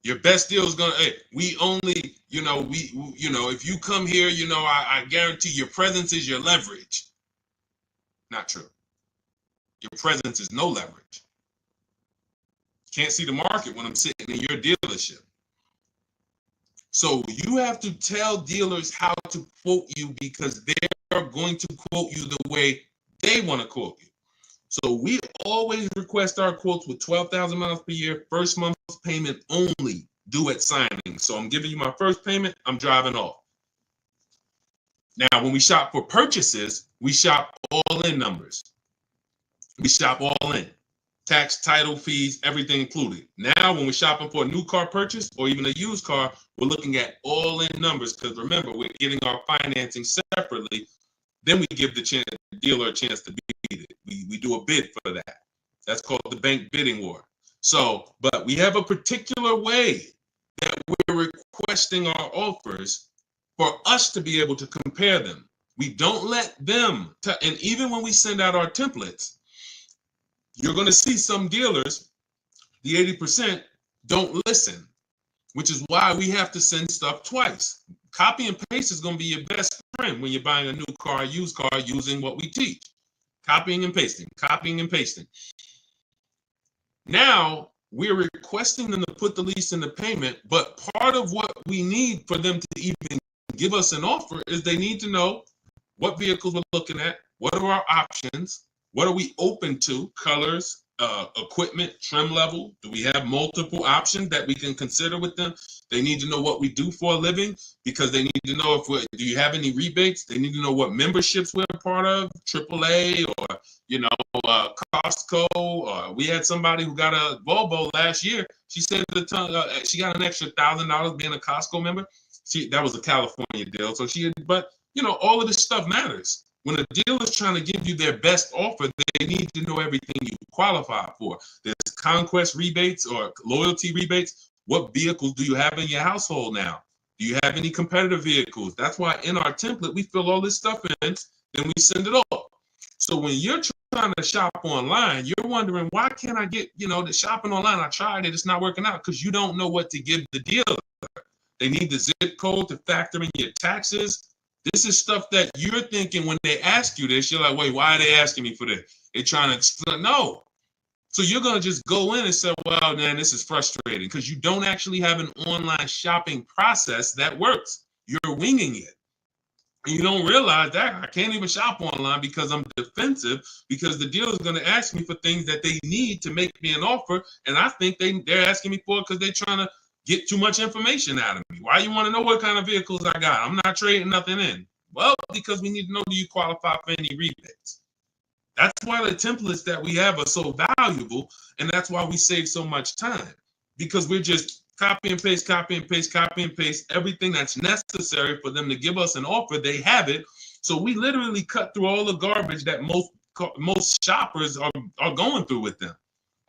Your best deal is going to, hey, we only, if you come here, I guarantee your presence is your leverage. Not true. Your presence is no leverage. Can't see the market when I'm sitting in your dealership. So you have to tell dealers how to quote you because they are going to quote you the way they want to quote you. So we always request our quotes with 12,000 miles per year, first month's payment only, due at signing. So I'm giving you my first payment, I'm driving off. Now, when we shop for purchases, we shop all in numbers. We shop all in. Tax, title, fees, everything included. Now, when we're shopping for a new car purchase or even a used car, we're looking at all in numbers because remember, we're getting our financing separately. Then we give the dealer a chance to beat it. We do a bid for that. That's called the bank bidding war. So, but we have a particular way that we're requesting our offers for us to be able to compare them. We don't let them, and even when we send out our templates, you're going to see some dealers, the 80%, don't listen, which is why we have to send stuff twice. Copy and paste is going to be your best friend when you're buying a new car, used car, using what we teach. Copying and pasting, copying and pasting. Now, we're requesting them to put the lease in the payment, but part of what we need for them to even give us an offer is they need to know what vehicles we're looking at, what are our options, what are we open to, colors, equipment, trim level. Do we have multiple options that we can consider with them? They need to know what we do for a living because they need to know if do you have any rebates? They need to know what memberships we're a part of, AAA or, Costco. We had somebody who got a Volvo last year. She said she got an extra $1,000 being a Costco member. That was a California deal. So all of this stuff matters. When a dealer is trying to give you their best offer, they need to know everything you qualify for. There's conquest rebates or loyalty rebates. What vehicles do you have in your household now? Do you have any competitive vehicles? That's why in our template, we fill all this stuff in, then we send it off. So when you're trying to shop online, you're wondering, why can't I get, the shopping online? I tried it, it's not working out because you don't know what to give the dealer. They need the zip code to factor in your taxes. This is stuff that you're thinking when they ask you this, you're like, wait, why are they asking me for this? They're trying to explain. No. So you're going to just go in and say, well, man, this is frustrating because you don't actually have an online shopping process that works. You're winging it. And you don't realize that I can't even shop online because I'm defensive because the dealer is going to ask me for things that they need to make me an offer. And I think they're asking me for it because they're trying to get too much information out of me. Why you want to know what kind of vehicles I got? I'm not trading nothing in. Well, because we need to know, do you qualify for any rebates? That's why the templates that we have are so valuable, and that's why we save so much time, because we're just copy and paste, copy and paste, copy and paste, everything that's necessary for them to give us an offer. They have it. So we literally cut through all the garbage that most shoppers are going through with them.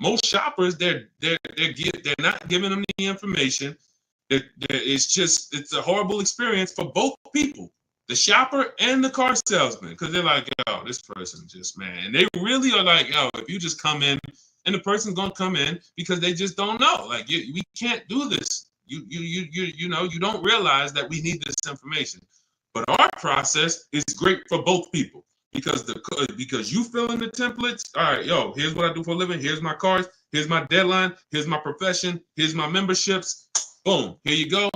Most shoppers, they're not giving them the information. It's a horrible experience for both people, the shopper and the car salesman, because they're like, yo, this person just, man. And they really are like, yo, if you just come in, and the person's gonna come in because they just don't know. Like, we can't do this. You don't realize that we need this information. But our process is great for both people. Because you fill in the templates, all right, yo, here's what I do for a living, here's my cars, here's my deadline, here's my profession, here's my memberships, boom, here you go.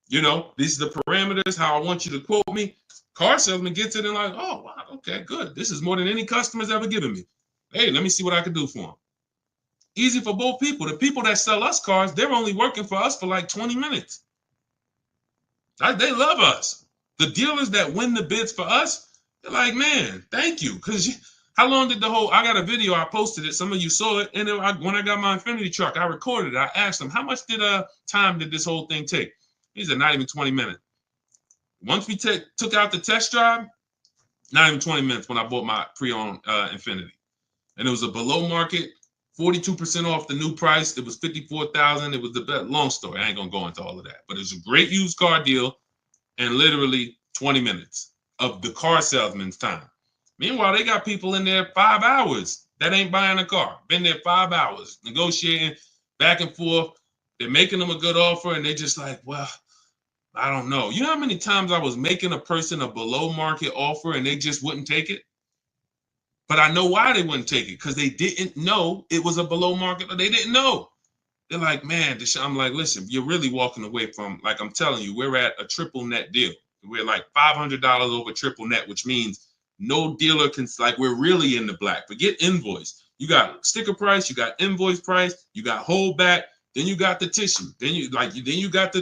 These are the parameters, how I want you to quote me. Car salesman gets it and like, oh, wow, okay, good. This is more than any customer's ever given me. Hey, let me see what I can do for them. Easy for both people. The people that sell us cars, they're only working for us for like 20 minutes. They love us. The dealers that win the bids for us, they're like, man, thank you. Because how long did I got a video, I posted it. Some of you saw it. And when I got my Infiniti truck, I recorded it. I asked them, how much time did this whole thing take? He said, not even 20 minutes. Once we took out the test drive, not even 20 minutes when I bought my pre-owned Infiniti. And it was a below market, 42% off the new price. It was $54,000. It was the best. Long story. I ain't going to go into all of that. But it was a great used car deal and literally 20 minutes of the car salesman's time. Meanwhile, they got people in there 5 hours that ain't buying a car. Been there 5 hours, negotiating back and forth. They're making them a good offer, and they're just like, well, I don't know. You know how many times I was making a person a below market offer and they just wouldn't take it? But I know why they wouldn't take it, because they didn't know it was a below market, or they didn't know. They're like, man, I'm like, listen, you're really walking away from, like I'm telling you, we're at a triple net deal. We're like $500 over triple net, which means no dealer can, like, we're really in the black. Forget invoice. You got sticker price, you got invoice price, you got holdback, then you got the tissue, then you got